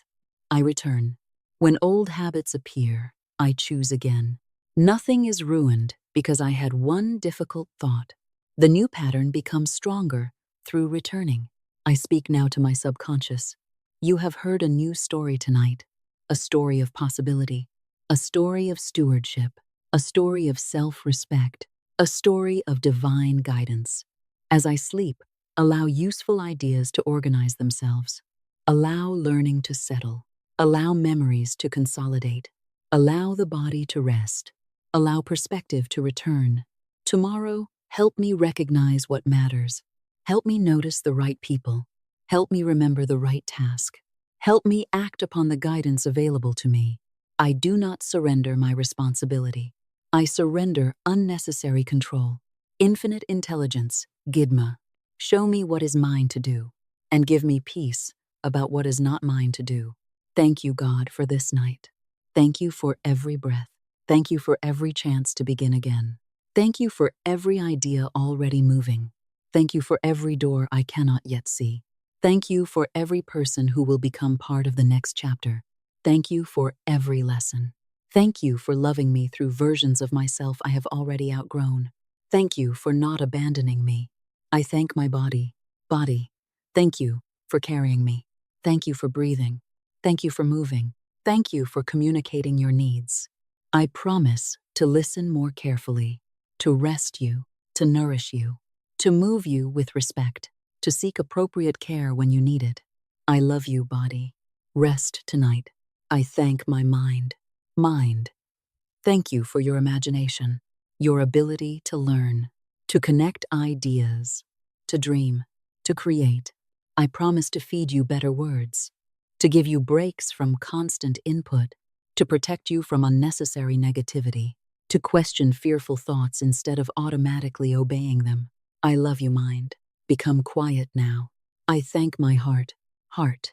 Speaker 1: I return. When old habits appear, I choose again. Nothing is ruined because I had one difficult thought. The new pattern becomes stronger through returning. I speak now to my subconscious. You have heard a new story tonight, a story of possibility, a story of stewardship, a story of self-respect, a story of divine guidance. As I sleep, allow useful ideas to organize themselves. Allow learning to settle. Allow memories to consolidate. Allow the body to rest. Allow perspective to return. Tomorrow, help me recognize what matters. Help me notice the right people. Help me remember the right task. Help me act upon the guidance available to me. I do not surrender my responsibility. I surrender unnecessary control. Infinite intelligence, Gidma, show me what is mine to do, and give me peace about what is not mine to do. Thank you, God, for this night. Thank you for every breath. Thank you for every chance to begin again. Thank you for every idea already moving. Thank you for every door I cannot yet see. Thank you for every person who will become part of the next chapter. Thank you for every lesson. Thank you for loving me through versions of myself I have already outgrown. Thank you for not abandoning me. I thank my body. Body, thank you for carrying me. Thank you for breathing. Thank you for moving. Thank you for communicating your needs. I promise to listen more carefully, to rest you, to nourish you, to move you with respect, to seek appropriate care when you need it. I love you, body. Rest tonight. I thank my mind. Mind, thank you for your imagination, your ability to learn, to connect ideas, to dream, to create. I promise to feed you better words, to give you breaks from constant input, to protect you from unnecessary negativity, to question fearful thoughts instead of automatically obeying them. I love you, mind. Become quiet now. I thank my heart. Heart,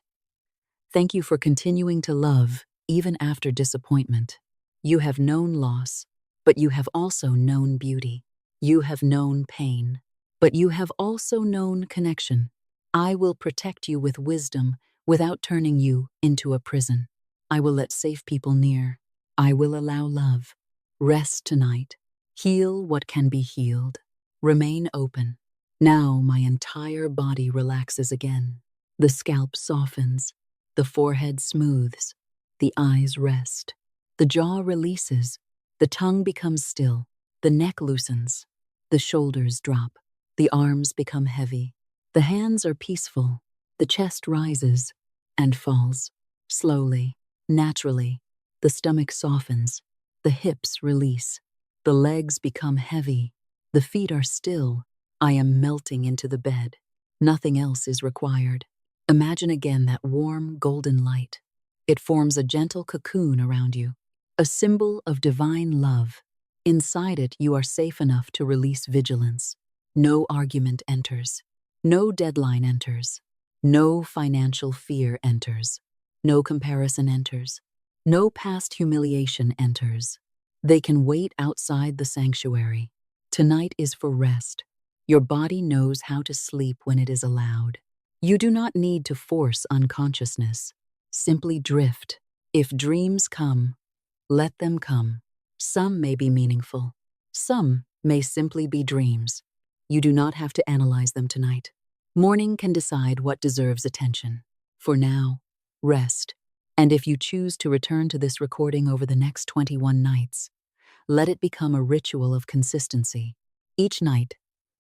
Speaker 1: thank you for continuing to love even after disappointment. You have known loss, but you have also known beauty. You have known pain, but you have also known connection. I will protect you with wisdom without turning you into a prison. I will let safe people near. I will allow love. Rest tonight. Heal what can be healed. Remain open. Now my entire body relaxes again. The scalp softens. The forehead smooths. The eyes rest. The jaw releases. The tongue becomes still. The neck loosens. The shoulders drop. The arms become heavy. The hands are peaceful. The chest rises and falls. Slowly, naturally, the stomach softens. The hips release. The legs become heavy. The feet are still. I am melting into the bed. Nothing else is required. Imagine again that warm, golden light. It forms a gentle cocoon around you, a symbol of divine love. Inside it, you are safe enough to release vigilance. No argument enters. No deadline enters. No financial fear enters. No comparison enters. No past humiliation enters. They can wait outside the sanctuary. Tonight is for rest. Your body knows how to sleep when it is allowed. You do not need to force unconsciousness. Simply drift. If dreams come, let them come. Some may be meaningful. Some may simply be dreams. You do not have to analyze them tonight. Morning can decide what deserves attention. For now, rest. And if you choose to return to this recording over the next 21 nights, let it become a ritual of consistency. Each night,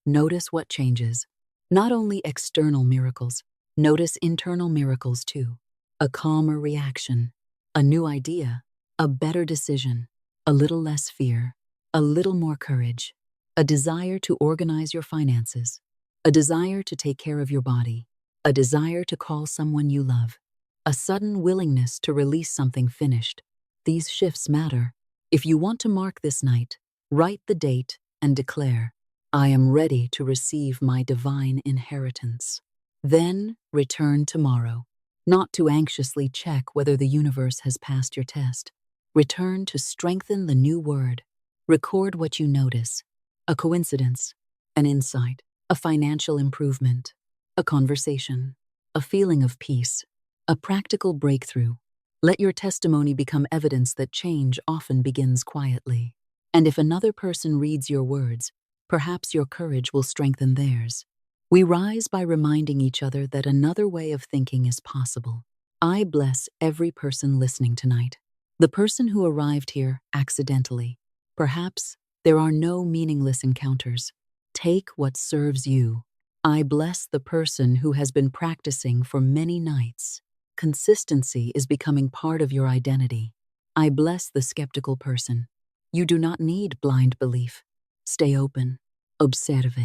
Speaker 1: notice what changes. Not only external miracles, notice internal miracles too. A calmer reaction, a new idea, a better decision, a little less fear, a little more courage, a desire to organize your finances, a desire to take care of your body, a desire to call someone you love, a sudden willingness to release something finished. These shifts matter. If you want to mark this night, write the date and declare, I am ready to receive my divine inheritance. Then return tomorrow, not to anxiously check whether the universe has passed your test. Return to strengthen the new word. Record what you notice. A coincidence, an insight, a financial improvement, a conversation, a feeling of peace, a practical breakthrough. Let your testimony become evidence that change often begins quietly. And if another person reads your words, perhaps your courage will strengthen theirs. We rise by reminding each other that another way of thinking is possible. I bless every person listening tonight. The person who arrived here accidentally. Perhaps there are no meaningless encounters. Take what serves you. I bless the person who has been practicing for many nights. Consistency is becoming part of your identity. I bless the skeptical person. You do not need blind belief. Stay open. Observe.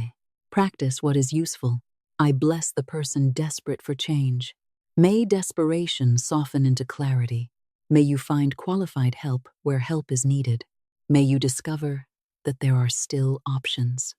Speaker 1: Practice what is useful. I bless the person desperate for change. May desperation soften into clarity. May you find qualified help where help is needed. May you discover that there are still options.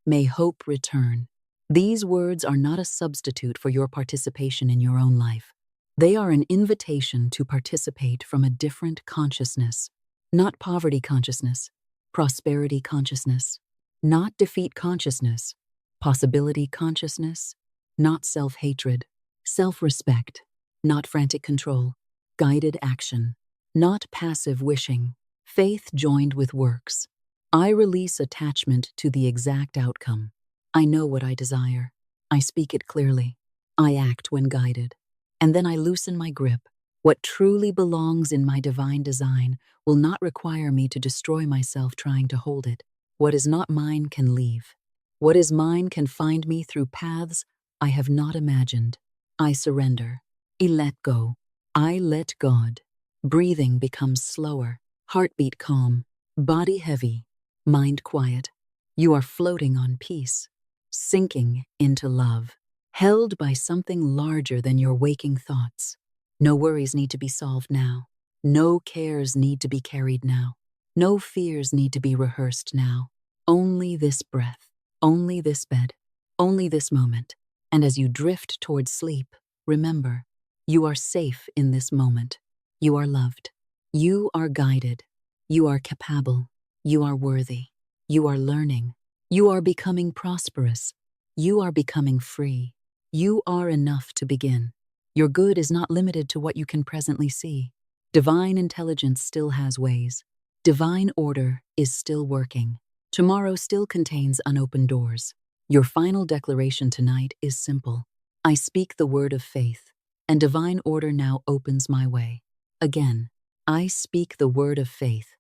Speaker 1: May hope return. These words are not a substitute for your participation in your own life. They are an invitation to participate from a different consciousness. Not poverty consciousness, prosperity consciousness. Not defeat consciousness, possibility consciousness. Not self-hatred, self-respect. Not frantic control, guided action. Not passive wishing, faith joined with works. I release attachment to the exact outcome. I know what I desire. I speak it clearly. I act when guided. And then I loosen my grip. What truly belongs in my divine design will not require me to destroy myself trying to hold it. What is not mine can leave. What is mine can find me through paths I have not imagined. I surrender. I let go. I let God. Breathing becomes slower, heartbeat calm, body heavy, mind quiet. You are floating on peace, sinking into love, held by something larger than your waking thoughts. No worries need to be solved now. No cares need to be carried now. No fears need to be rehearsed now. Only this breath, only this bed, only this moment. And as you drift towards sleep, remember, you are safe in this moment. You are loved. You are guided. You are capable. You are worthy. You are learning. You are becoming prosperous. You are becoming free. You are enough to begin. Your good is not limited to what you can presently see. Divine intelligence still has ways. Divine order is still working. Tomorrow still contains unopened doors. Your final declaration tonight is simple. I speak the word of faith, and divine order now opens my way. Again, I speak the word of faith,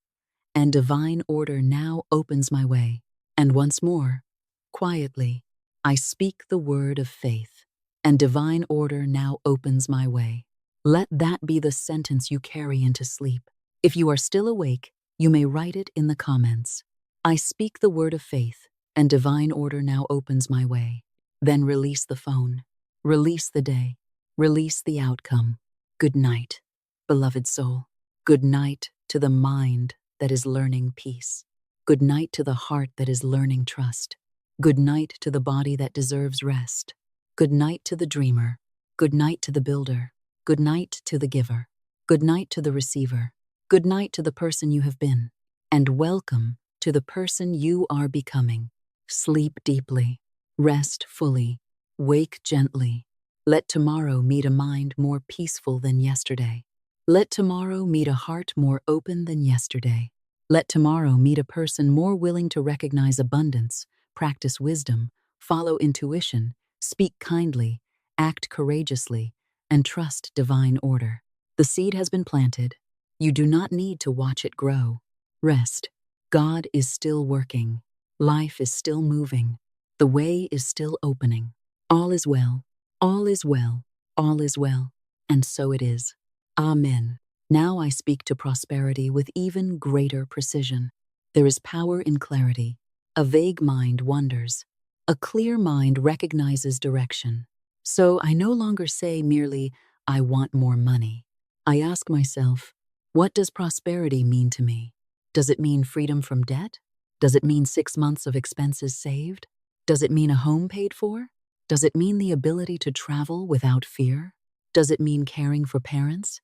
Speaker 1: and divine order now opens my way. And once more, quietly, I speak the word of faith, and divine order now opens my way. Let that be the sentence you carry into sleep. If you are still awake, you may write it in the comments. I speak the word of faith, and divine order now opens my way. Then release the phone. Release the day. Release the outcome. Good night, beloved soul. Good night to the mind that is learning peace. Good night to the heart that is learning trust. Good night to the body that deserves rest. Good night to the dreamer. Good night to the builder. Good night to the giver. Good night to the receiver. Good night to the person you have been. And welcome to the person you are becoming. Sleep deeply. Rest fully. Wake gently. Let tomorrow meet a mind more peaceful than yesterday. Let tomorrow meet a heart more open than yesterday. Let tomorrow meet a person more willing to recognize abundance, practice wisdom, follow intuition, speak kindly, act courageously, and trust divine order. The seed has been planted. You do not need to watch it grow. Rest. God is still working. Life is still moving. The way is still opening. All is well. All is well. All is well. And so it is. Amen. Now I speak to prosperity with even greater precision. There is power in clarity. A vague mind wonders. A clear mind recognizes direction. So I no longer say merely, I want more money. I ask myself, what does prosperity mean to me? Does it mean freedom from debt? Does it mean 6 months of expenses saved? Does it mean a home paid for? Does it mean the ability to travel without fear? Does it mean caring for parents?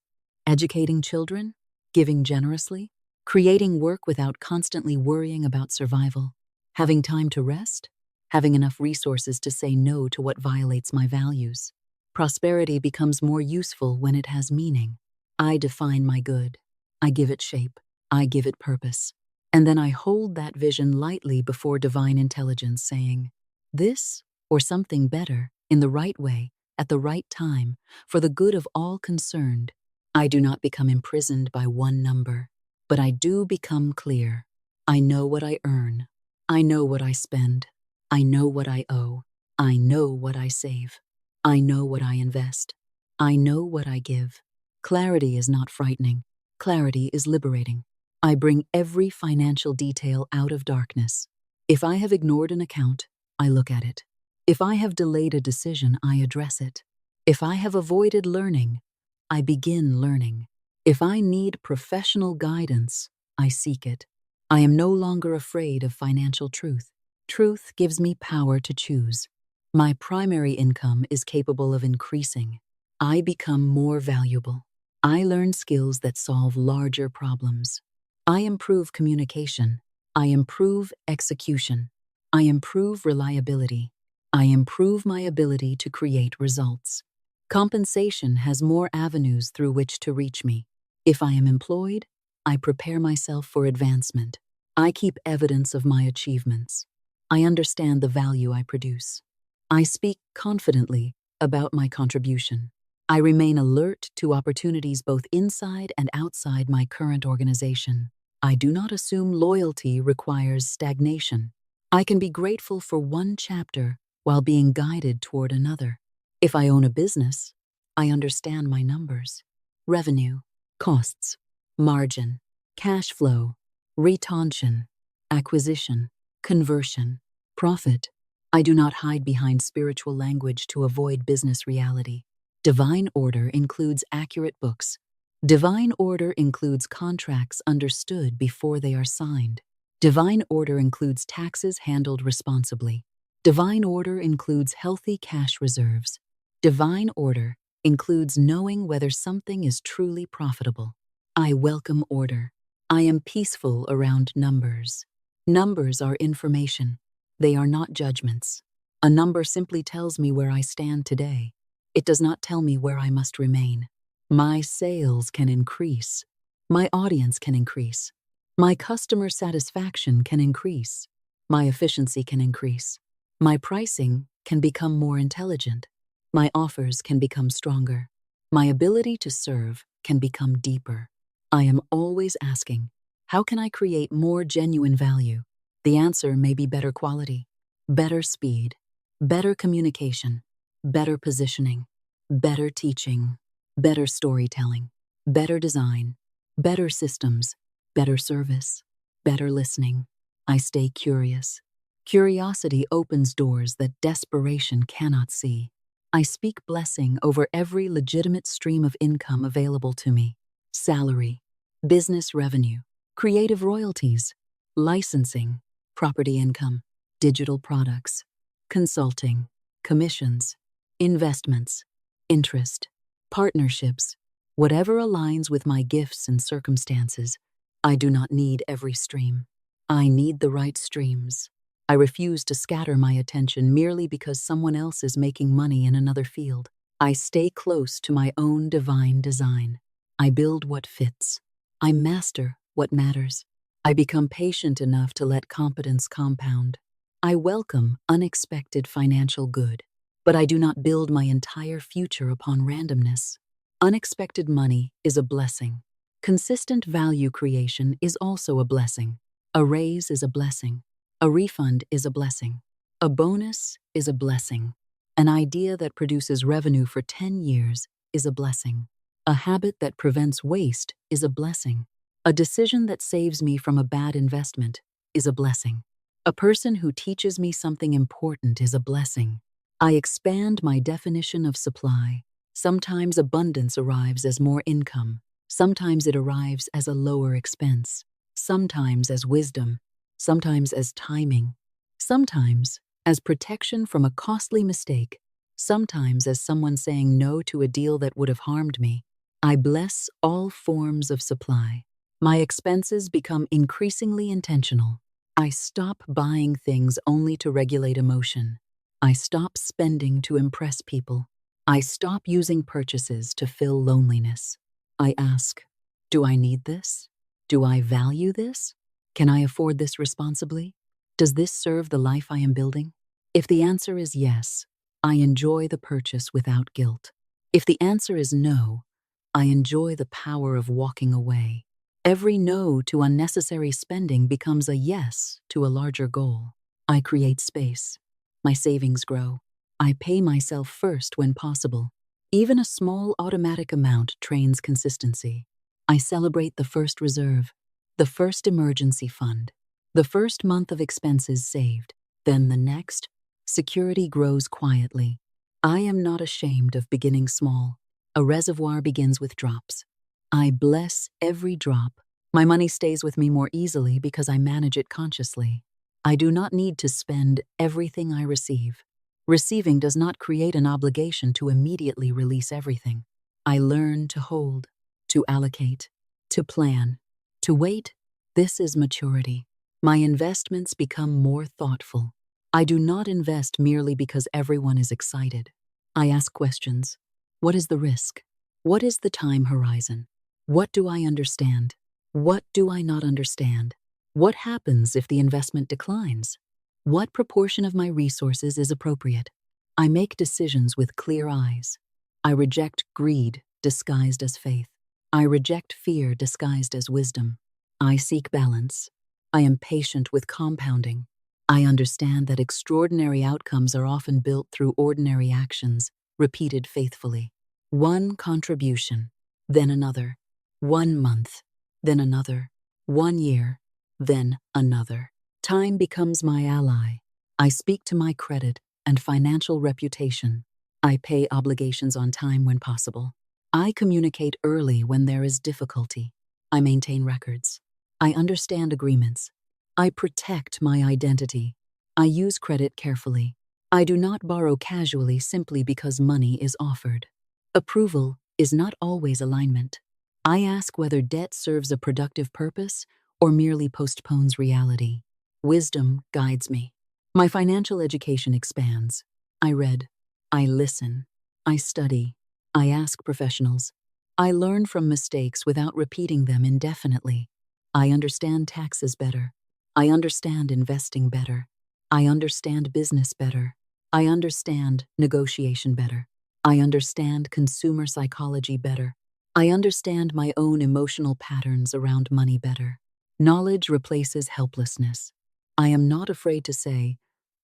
Speaker 1: Educating children? Giving generously? Creating work without constantly worrying about survival? Having time to rest? Having enough resources to say no to what violates my values? Prosperity becomes more useful when it has meaning. I define my good. I give it shape. I give it purpose. And then I hold that vision lightly before divine intelligence, saying, this or something better, in the right way, at the right time, for the good of all concerned. I do not become imprisoned by one number, but I do become clear. I know what I earn. I know what I spend. I know what I owe. I know what I save. I know what I invest. I know what I give. Clarity is not frightening. Clarity is liberating. I bring every financial detail out of darkness. If I have ignored an account, I look at it. If I have delayed a decision, I address it. If I have avoided learning, I begin learning. If I need professional guidance, I seek it. I am no longer afraid of financial truth. Truth gives me power to choose. My primary income is capable of increasing. I become more valuable. I learn skills that solve larger problems. I improve communication. I improve execution. I improve reliability. I improve my ability to create results. Compensation has more avenues through which to reach me. If I am employed, I prepare myself for advancement. I keep evidence of my achievements. I understand the value I produce. I speak confidently about my contribution. I remain alert to opportunities both inside and outside my current organization. I do not assume loyalty requires stagnation. I can be grateful for one chapter while being guided toward another. If I own a business, I understand my numbers. Revenue, costs, margin, cash flow, retention, acquisition, conversion, profit. I do not hide behind spiritual language to avoid business reality. Divine order includes accurate books. Divine order includes contracts understood before they are signed. Divine order includes taxes handled responsibly. Divine order includes healthy cash reserves. Divine order includes knowing whether something is truly profitable. I welcome order. I am peaceful around numbers. Numbers are information. They are not judgments. A number simply tells me where I stand today. It does not tell me where I must remain. My sales can increase. My audience can increase. My customer satisfaction can increase. My efficiency can increase. My pricing can become more intelligent. My offers can become stronger. My ability to serve can become deeper. I am always asking, how can I create more genuine value? The answer may be better quality, better speed, better communication, better positioning, better teaching, better storytelling, better design, better systems, better service, better listening. I stay curious. Curiosity opens doors that desperation cannot see. I speak blessing over every legitimate stream of income available to me. Salary, business revenue, creative royalties, licensing, property income, digital products, consulting, commissions, investments, interest, partnerships, whatever aligns with my gifts and circumstances. I do not need every stream. I need the right streams. I refuse to scatter my attention merely because someone else is making money in another field. I stay close to my own divine design. I build what fits. I master what matters. I become patient enough to let competence compound. I welcome unexpected financial good, but I do not build my entire future upon randomness. Unexpected money is a blessing. Consistent value creation is also a blessing. A raise is a blessing. A refund is a blessing. A bonus is a blessing. An idea that produces revenue for 10 years is a blessing. A habit that prevents waste is a blessing. A decision that saves me from a bad investment is a blessing. A person who teaches me something important is a blessing. I expand my definition of supply. Sometimes abundance arrives as more income. Sometimes it arrives as a lower expense. Sometimes as wisdom. Sometimes as timing. Sometimes as protection from a costly mistake. Sometimes as someone saying no to a deal that would have harmed me. I bless all forms of supply. My expenses become increasingly intentional. I stop buying things only to regulate emotion. I stop spending to impress people. I stop using purchases to fill loneliness. I ask, do I need this? Do I value this? Can I afford this responsibly? Does this serve the life I am building? If the answer is yes, I enjoy the purchase without guilt. If the answer is no, I enjoy the power of walking away. Every no to unnecessary spending becomes a yes to a larger goal. I create space. My savings grow. I pay myself first when possible. Even a small automatic amount trains consistency. I celebrate the first reserve, the first emergency fund, the first month of expenses saved, then the next. Security grows quietly. I am not ashamed of beginning small. A reservoir begins with drops. I bless every drop. My money stays with me more easily because I manage it consciously. I do not need to spend everything I receive. Receiving does not create an obligation to immediately release everything. I learn to hold, to allocate, to plan, to wait. This is maturity. My investments become more thoughtful. I do not invest merely because everyone is excited. I ask questions. What is the risk? What is the time horizon? What do I understand? What do I not understand? What happens if the investment declines? What proportion of my resources is appropriate? I make decisions with clear eyes. I reject greed disguised as faith. I reject fear disguised as wisdom. I seek balance. I am patient with compounding. I understand that extraordinary outcomes are often built through ordinary actions, repeated faithfully. One contribution, then another. 1 month, then another. 1 year, then another. Time becomes my ally. I speak to my credit and financial reputation. I pay obligations on time when possible. I communicate early when there is difficulty. I maintain records. I understand agreements. I protect my identity. I use credit carefully. I do not borrow casually simply because money is offered. Approval is not always alignment. I ask whether debt serves a productive purpose or merely postpones reality. Wisdom guides me. My financial education expands. I read, I listen, I study, I ask professionals. I learn from mistakes without repeating them indefinitely. I understand taxes better. I understand investing better. I understand business better. I understand negotiation better. I understand consumer psychology better. I understand my own emotional patterns around money better. Knowledge replaces helplessness. I am not afraid to say,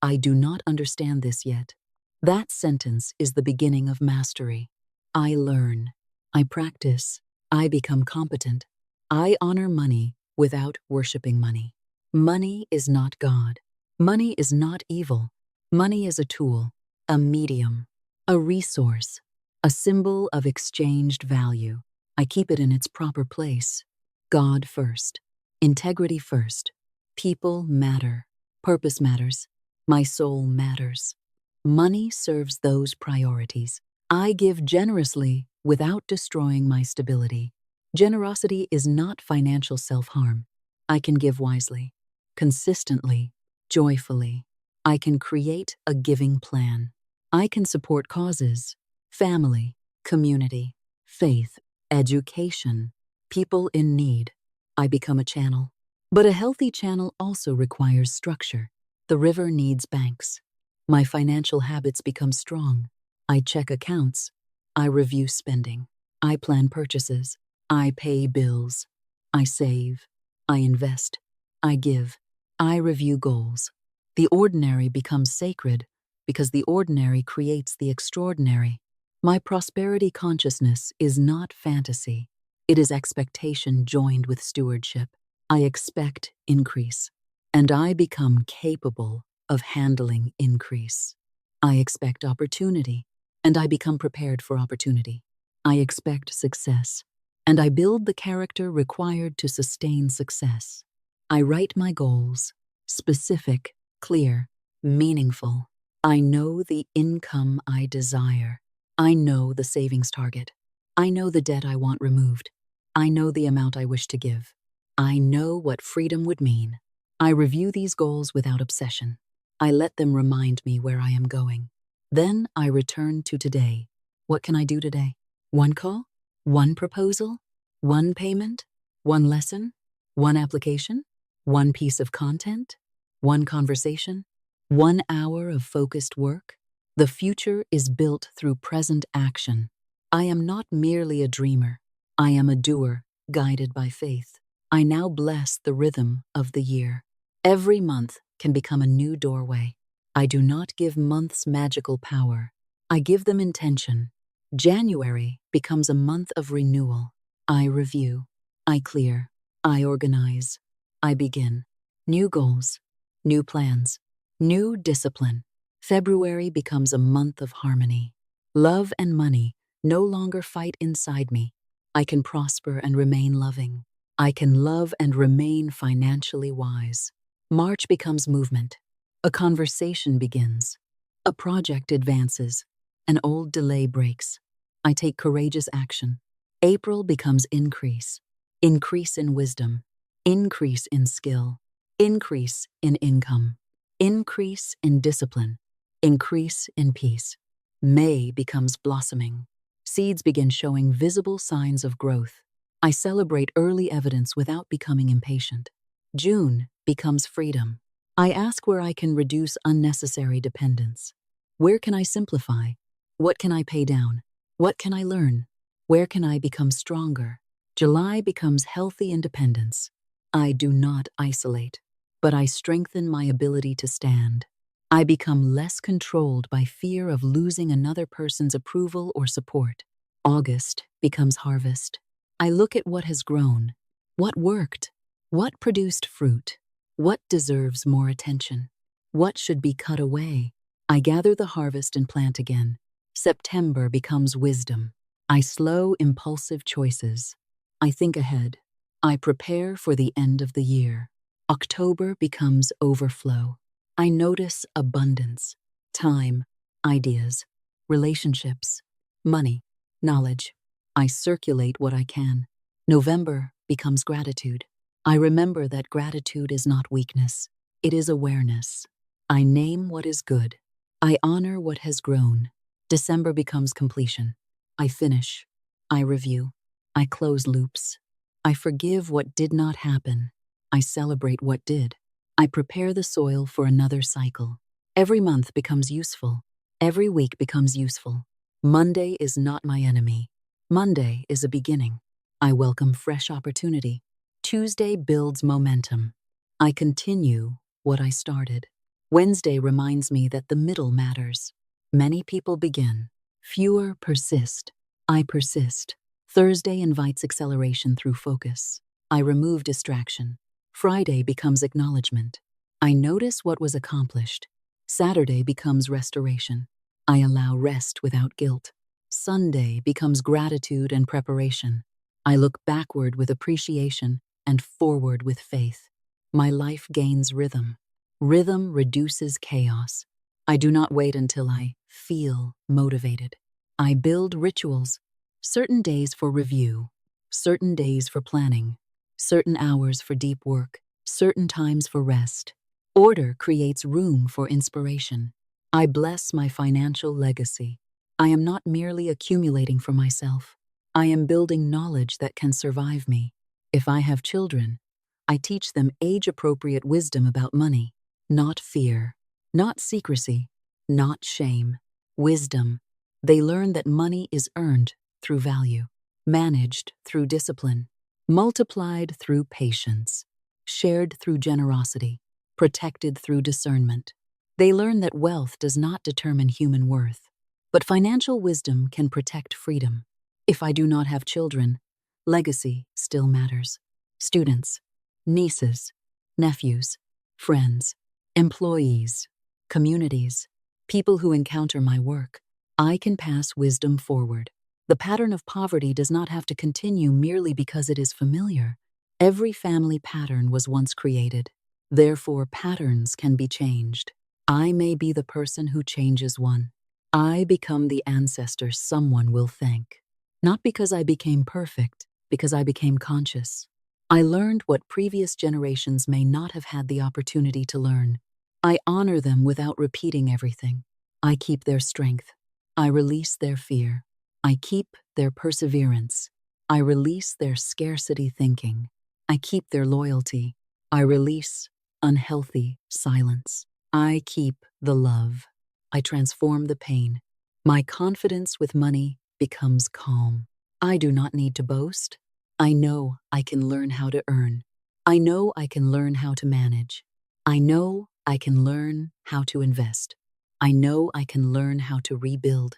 Speaker 1: I do not understand this yet. That sentence is the beginning of mastery. I learn. I practice. I become competent. I honor money without worshiping money. Money is not God. Money is not evil. Money is a tool, a medium, a resource, a symbol of exchanged value. I keep it in its proper place. God first. Integrity first. People matter. Purpose matters. My soul matters. Money serves those priorities. I give generously without destroying my stability. Generosity is not financial self-harm. I can give wisely, consistently, joyfully. I can create a giving plan. I can support causes, family, community, faith, education, people in need. I become a channel. But a healthy channel also requires structure. The river needs banks. My financial habits become strong. I check accounts. I review spending. I plan purchases. I pay bills. I save. I invest. I give. I review goals. The ordinary becomes sacred because the ordinary creates the extraordinary. My prosperity consciousness is not fantasy. It is expectation joined with stewardship. I expect increase, and I become capable of handling increase. I expect opportunity, and I become prepared for opportunity. I expect success, and I build the character required to sustain success. I write my goals, specific, clear, meaningful. I know the income I desire. I know the savings target. I know the debt I want removed. I know the amount I wish to give. I know what freedom would mean. I review these goals without obsession. I let them remind me where I am going. Then I return to today. What can I do today? One call? One proposal? One payment? One lesson? One application? One piece of content? One conversation? 1 hour of focused work? The future is built through present action. I am not merely a dreamer. I am a doer, guided by faith. I now bless the rhythm of the year. Every month can become a new doorway. I do not give months magical power. I give them intention. January becomes a month of renewal. I review. I clear. I organize. I begin. New goals. New plans. New discipline. February becomes a month of harmony. Love and money no longer fight inside me. I can prosper and remain loving. I can love and remain financially wise. March becomes movement. A conversation begins. A project advances. An old delay breaks. I take courageous action. April becomes increase. Increase in wisdom. Increase in skill. Increase in income. Increase in discipline. Increase in peace. May becomes blossoming. Seeds begin showing visible signs of growth. I celebrate early evidence without becoming impatient. June becomes freedom. I ask where I can reduce unnecessary dependence. Where can I simplify? What can I pay down? What can I learn? Where can I become stronger? July becomes healthy independence. I do not isolate, but I strengthen my ability to stand. I become less controlled by fear of losing another person's approval or support. August becomes harvest. I look at what has grown, what worked, what produced fruit, what deserves more attention, what should be cut away. I gather the harvest and plant again. September becomes wisdom. I slow impulsive choices. I think ahead. I prepare for the end of the year. October becomes overflow. I notice abundance, time, ideas, relationships, money, knowledge. I circulate what I can. November becomes gratitude. I remember that gratitude is not weakness. It is awareness. I name what is good. I honor what has grown. December becomes completion. I finish. I review. I close loops. I forgive what did not happen. I celebrate what did. I prepare the soil for another cycle. Every month becomes useful. Every week becomes useful. Monday is not my enemy. Monday is a beginning. I welcome fresh opportunity. Tuesday builds momentum. I continue what I started. Wednesday reminds me that the middle matters. Many people begin. Fewer persist. I persist. Thursday invites acceleration through focus. I remove distraction. Friday becomes acknowledgement. I notice what was accomplished. Saturday becomes restoration. I allow rest without guilt. Sunday becomes gratitude and preparation. I look backward with appreciation and forward with faith. My life gains rhythm. Rhythm reduces chaos. I do not wait until I feel motivated. I build rituals. Certain days for review. Certain days for planning. Certain hours for deep work. Certain times for rest. Order creates room for inspiration. I bless my financial legacy. I am not merely accumulating for myself. I am building knowledge that can survive me. If I have children, I teach them age-appropriate wisdom about money, not fear, not secrecy, not shame. Wisdom. They learn that money is earned through value, managed through discipline, multiplied through patience, shared through generosity, protected through discernment. They learn that wealth does not determine human worth, but financial wisdom can protect freedom. If I do not have children, legacy still matters. Students, nieces, nephews, friends, employees, communities, people who encounter my work, I can pass wisdom forward. The pattern of poverty does not have to continue merely because it is familiar. Every family pattern was once created. Therefore, patterns can be changed. I may be the person who changes one. I become the ancestor someone will thank. Not because I became perfect, because I became conscious. I learned what previous generations may not have had the opportunity to learn. I honor them without repeating everything. I keep their strength. I release their fear. I keep their perseverance. I release their scarcity thinking. I keep their loyalty. I release unhealthy silence. I keep the love. I transform the pain. My confidence with money becomes calm. I do not need to boast. I know I can learn how to earn. I know I can learn how to manage. I know I can learn how to invest. I know I can learn how to rebuild.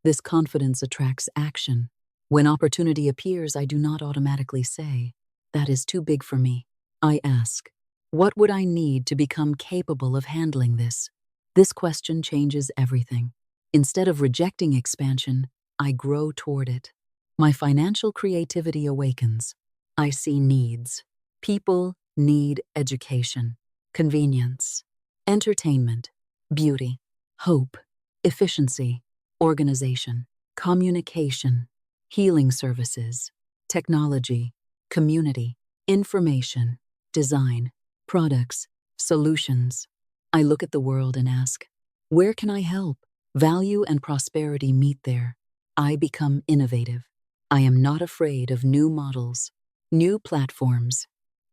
Speaker 1: This confidence attracts action. When opportunity appears, I do not automatically say, "That is too big for me." I ask, "What would I need to become capable of handling this?" This question changes everything. Instead of rejecting expansion, I grow toward it. My financial creativity awakens. I see needs. People need education, convenience, entertainment, beauty, hope, efficiency, organization, communication, healing services, technology, community, information, design, products, solutions. I look at the world and ask, where can I help? Value and prosperity meet there. I become innovative. I am not afraid of new models, new platforms,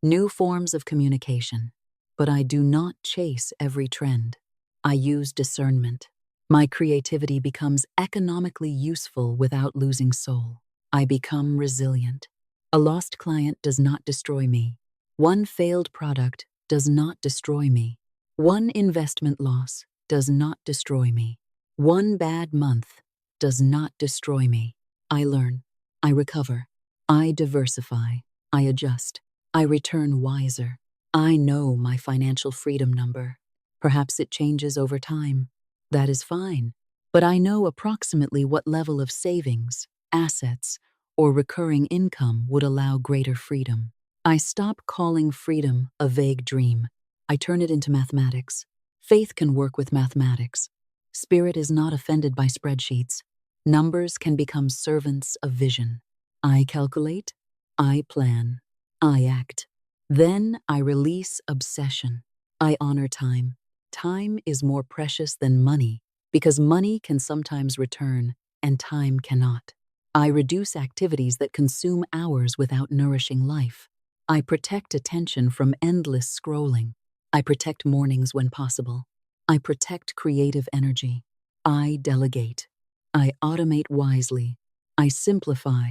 Speaker 1: new forms of communication. But I do not chase every trend. I use discernment. My creativity becomes economically useful without losing soul. I become resilient. A lost client does not destroy me. One failed product does not destroy me. One investment loss does not destroy me. One bad month does not destroy me. I learn. I recover. I diversify. I adjust. I return wiser. I know my financial freedom number. Perhaps it changes over time. That is fine. But I know approximately what level of savings, assets, or recurring income would allow greater freedom. I stop calling freedom a vague dream. I turn it into mathematics. Faith can work with mathematics. Spirit is not offended by spreadsheets. Numbers can become servants of vision. I calculate. I plan. I act. Then I release obsession. I honor time. time is more precious than money because money can sometimes return and time cannot. I reduce activities that consume hours without nourishing life. I protect attention from endless scrolling. I protect mornings when possible. I protect creative energy. I delegate. I automate wisely. I simplify.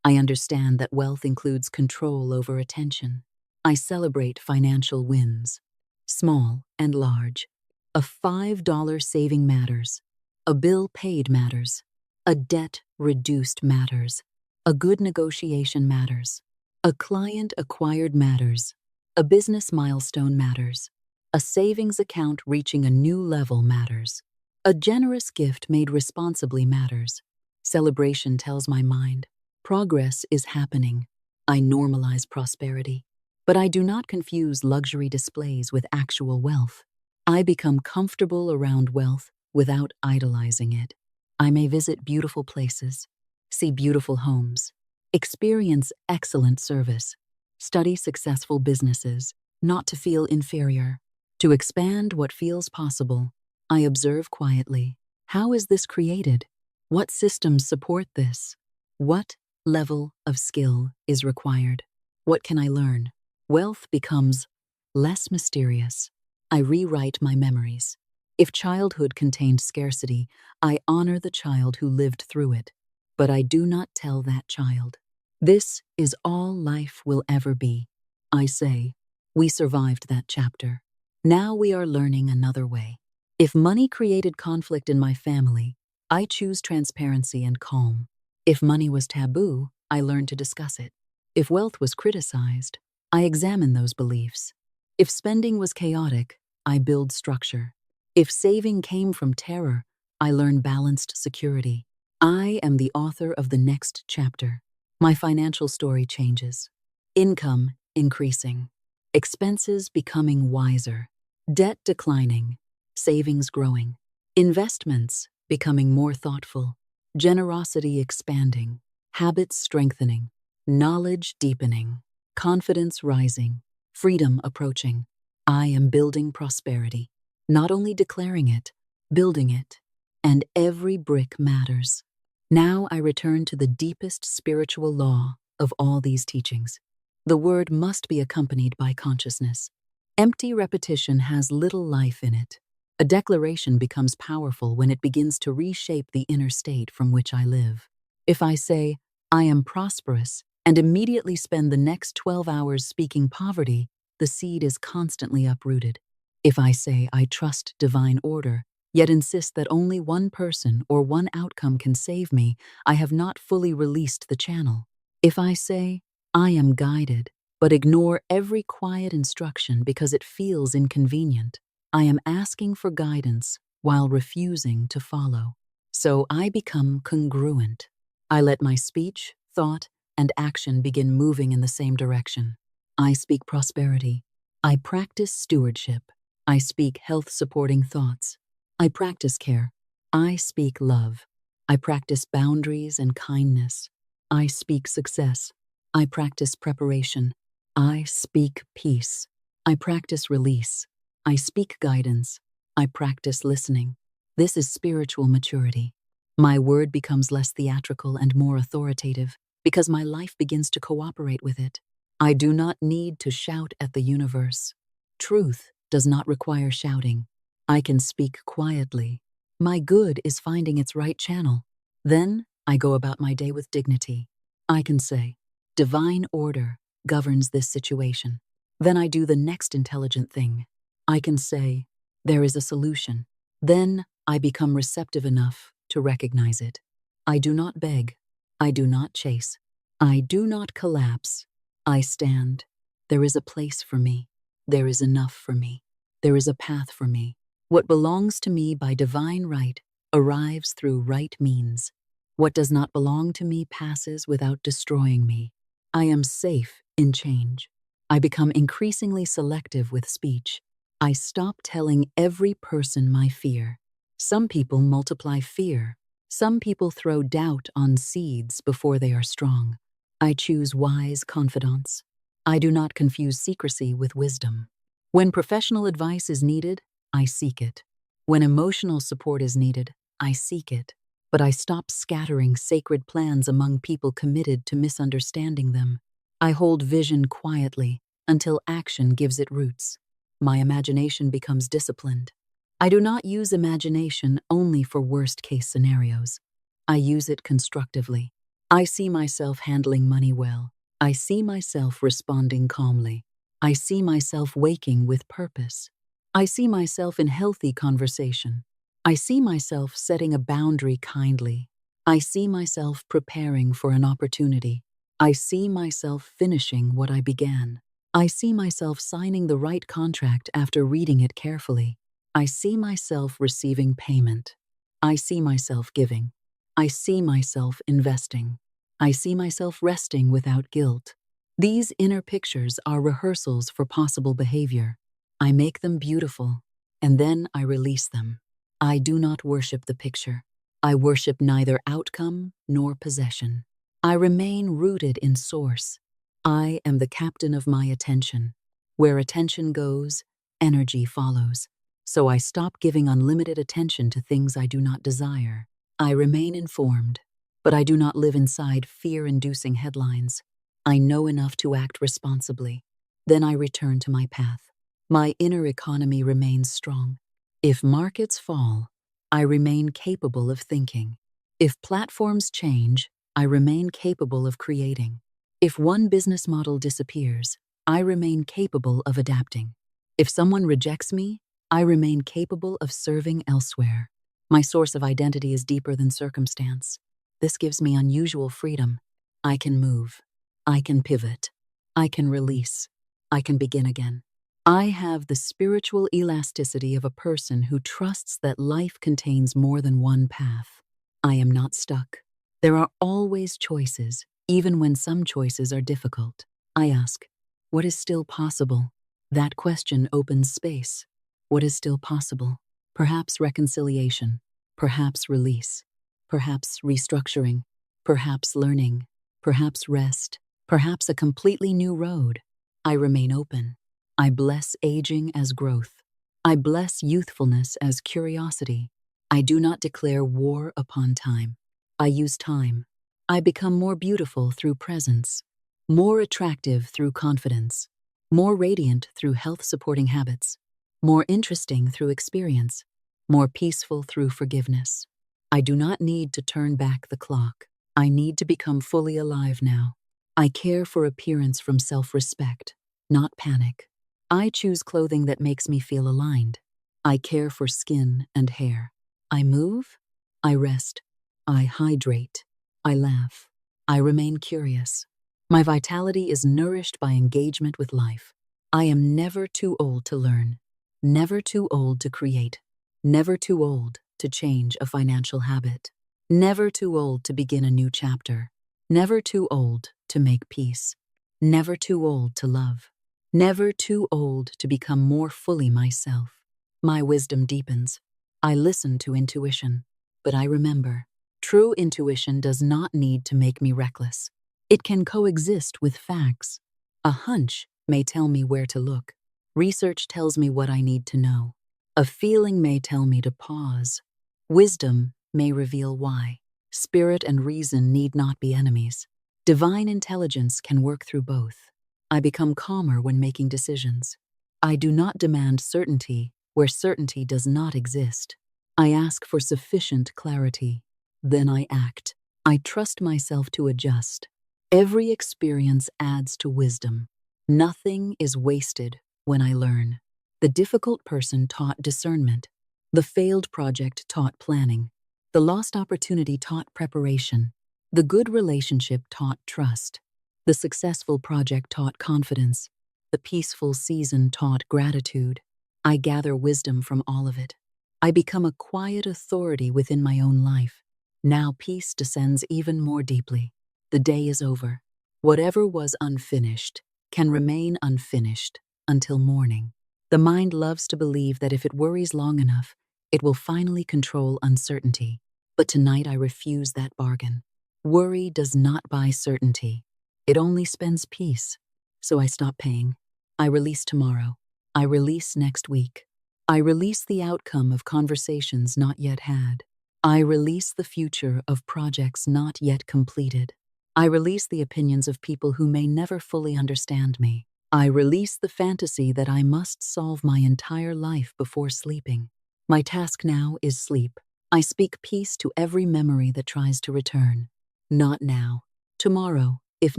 Speaker 1: I understand that wealth includes control over attention. I celebrate financial wins, small and large. A $5 saving matters. A bill paid matters. A debt reduced matters. A good negotiation matters. A client acquired matters. A business milestone matters. A savings account reaching a new level matters. A generous gift made responsibly matters. Celebration tells my mind, progress is happening. I normalize prosperity. But I do not confuse luxury displays with actual wealth. I become comfortable around wealth without idolizing it. I may visit beautiful places, see beautiful homes, experience excellent service, study successful businesses, not to feel inferior, to expand what feels possible. I observe quietly. How is this created? What systems support this? What level of skill is required? What can I learn? Wealth becomes less mysterious. I rewrite my memories. If childhood contained scarcity, I honor the child who lived through it. But I do not tell that child, this is all life will ever be. I say, we survived that chapter. Now we are learning another way. If money created conflict in my family, I choose transparency and calm. If money was taboo, I learn to discuss it. If wealth was criticized, I examine those beliefs. If spending was chaotic, I build structure. If saving came from terror, I learn balanced security. I am the author of the next chapter. My financial story changes. Income increasing. Expenses becoming wiser. Debt declining. Savings growing. Investments becoming more thoughtful. Generosity expanding. Habits strengthening. Knowledge deepening. Confidence rising. Freedom approaching. I am building prosperity. Not only declaring it, building it. And every brick matters. Now I return to the deepest spiritual law of all these teachings. The word must be accompanied by consciousness. Empty repetition has little life in it. A declaration becomes powerful when it begins to reshape the inner state from which I live. If I say, I am prosperous, and immediately spend the next 12 hours speaking poverty, the seed is constantly uprooted. If I say I trust divine order, yet insist that only one person or one outcome can save me, I have not fully released the channel. If I say I am guided, but ignore every quiet instruction because it feels inconvenient, I am asking for guidance while refusing to follow. So I become congruent. I let my speech, thought, and action begin moving in the same direction. I speak prosperity. I practice stewardship. I speak health-supporting thoughts. I practice care. I speak love. I practice boundaries and kindness. I speak success. I practice preparation. I speak peace. I practice release. I speak guidance. I practice listening. This is spiritual maturity. My word becomes less theatrical and more authoritative because my life begins to cooperate with it. I do not need to shout at the universe. Truth does not require shouting. I can speak quietly. My good is finding its right channel. Then I go about my day with dignity. I can say, divine order governs this situation. Then I do the next intelligent thing. I can say, there is a solution. Then I become receptive enough to recognize it. I do not beg. I do not chase. I do not collapse. I stand. There is a place for me. There is enough for me. There is a path for me. What belongs to me by divine right arrives through right means. What does not belong to me passes without destroying me. I am safe in change. I become increasingly selective with speech. I stop telling every person my fear. Some people multiply fear. Some people throw doubt on seeds before they are strong. I choose wise confidants. I do not confuse secrecy with wisdom. When professional advice is needed, I seek it. When emotional support is needed, I seek it. But I stop scattering sacred plans among people committed to misunderstanding them. I hold vision quietly until action gives it roots. My imagination becomes disciplined. I do not use imagination only for worst-case scenarios. I use it constructively. I see myself handling money well. I see myself responding calmly. I see myself waking with purpose. I see myself in healthy conversation. I see myself setting a boundary kindly. I see myself preparing for an opportunity. I see myself finishing what I began. I see myself signing the right contract after reading it carefully. I see myself receiving payment. I see myself giving. I see myself investing. I see myself resting without guilt. These inner pictures are rehearsals for possible behavior. I make them beautiful, and then I release them. I do not worship the picture. I worship neither outcome nor possession. I remain rooted in source. I am the captain of my attention. Where attention goes, energy follows. So I stop giving unlimited attention to things I do not desire. I remain informed, but I do not live inside fear-inducing headlines. I know enough to act responsibly. Then I return to my path. My inner economy remains strong. If markets fall, I remain capable of thinking. If platforms change, I remain capable of creating. If one business model disappears, I remain capable of adapting. If someone rejects me, I remain capable of serving elsewhere. My source of identity is deeper than circumstance. This gives me unusual freedom. I can move. I can pivot. I can release. I can begin again. I have the spiritual elasticity of a person who trusts that life contains more than one path. I am not stuck. There are always choices, even when some choices are difficult. I ask, what is still possible? That question opens space. What is still possible? Perhaps reconciliation, perhaps release, perhaps restructuring, perhaps learning, perhaps rest, perhaps a completely new road. I remain open. I bless aging as growth. I bless youthfulness as curiosity. I do not declare war upon time. I use time. I become more beautiful through presence, more attractive through confidence, more radiant through health-supporting habits, more interesting through experience, more peaceful through forgiveness. I do not need to turn back the clock. I need to become fully alive now. I care for appearance from self-respect, not panic. I choose clothing that makes me feel aligned. I care for skin and hair. I move. I rest. I hydrate. I laugh. I remain curious. My vitality is nourished by engagement with life. I am never too old to learn, never too old to create, never too old to change a financial habit, never too old to begin a new chapter, never too old to make peace, never too old to love, never too old to become more fully myself. My wisdom deepens. I listen to intuition, but I remember, true intuition does not need to make me reckless. It can coexist with facts. A hunch may tell me where to look. Research tells me what I need to know. A feeling may tell me to pause. Wisdom may reveal why. Spirit and reason need not be enemies. Divine intelligence can work through both. I become calmer when making decisions. I do not demand certainty where certainty does not exist. I ask for sufficient clarity. Then I act. I trust myself to adjust. Every experience adds to wisdom. Nothing is wasted when I learn. The difficult person taught discernment. The failed project taught planning. The lost opportunity taught preparation. The good relationship taught trust. The successful project taught confidence. The peaceful season taught gratitude. I gather wisdom from all of it. I become a quiet authority within my own life. Now peace descends even more deeply. The day is over. Whatever was unfinished can remain unfinished until morning. The mind loves to believe that if it worries long enough, it will finally control uncertainty. But tonight I refuse that bargain. Worry does not buy certainty. It only spends peace. So I stop paying. I release tomorrow. I release next week. I release the outcome of conversations not yet had. I release the future of projects not yet completed. I release the opinions of people who may never fully understand me. I release the fantasy that I must solve my entire life before sleeping. My task now is sleep. I speak peace to every memory that tries to return. Not now. Tomorrow, if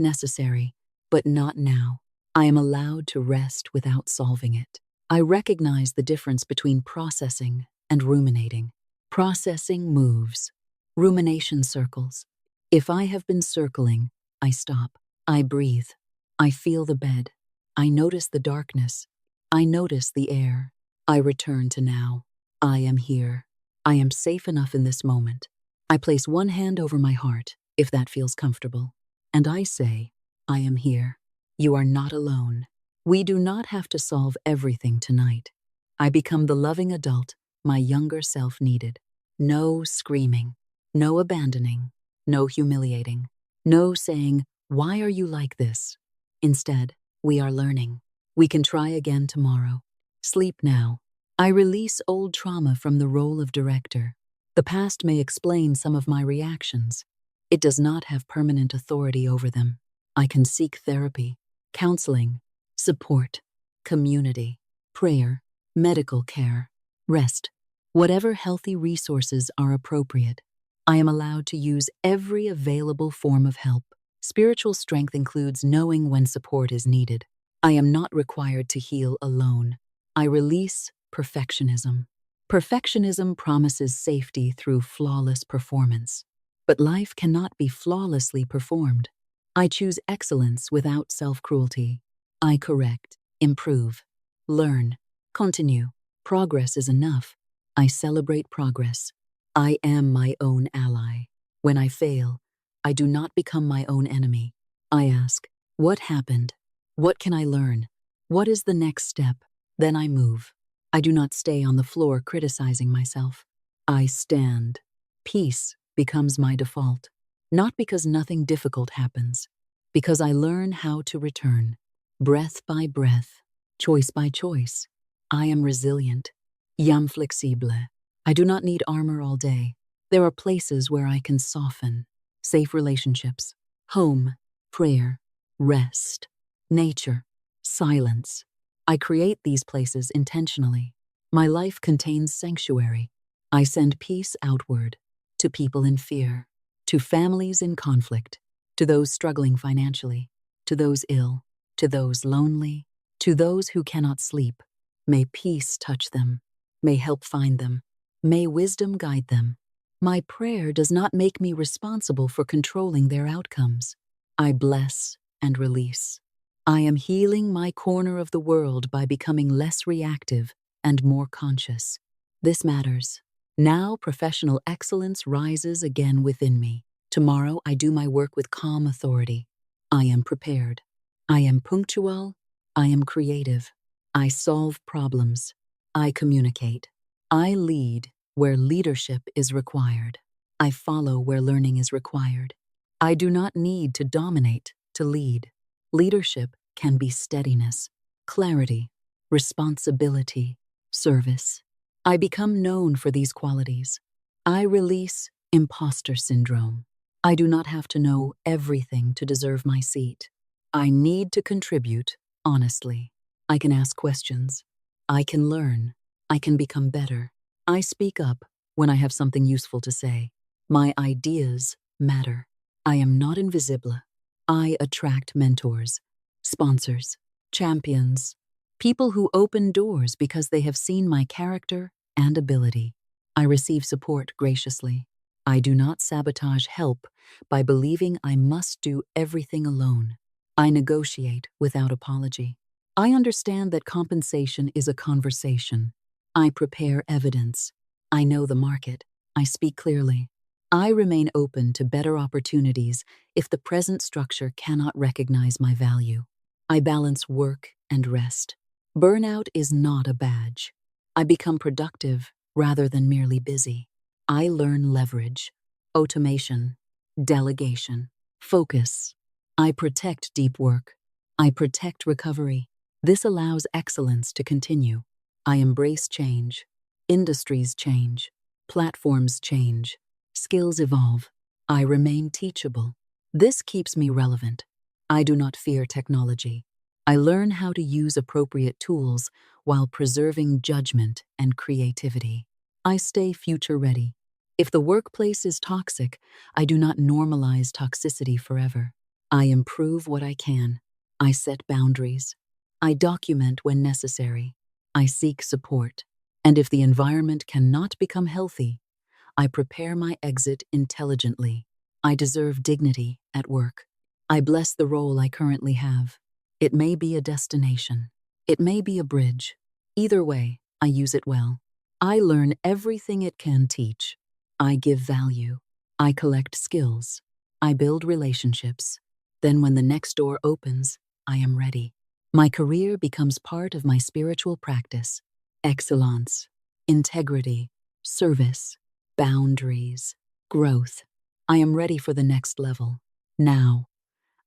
Speaker 1: necessary, but not now. I am allowed to rest without solving it. I recognize the difference between processing and ruminating. Processing moves. Rumination circles. If I have been circling, I stop. I breathe. I feel the bed. I notice the darkness. I notice the air. I return to now. I am here. I am safe enough in this moment. I place one hand over my heart, if that feels comfortable, and I say, I am here. You are not alone. We do not have to solve everything tonight. I become the loving adult my younger self needed. No screaming, no abandoning, no humiliating, no saying, why are you like this? Instead, we are learning. We can try again tomorrow. Sleep now. I release old trauma from the role of director. The past may explain some of my reactions. It does not have permanent authority over them. I can seek therapy, counseling, support, community, prayer, medical care, rest, whatever healthy resources are appropriate. I am allowed to use every available form of help. Spiritual strength includes knowing when support is needed. I am not required to heal alone. I release perfectionism. Perfectionism promises safety through flawless performance. But life cannot be flawlessly performed. I choose excellence without self-cruelty. I correct, improve, learn, continue. Progress is enough. I celebrate progress. I am my own ally. When I fail, I do not become my own enemy. I ask, what happened? What can I learn? What is the next step? Then I move. I do not stay on the floor criticizing myself. I stand. Peace becomes my default. Not because nothing difficult happens, because I learn how to return. Breath by breath, choice by choice. I am resilient. Yam flexible. I do not need armor all day. There are places where I can soften. Safe relationships, home, prayer, rest, nature, silence. I create these places intentionally. My life contains sanctuary. I send peace outward, to people in fear, to families in conflict, to those struggling financially, to those ill, to those lonely, to those who cannot sleep. May peace touch them. May help find them. May wisdom guide them. My prayer does not make me responsible for controlling their outcomes. I bless and release. I am healing my corner of the world by becoming less reactive and more conscious. This matters. Now professional excellence rises again within me. Tomorrow I do my work with calm authority. I am prepared. I am punctual. I am creative. I solve problems. I communicate. I lead where leadership is required. I follow where learning is required. I do not need to dominate to lead. Leadership can be steadiness, clarity, responsibility, service. I become known for these qualities. I release imposter syndrome. I do not have to know everything to deserve my seat. I need to contribute honestly. I can ask questions. I can learn. I can become better. I speak up when I have something useful to say. My ideas matter. I am not invisible. I attract mentors, sponsors, champions, people who open doors because they have seen my character and ability. I receive support graciously. I do not sabotage help by believing I must do everything alone. I negotiate without apology. I understand that compensation is a conversation. I prepare evidence. I know the market. I speak clearly. I remain open to better opportunities if the present structure cannot recognize my value. I balance work and rest. Burnout is not a badge. I become productive rather than merely busy. I learn leverage, automation, delegation, focus. I protect deep work. I protect recovery. This allows excellence to continue. I embrace change. Industries change. Platforms change. Skills evolve. I remain teachable. This keeps me relevant. I do not fear technology. I learn how to use appropriate tools while preserving judgment and creativity. I stay future-ready. If the workplace is toxic, I do not normalize toxicity forever. I improve what I can. I set boundaries. I document when necessary. I seek support. And if the environment cannot become healthy, I prepare my exit intelligently. I deserve dignity at work. I bless the role I currently have. It may be a destination. It may be a bridge. Either way, I use it well. I learn everything it can teach. I give value. I collect skills. I build relationships. Then when the next door opens, I am ready. My career becomes part of my spiritual practice. Excellence, integrity, service, boundaries, growth. I am ready for the next level. Now,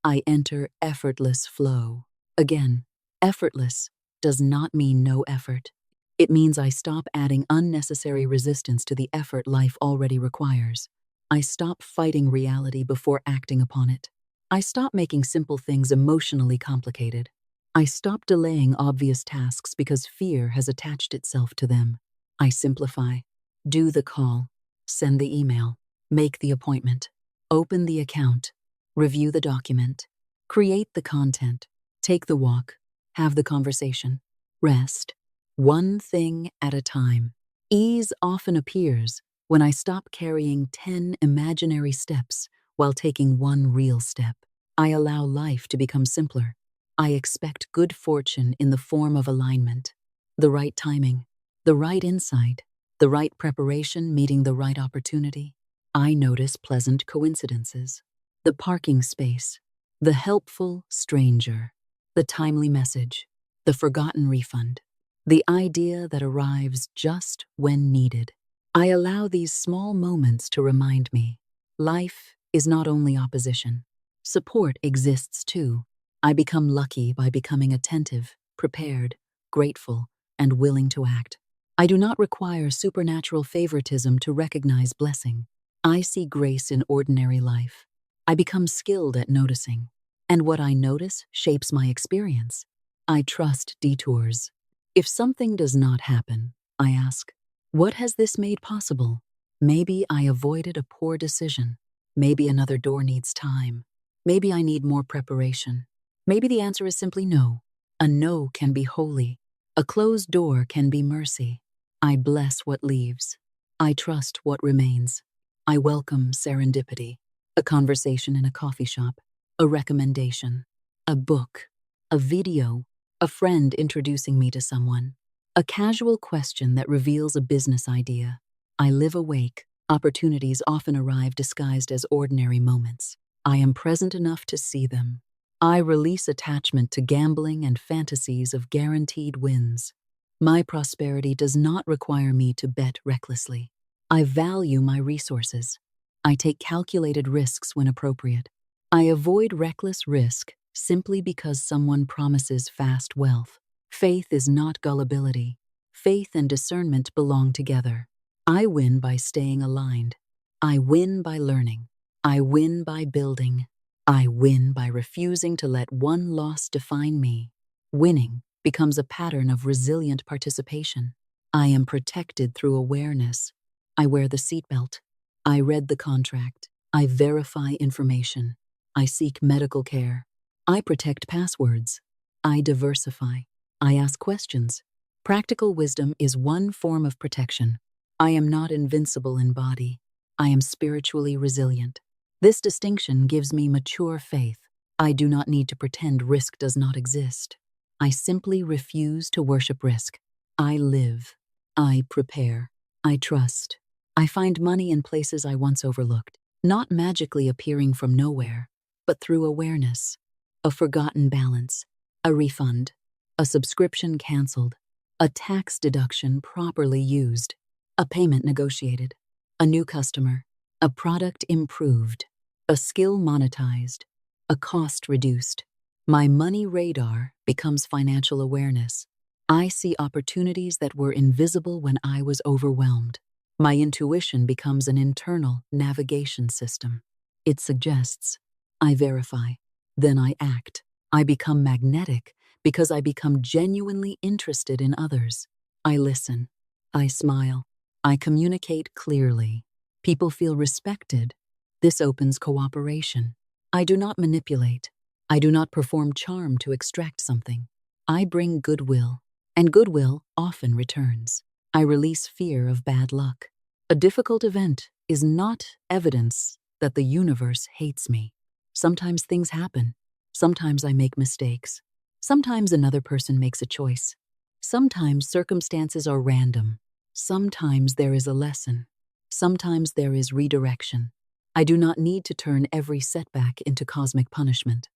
Speaker 1: I enter effortless flow. Again, effortless does not mean no effort. It means I stop adding unnecessary resistance to the effort life already requires. I stop fighting reality before acting upon it. I stop making simple things emotionally complicated. I stop delaying obvious tasks because fear has attached itself to them. I simplify. Do the call. Send the email. Make the appointment. Open the account. Review the document. Create the content. Take the walk. Have the conversation. Rest. One thing at a time. Ease often appears when I stop carrying 10 imaginary steps while taking one real step. I allow life to become simpler. I expect good fortune in the form of alignment. The right timing, the right insight, the right preparation meeting the right opportunity. I notice pleasant coincidences. The parking space, the helpful stranger, the timely message, the forgotten refund, the idea that arrives just when needed. I allow these small moments to remind me, life is not only opposition. Support exists too. I become lucky by becoming attentive, prepared, grateful, and willing to act. I do not require supernatural favoritism to recognize blessing. I see grace in ordinary life. I become skilled at noticing, and what I notice shapes my experience. I trust detours. If something does not happen, I ask, what has this made possible? Maybe I avoided a poor decision. Maybe another door needs time. Maybe I need more preparation. Maybe the answer is simply no. A no can be holy. A closed door can be mercy. I bless what leaves. I trust what remains. I welcome serendipity. A conversation in a coffee shop. A recommendation. A book. A video. A friend introducing me to someone. A casual question that reveals a business idea. I live awake. Opportunities often arrive disguised as ordinary moments. I am present enough to see them. I release attachment to gambling and fantasies of guaranteed wins. My prosperity does not require me to bet recklessly. I value my resources. I take calculated risks when appropriate. I avoid reckless risk simply because someone promises fast wealth. Faith is not gullibility. Faith and discernment belong together. I win by staying aligned. I win by learning. I win by building. I win by refusing to let one loss define me. Winning becomes a pattern of resilient participation. I am protected through awareness. I wear the seatbelt. I read the contract. I verify information. I seek medical care. I protect passwords. I diversify. I ask questions. Practical wisdom is one form of protection. I am not invincible in body. I am spiritually resilient. This distinction gives me mature faith. I do not need to pretend risk does not exist. I simply refuse to worship risk. I live. I prepare. I trust. I find money in places I once overlooked, not magically appearing from nowhere, but through awareness. A forgotten balance, a refund, a subscription canceled, a tax deduction properly used, a payment negotiated, a new customer, a product improved, a skill monetized, a cost reduced. My money radar becomes financial awareness. I see opportunities that were invisible when I was overwhelmed. My intuition becomes an internal navigation system. It suggests, I verify, then I act. I become magnetic because I become genuinely interested in others. I listen. I smile. I communicate clearly. People feel respected. This opens cooperation. I do not manipulate. I do not perform charm to extract something. I bring goodwill, and goodwill often returns. I release fear of bad luck. A difficult event is not evidence that the universe hates me. Sometimes things happen. Sometimes I make mistakes. Sometimes another person makes a choice. Sometimes circumstances are random. Sometimes there is a lesson. Sometimes there is redirection. I do not need to turn every setback into cosmic punishment.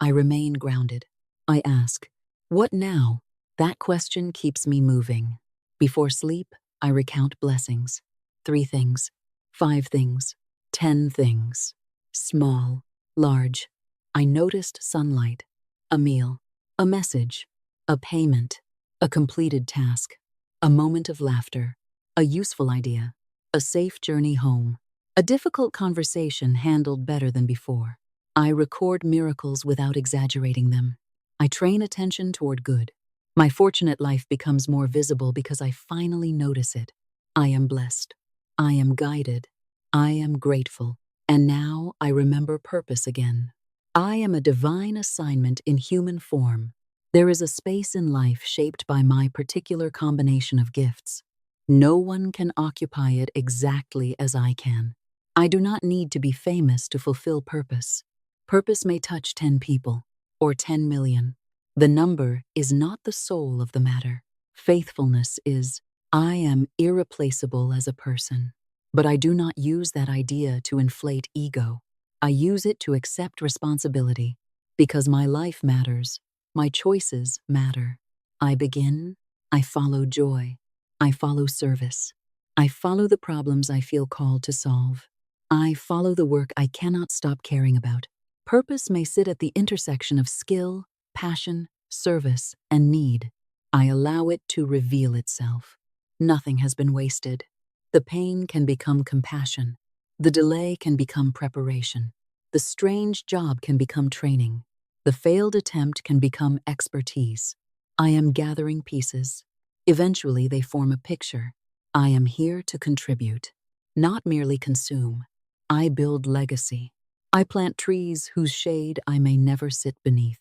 Speaker 1: I remain grounded. I ask, what now? That question keeps me moving. Before sleep, I recount blessings. 3 things, 5 things, 10 things. Small, large. I noticed sunlight, a meal, a message, a payment, a completed task, a moment of laughter, a useful idea, a safe journey home, a difficult conversation handled better than before. I record miracles without exaggerating them. I train attention toward good. My fortunate life becomes more visible because I finally notice it. I am blessed. I am guided. I am grateful. And now I remember purpose again. I am a divine assignment in human form. There is a space in life shaped by my particular combination of gifts. No one can occupy it exactly as I can. I do not need to be famous to fulfill purpose. Purpose may touch 10 people or 10 million. The number is not the soul of the matter. Faithfulness is, I am irreplaceable as a person. But I do not use that idea to inflate ego. I use it to accept responsibility. Because my life matters, my choices matter. I begin, I follow joy. I follow service. I follow the problems I feel called to solve. I follow the work I cannot stop caring about. Purpose may sit at the intersection of skill, passion, service, and need. I allow it to reveal itself. Nothing has been wasted. The pain can become compassion. The delay can become preparation. The strange job can become training. The failed attempt can become expertise. I am gathering pieces. Eventually, they form a picture. I am here to contribute, not merely consume. I build legacy. I plant trees whose shade I may never sit beneath.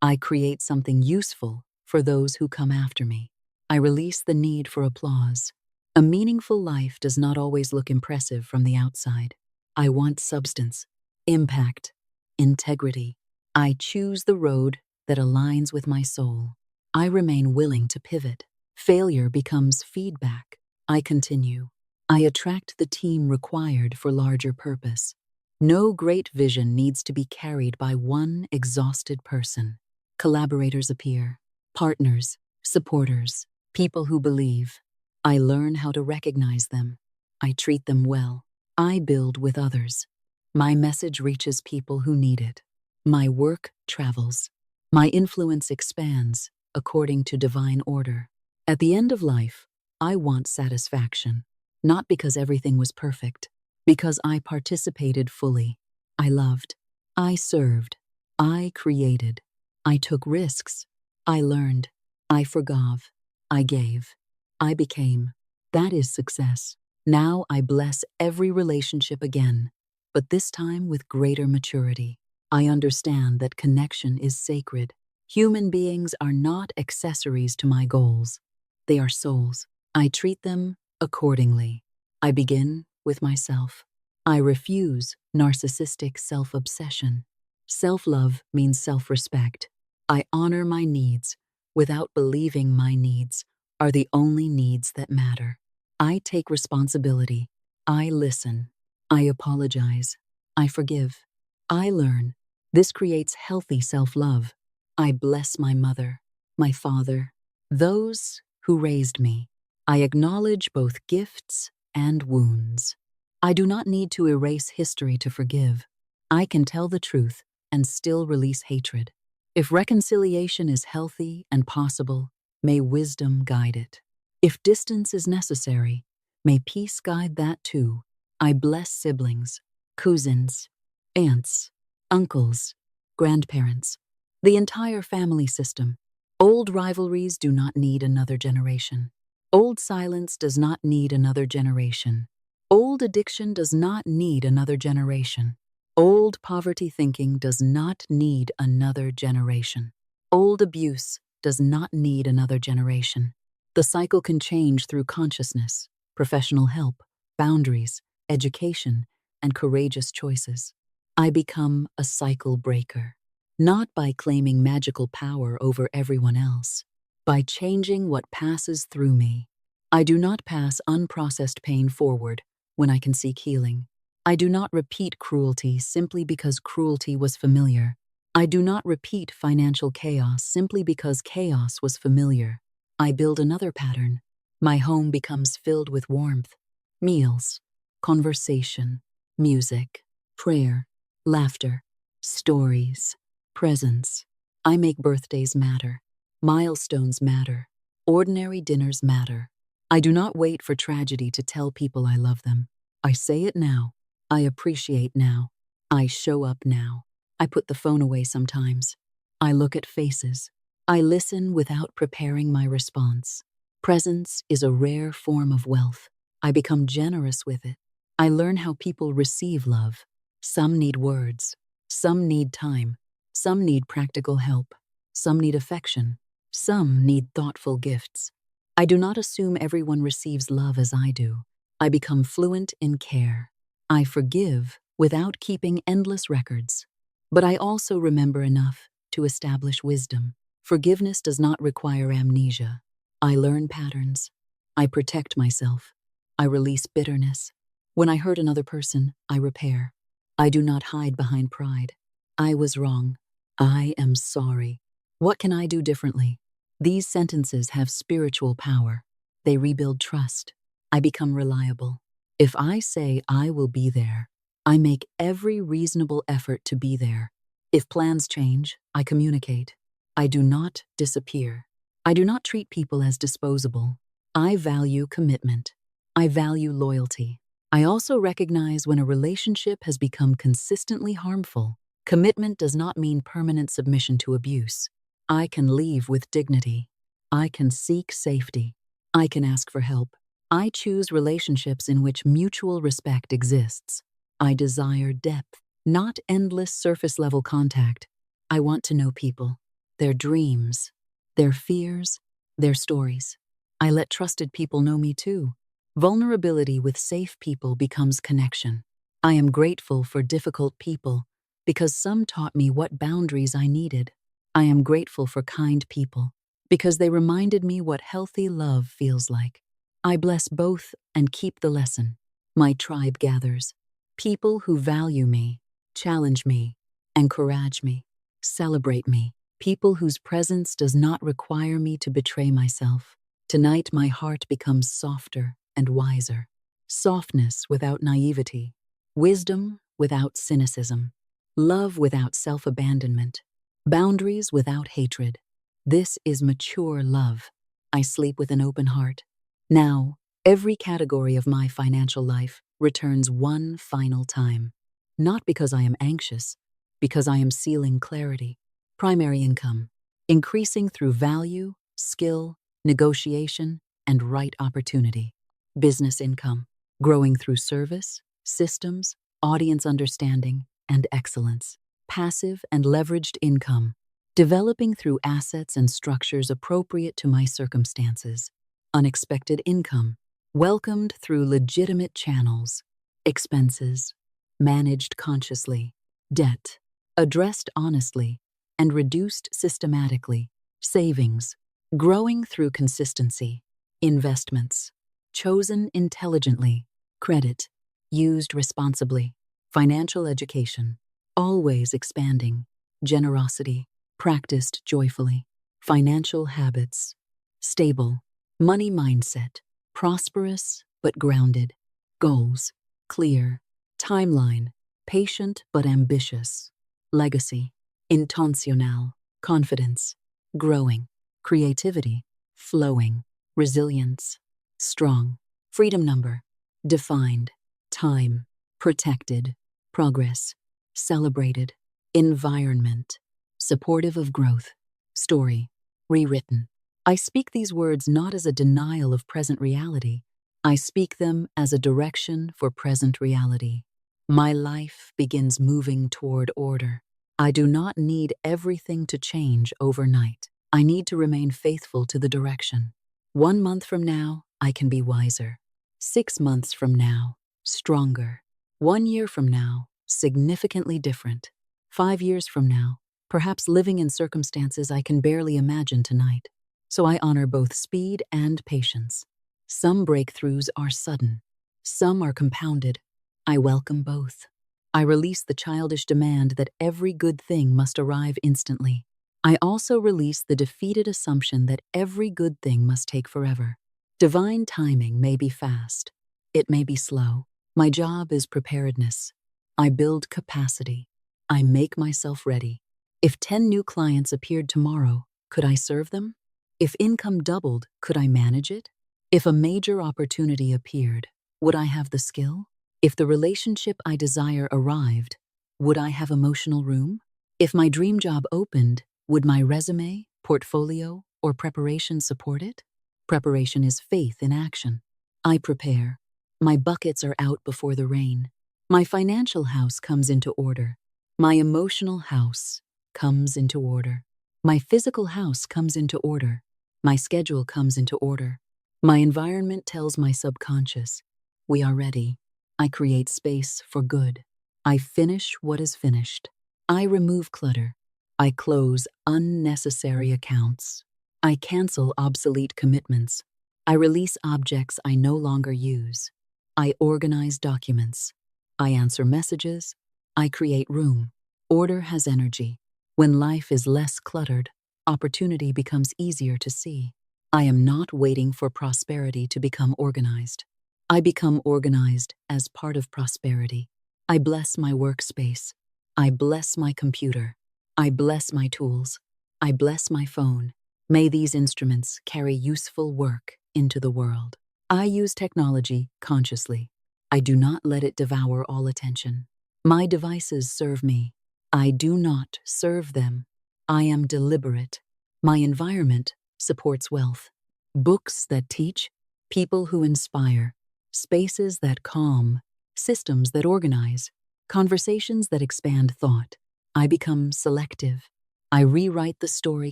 Speaker 1: I create something useful for those who come after me. I release the need for applause. A meaningful life does not always look impressive from the outside. I want substance, impact, integrity. I choose the road that aligns with my soul. I remain willing to pivot. Failure becomes feedback. I continue. I attract the team required for larger purpose. No great vision needs to be carried by one exhausted person. Collaborators appear, partners, supporters, people who believe. I learn how to recognize them. I treat them well. I build with others. My message reaches people who need it. My work travels. My influence expands according to divine order. At the end of life, I want satisfaction, not because everything was perfect, because I participated fully. I loved. I served. I created. I took risks. I learned. I forgave. I gave. I became. That is success. Now I bless every relationship again, but this time with greater maturity. I understand that connection is sacred. Human beings are not accessories to my goals. They are souls. I treat them accordingly. I begin with myself. I refuse narcissistic self-obsession. Self-love means self-respect. I honor my needs without believing my needs are the only needs that matter. I take responsibility. I listen. I apologize. I forgive. I learn. This creates healthy self-love. I bless my mother, my father, those who raised me. I acknowledge both gifts and wounds. I do not need to erase history to forgive. I can tell the truth and still release hatred. If reconciliation is healthy and possible, may wisdom guide it. If distance is necessary, may peace guide that too. I bless siblings, cousins, aunts, uncles, grandparents, the entire family system. Old rivalries do not need another generation. Old silence does not need another generation. Old addiction does not need another generation. Old poverty thinking does not need another generation. Old abuse does not need another generation. The cycle can change through consciousness, professional help, boundaries, education, and courageous choices. I become a cycle breaker, not by claiming magical power over everyone else, by changing what passes through me. I do not pass unprocessed pain forward when I can seek healing. I do not repeat cruelty simply because cruelty was familiar. I do not repeat financial chaos simply because chaos was familiar. I build another pattern. My home becomes filled with warmth, meals, conversation, music, prayer, laughter, stories, presents. I make birthdays matter. Milestones matter. Ordinary dinners matter. I do not wait for tragedy to tell people I love them. I say it now. I appreciate now. I show up now. I put the phone away sometimes. I look at faces. I listen without preparing my response. Presence is a rare form of wealth. I become generous with it. I learn how people receive love. Some need words. Some need time. Some need practical help. Some need affection. Some need thoughtful gifts. I do not assume everyone receives love as I do. I become fluent in care. I forgive without keeping endless records. But I also remember enough to establish wisdom. Forgiveness does not require amnesia. I learn patterns. I protect myself. I release bitterness. When I hurt another person, I repair. I do not hide behind pride. I was wrong. I am sorry. What can I do differently? These sentences have spiritual power. They rebuild trust. I become reliable. If I say I will be there, I make every reasonable effort to be there. If plans change, I communicate. I do not disappear. I do not treat people as disposable. I value commitment. I value loyalty. I also recognize when a relationship has become consistently harmful. Commitment does not mean permanent submission to abuse. I can leave with dignity. I can seek safety. I can ask for help. I choose relationships in which mutual respect exists. I desire depth, not endless surface-level contact. I want to know people, their dreams, their fears, their stories. I let trusted people know me too. Vulnerability with safe people becomes connection. I am grateful for difficult people because some taught me what boundaries I needed. I am grateful for kind people because they reminded me what healthy love feels like. I bless both and keep the lesson. My tribe gathers. People who value me, challenge me, encourage me, celebrate me. People whose presence does not require me to betray myself. Tonight my heart becomes softer and wiser. Softness without naivety. Wisdom without cynicism. Love without self-abandonment. Boundaries without hatred. This is mature love. I sleep with an open heart. Now, every category of my financial life returns one final time. Not because I am anxious, because I am sealing clarity. Primary income, increasing through value, skill, negotiation, and right opportunity. Business income, growing through service, systems, audience understanding, and excellence. Passive and leveraged income, developing through assets and structures appropriate to my circumstances. Unexpected income, welcomed through legitimate channels. Expenses, managed consciously. Debt, addressed honestly and reduced systematically. Savings, growing through consistency. Investments, chosen intelligently. Credit, used responsibly. Financial education, always expanding. Generosity, practiced joyfully. Financial habits, stable. Money mindset, prosperous but grounded. Goals, clear. Timeline, patient but ambitious. Legacy, intencional. Confidence, growing. Creativity, flowing, resilience, strong, freedom number, defined, time, protected, progress, celebrated, environment, supportive of growth, story, rewritten. I speak these words not as a denial of present reality. I speak them as a direction for present reality. My life begins moving toward order. I do not need everything to change overnight. I need to remain faithful to the direction. 1 month from now, I can be wiser. 6 months from now, stronger. 1 year from now, significantly different. 5 years from now, perhaps living in circumstances I can barely imagine tonight. So I honor both speed and patience. Some breakthroughs are sudden. Some are compounded. I welcome both. I release the childish demand that every good thing must arrive instantly. I also release the defeated assumption that every good thing must take forever. Divine timing may be fast. It may be slow. My job is preparedness. I build capacity. I make myself ready. If 10 new clients appeared tomorrow, could I serve them? If income doubled, could I manage it? If a major opportunity appeared, would I have the skill? If the relationship I desire arrived, would I have emotional room? If my dream job opened, would my resume, portfolio, or preparation support it? Preparation is faith in action. I prepare. My buckets are out before the rain. My financial house comes into order. My emotional house comes into order. My physical house comes into order. My schedule comes into order. My environment tells my subconscious, we are ready. I create space for good. I finish what is finished. I remove clutter. I close unnecessary accounts. I cancel obsolete commitments. I release objects I no longer use. I organize documents. I answer messages. I create room. Order has energy. When life is less cluttered, opportunity becomes easier to see. I am not waiting for prosperity to become organized. I become organized as part of prosperity. I bless my workspace. I bless my computer. I bless my tools. I bless my phone. May these instruments carry useful work into the world. I use technology consciously. I do not let it devour all attention. My devices serve me. I do not serve them. I am deliberate. My environment supports wealth. Books that teach, people who inspire, spaces that calm, systems that organize, conversations that expand thought. I become selective. I rewrite the story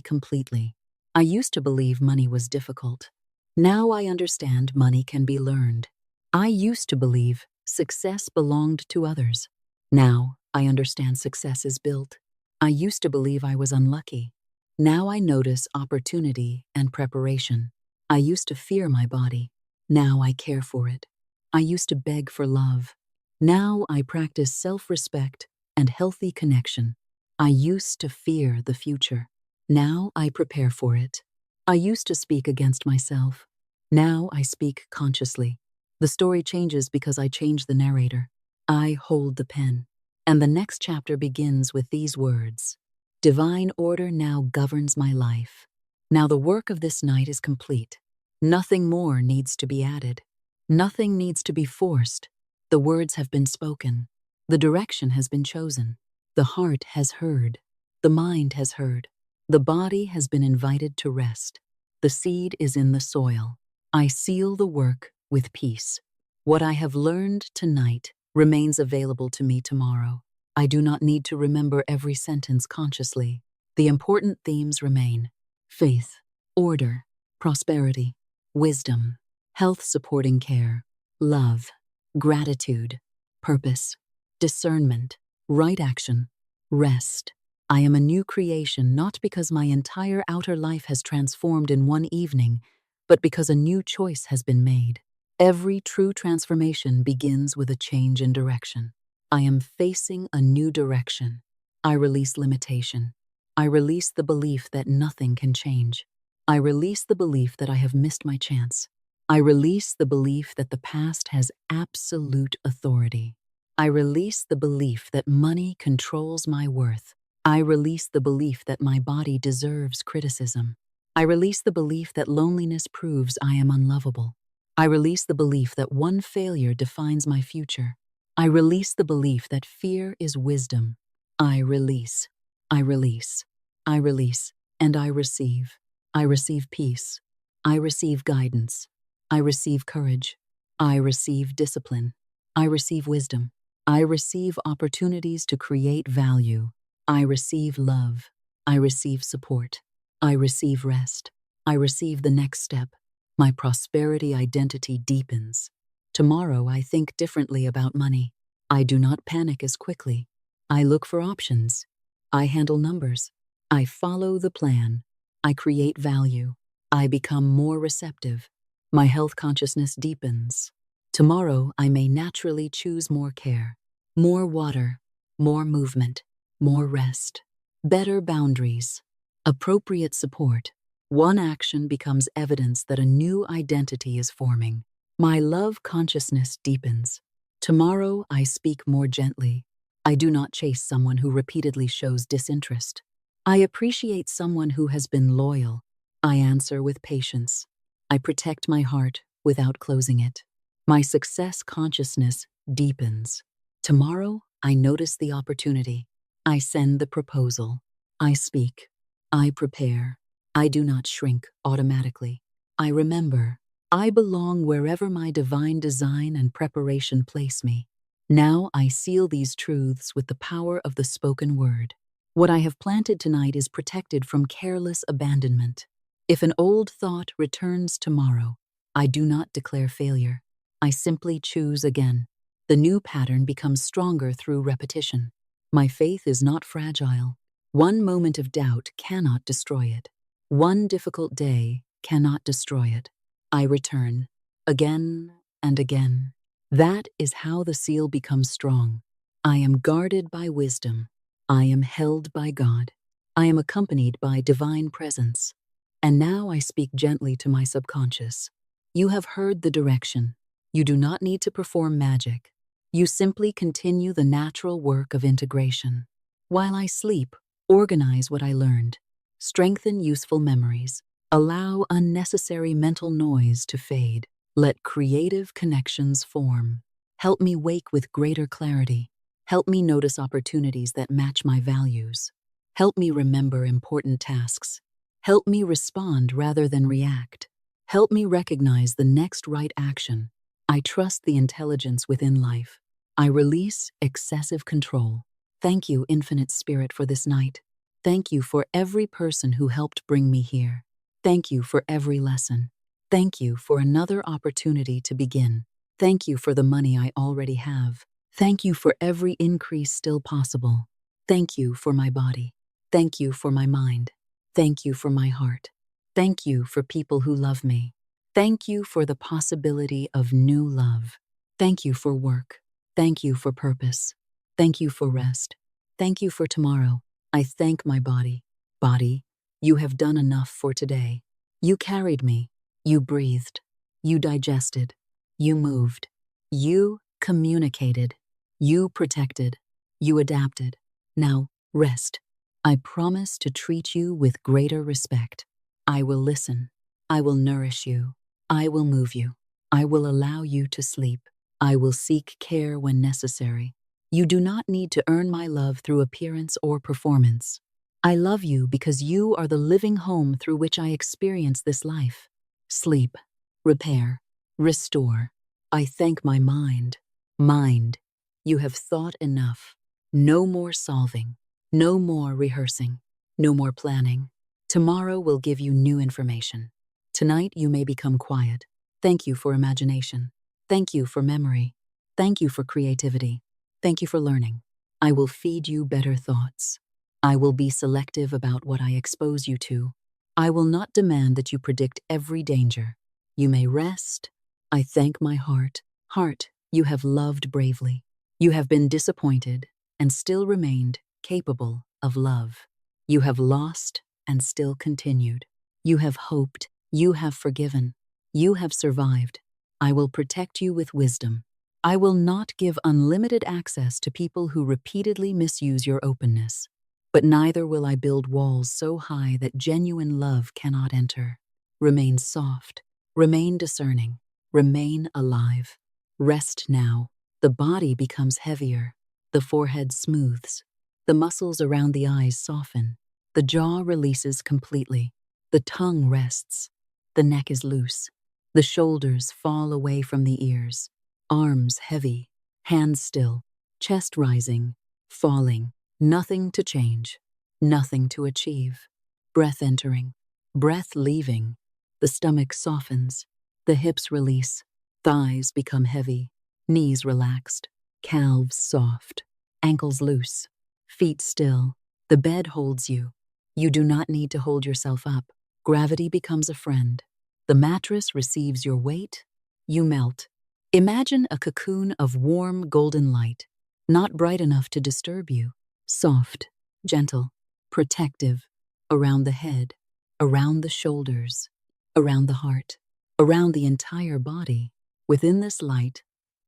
Speaker 1: completely. I used to believe money was difficult. Now I understand money can be learned. I used to believe success belonged to others. Now I understand success is built. I used to believe I was unlucky. Now I notice opportunity and preparation. I used to fear my body. Now I care for it. I used to beg for love. Now I practice self-respect and healthy connection. I used to fear the future. Now I prepare for it. I used to speak against myself. Now I speak consciously. The story changes because I change the narrator. I hold the pen. And the next chapter begins with these words. Divine order now governs my life. Now the work of this night is complete. Nothing more needs to be added. Nothing needs to be forced. The words have been spoken. The direction has been chosen. The heart has heard. The mind has heard. The body has been invited to rest. The seed is in the soil. I seal the work with peace. What I have learned tonight remains available to me tomorrow. I do not need to remember every sentence consciously. The important themes remain: faith, order, prosperity, wisdom, health-supporting care, love, gratitude, purpose, discernment, right action, rest. I am a new creation not because my entire outer life has transformed in one evening, but because a new choice has been made. Every true transformation begins with a change in direction. I am facing a new direction. I release limitation. I release the belief that nothing can change. I release the belief that I have missed my chance. I release the belief that the past has absolute authority. I release the belief that money controls my worth. I release the belief that my body deserves criticism. I release the belief that loneliness proves I am unlovable. I release the belief that one failure defines my future. I release the belief that fear is wisdom. I release. I release. I release. And I receive. I receive peace. I receive guidance. I receive courage. I receive discipline. I receive wisdom. I receive opportunities to create value. I receive love. I receive support. I receive rest. I receive the next step. My prosperity identity deepens. Tomorrow I think differently about money. I do not panic as quickly. I look for options. I handle numbers. I follow the plan. I create value. I become more receptive. My health consciousness deepens. Tomorrow I may naturally choose more care, more water, more movement, more rest, better boundaries, appropriate support. One action becomes evidence that a new identity is forming. My love consciousness deepens. Tomorrow I speak more gently. I do not chase someone who repeatedly shows disinterest. I appreciate someone who has been loyal. I answer with patience. I protect my heart without closing it. My success consciousness deepens. Tomorrow I notice the opportunity. I send the proposal. I speak. I prepare. I do not shrink automatically. I remember. I belong wherever my divine design and preparation place me. Now I seal these truths with the power of the spoken word. What I have planted tonight is protected from careless abandonment. If an old thought returns tomorrow, I do not declare failure. I simply choose again. The new pattern becomes stronger through repetition. My faith is not fragile. One moment of doubt cannot destroy it. One difficult day cannot destroy it. I return, again and again. That is how the seal becomes strong. I am guarded by wisdom. I am held by God. I am accompanied by divine presence. And now I speak gently to my subconscious. You have heard the direction. You do not need to perform magic. You simply continue the natural work of integration. While I sleep, organize what I learned. Strengthen useful memories. Allow unnecessary mental noise to fade. Let creative connections form. Help me wake with greater clarity. Help me notice opportunities that match my values. Help me remember important tasks. Help me respond rather than react. Help me recognize the next right action. I trust the intelligence within life. I release excessive control. Thank you, Infinite Spirit, for this night. Thank you for every person who helped bring me here. Thank you for every lesson. Thank you for another opportunity to begin. Thank you for the money I already have. Thank you for every increase still possible. Thank you for my body. Thank you for my mind. Thank you for my heart. Thank you for people who love me. Thank you for the possibility of new love. Thank you for work. Thank you for purpose. Thank you for rest. Thank you for tomorrow. I thank my body. Body, you have done enough for today. You carried me. You breathed. You digested. You moved. You communicated. You protected. You adapted. Now, rest. I promise to treat you with greater respect. I will listen. I will nourish you. I will move you. I will allow you to sleep. I will seek care when necessary. You do not need to earn my love through appearance or performance. I love you because you are the living home through which I experience this life. Sleep, repair, restore. I thank my mind. Mind, you have thought enough. No more solving. No more rehearsing. No more planning. Tomorrow will give you new information. Tonight you may become quiet. Thank you for imagination. Thank you for memory. Thank you for creativity. Thank you for learning. I will feed you better thoughts. I will be selective about what I expose you to. I will not demand that you predict every danger. You may rest. I thank my heart. Heart, you have loved bravely. You have been disappointed and still remained capable of love. You have lost and still continued. You have hoped. You have forgiven. You have survived. I will protect you with wisdom. I will not give unlimited access to people who repeatedly misuse your openness. But neither will I build walls so high that genuine love cannot enter. Remain soft, remain discerning, remain alive. Rest now. The body becomes heavier, the forehead smooths, the muscles around the eyes soften, the jaw releases completely, the tongue rests, the neck is loose, the shoulders fall away from the ears, arms heavy, hands still, chest rising, falling, nothing to change, nothing to achieve. Breath entering, breath leaving, the stomach softens, the hips release, thighs become heavy, knees relaxed, calves soft, ankles loose, feet still. The bed holds you. You do not need to hold yourself up. Gravity becomes a friend. The mattress receives your weight. You melt. Imagine a cocoon of warm golden light, not bright enough to disturb you, soft, gentle, protective, around the head, around the shoulders, around the heart, around the entire body. Within this light,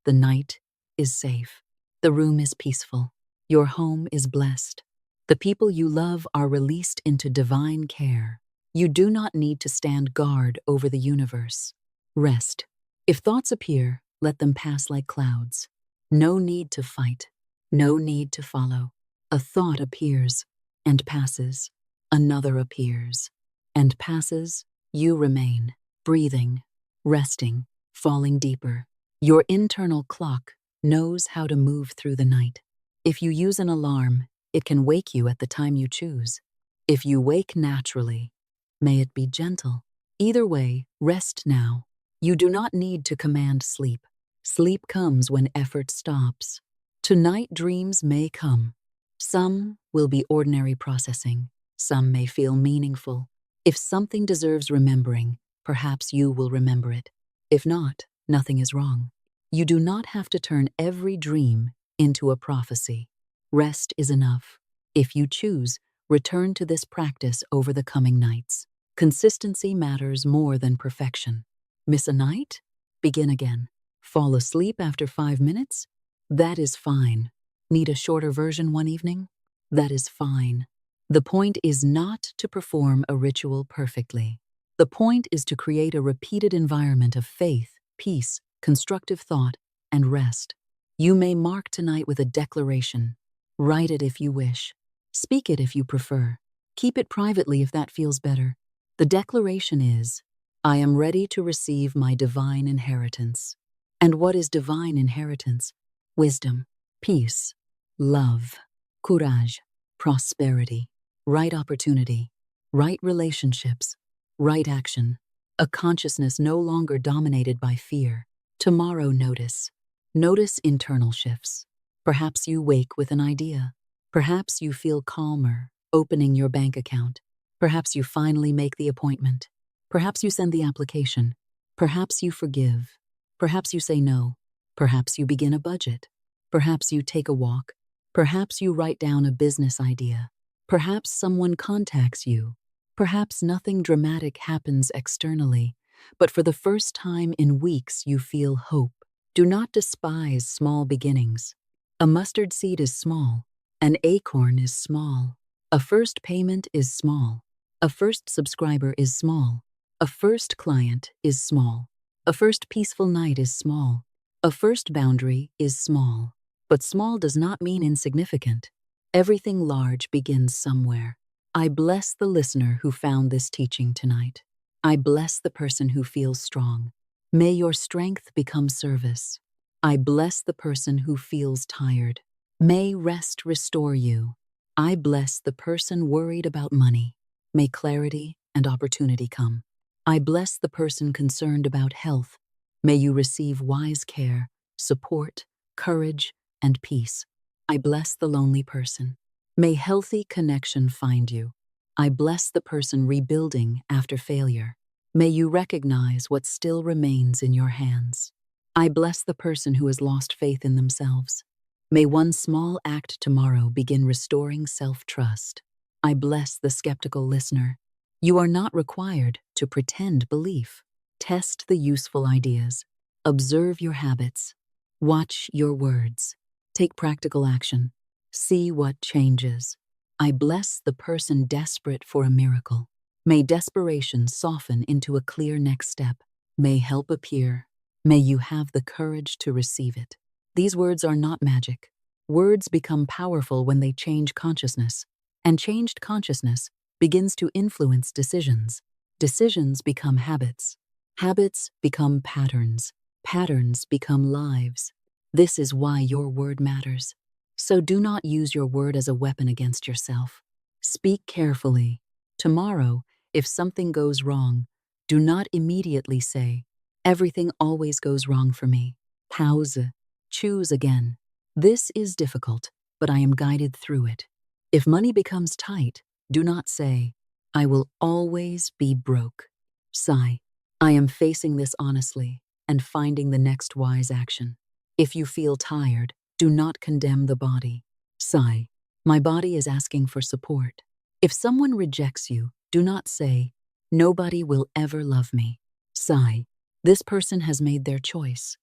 Speaker 1: the night is safe. The room is peaceful. Your home is blessed. The people you love are released into divine care. You do not need to stand guard over the universe. Rest. If thoughts appear, let them pass like clouds. No need to fight. No need to follow. A thought appears and passes. Another appears and passes. You remain, breathing, resting, falling deeper. Your internal clock knows how to move through the night. If you use an alarm, it can wake you at the time you choose. If you wake naturally, may it be gentle. Either way, rest now. You do not need to command sleep. Sleep comes when effort stops. Tonight dreams may come. Some will be ordinary processing. Some may feel meaningful. If something deserves remembering, perhaps you will remember it. If not, nothing is wrong. You do not have to turn every dream into a prophecy. Rest is enough. If you choose, return to this practice over the coming nights. Consistency matters more than perfection. Miss a night? Begin again. Fall asleep after 5 minutes? That is fine. Need a shorter version one evening? That is fine. The point is not to perform a ritual perfectly. The point is to create a repeated environment of faith, peace, constructive thought, and rest. You may mark tonight with a declaration. Write it if you wish. Speak it if you prefer. Keep it privately if that feels better. The declaration is, I am ready to receive my divine inheritance. And what is divine inheritance? Wisdom, peace, love, courage, prosperity, right opportunity, right relationships, right action, a consciousness no longer dominated by fear. Tomorrow notice. Notice internal shifts. Perhaps you wake with an idea. Perhaps you feel calmer, opening your bank account. Perhaps you finally make the appointment. Perhaps you send the application. Perhaps you forgive. Perhaps you say no. Perhaps you begin a budget. Perhaps you take a walk. Perhaps you write down a business idea. Perhaps someone contacts you. Perhaps nothing dramatic happens externally, but for the first time in weeks you feel hope. Do not despise small beginnings. A mustard seed is small. An acorn is small. A first payment is small. A first subscriber is small. A first client is small. A first peaceful night is small. A first boundary is small. But small does not mean insignificant. Everything large begins somewhere. I bless the listener who found this teaching tonight. I bless the person who feels strong. May your strength become service. I bless the person who feels tired. May rest restore you. I bless the person worried about money. May clarity and opportunity come. I bless the person concerned about health. May you receive wise care, support, courage, and peace. I bless the lonely person. May healthy connection find you. I bless the person rebuilding after failure. May you recognize what still remains in your hands. I bless the person who has lost faith in themselves. May one small act tomorrow begin restoring self-trust. I bless the skeptical listener. You are not required to pretend belief. Test the useful ideas. Observe your habits. Watch your words. Take practical action. See what changes. I bless the person desperate for a miracle. May desperation soften into a clear next step. May help appear. May you have the courage to receive it. These words are not magic. Words become powerful when they change consciousness, and changed consciousness begins to influence decisions. Decisions become habits. Habits become patterns. Patterns become lives. This is why your word matters. So do not use your word as a weapon against yourself. Speak carefully. Tomorrow, if something goes wrong, do not immediately say, "Everything always goes wrong for me." Pause. Choose again. This is difficult, but I am guided through it. If money becomes tight, do not say, "I will always be broke." Sigh. I am facing this honestly and finding the next wise action. If you feel tired, do not condemn the body. Sigh. My body is asking for support. If someone rejects you, do not say, "Nobody will ever love me." Sigh. This person has made their choice.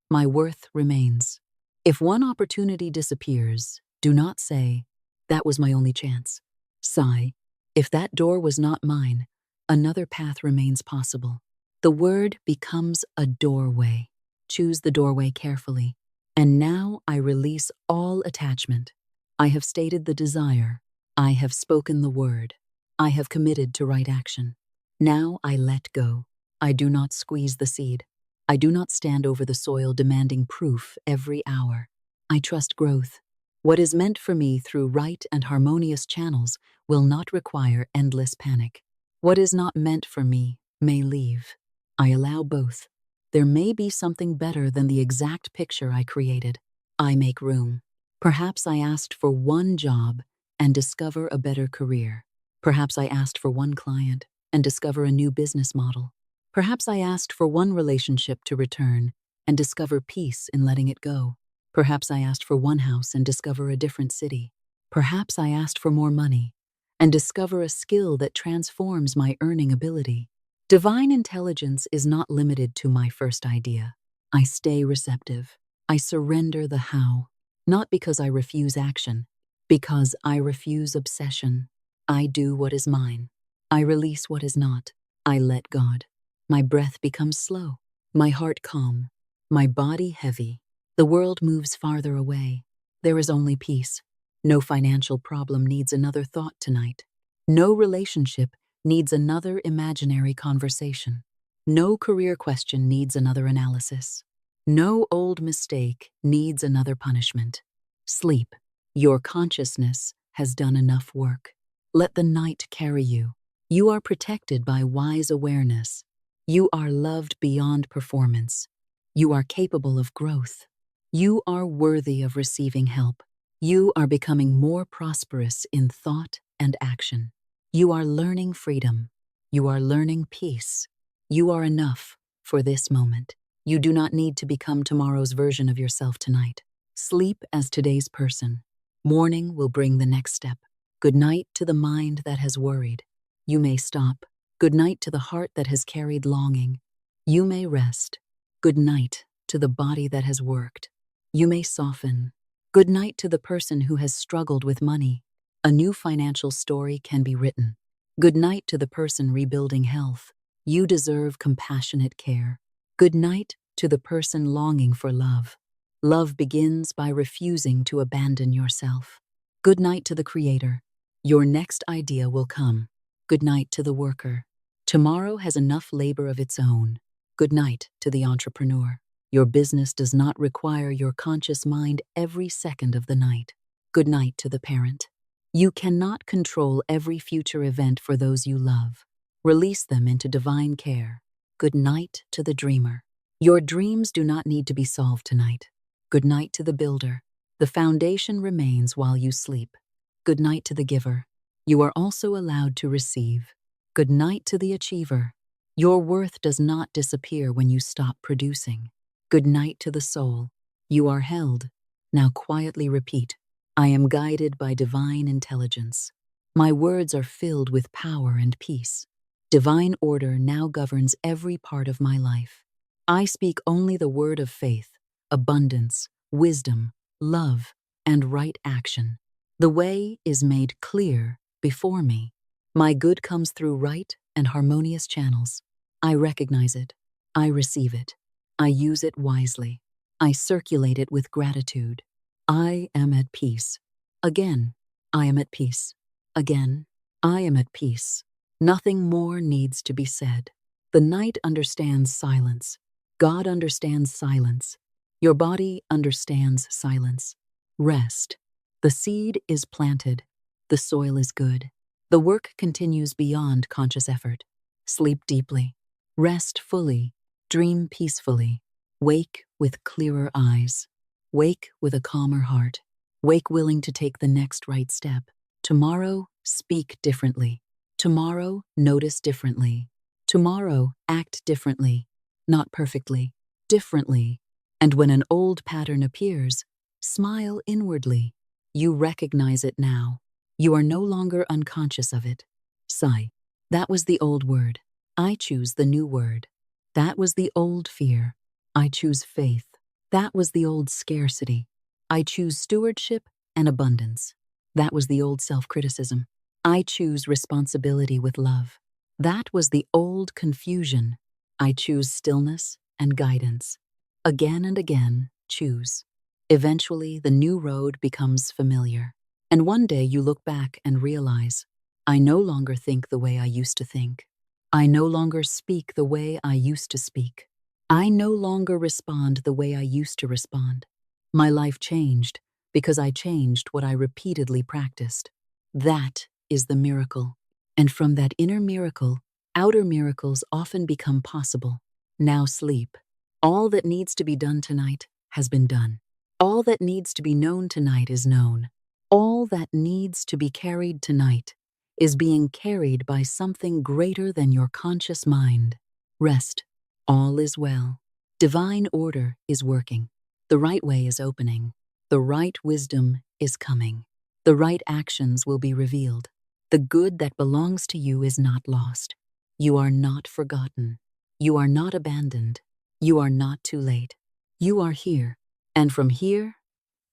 Speaker 1: My worth remains. If one opportunity disappears, do not say, "That was my only chance." Sigh. If that door was not mine, another path remains possible. The word becomes a doorway. Choose the doorway carefully. And now I release all attachment. I have stated the desire. I have spoken the word. I have committed to right action. Now I let go. I do not squeeze the seed. I do not stand over the soil demanding proof every hour. I trust growth. What is meant for me through right and harmonious channels will not require endless panic. What is not meant for me may leave. I allow both. There may be something better than the exact picture I created. I make room. Perhaps I asked for one job and discover a better career. Perhaps I asked for one client and discover a new business model. Perhaps I asked for one relationship to return and discover peace in letting it go. Perhaps I asked for one house and discover a different city. Perhaps I asked for more money and discover a skill that transforms my earning ability. Divine intelligence is not limited to my first idea. I stay receptive. I surrender the how, not because I refuse action, because I refuse obsession. I do what is mine. I release what is not. I let God. My breath becomes slow, my heart calm, my body heavy. The world moves farther away. There is only peace. No financial problem needs another thought tonight. No relationship needs another imaginary conversation. No career question needs another analysis. No old mistake needs another punishment. Sleep. Your consciousness has done enough work. Let the night carry you. You are protected by wise awareness. You are loved beyond performance. You are capable of growth. You are worthy of receiving help. You are becoming more prosperous in thought and action. You are learning freedom. You are learning peace. You are enough for this moment. You do not need to become tomorrow's version of yourself tonight. Sleep as today's person. Morning will bring the next step. Good night to the mind that has worried. You may stop. Good night to the heart that has carried longing. You may rest. Good night to the body that has worked. You may soften. Good night to the person who has struggled with money. A new financial story can be written. Good night to the person rebuilding health. You deserve compassionate care. Good night to the person longing for love. Love begins by refusing to abandon yourself. Good night to the creator. Your next idea will come. Good night to the worker. Tomorrow has enough labor of its own. Good night to the entrepreneur. Your business does not require your conscious mind every second of the night. Good night to the parent. You cannot control every future event for those you love. Release them into divine care. Good night to the dreamer. Your dreams do not need to be solved tonight. Good night to the builder. The foundation remains while you sleep. Good night to the giver. You are also allowed to receive. Good night to the achiever. Your worth does not disappear when you stop producing. Good night to the soul. You are held. Now quietly repeat, I am guided by divine intelligence. My words are filled with power and peace. Divine order now governs every part of my life. I speak only the word of faith, abundance, wisdom, love, and right action. The way is made clear before me. My good comes through right and harmonious channels. I recognize it. I receive it. I use it wisely. I circulate it with gratitude. I am at peace. Again, I am at peace. Again, I am at peace. Nothing more needs to be said. The night understands silence. God understands silence. Your body understands silence. Rest. The seed is planted. The soil is good. The work continues beyond conscious effort. Sleep deeply. Rest fully. Dream peacefully. Wake with clearer eyes. Wake with a calmer heart. Wake willing to take the next right step. Tomorrow, speak differently. Tomorrow, notice differently. Tomorrow, act differently. Not perfectly, differently. And when an old pattern appears, smile inwardly. You recognize it now. You are no longer unconscious of it. Sigh. That was the old word. I choose the new word. That was the old fear. I choose faith. That was the old scarcity. I choose stewardship and abundance. That was the old self-criticism. I choose responsibility with love. That was the old confusion. I choose stillness and guidance. Again and again, choose. Eventually, the new road becomes familiar. And one day you look back and realize, I no longer think the way I used to think. I no longer speak the way I used to speak. I no longer respond the way I used to respond. My life changed because I changed what I repeatedly practiced. That is the miracle. And from that inner miracle, outer miracles often become possible. Now sleep. All that needs to be done tonight has been done. All that needs to be known tonight is known. All that needs to be carried tonight is being carried by something greater than your conscious mind. Rest. All is well. Divine order is working. The right way is opening. The right wisdom is coming. The right actions will be revealed. The good that belongs to you is not lost. You are not forgotten. You are not abandoned. You are not too late. You are here. And from here,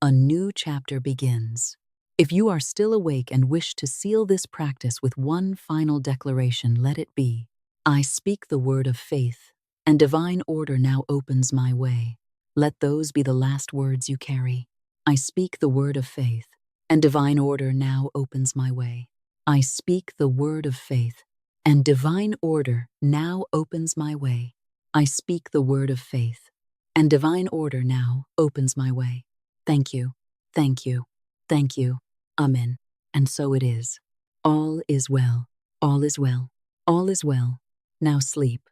Speaker 1: a new chapter begins. If you are still awake and wish to seal this practice with one final declaration, let it be, I speak the word of faith, and divine order now opens my way. Let those be the last words you carry. I speak the word of faith, and divine order now opens my way. I speak the word of faith, and divine order now opens my way. I speak the word of faith, and divine order now opens my way. Thank you, thank you, thank you. Amen. And so it is. All is well, all is well, all is well. Now sleep.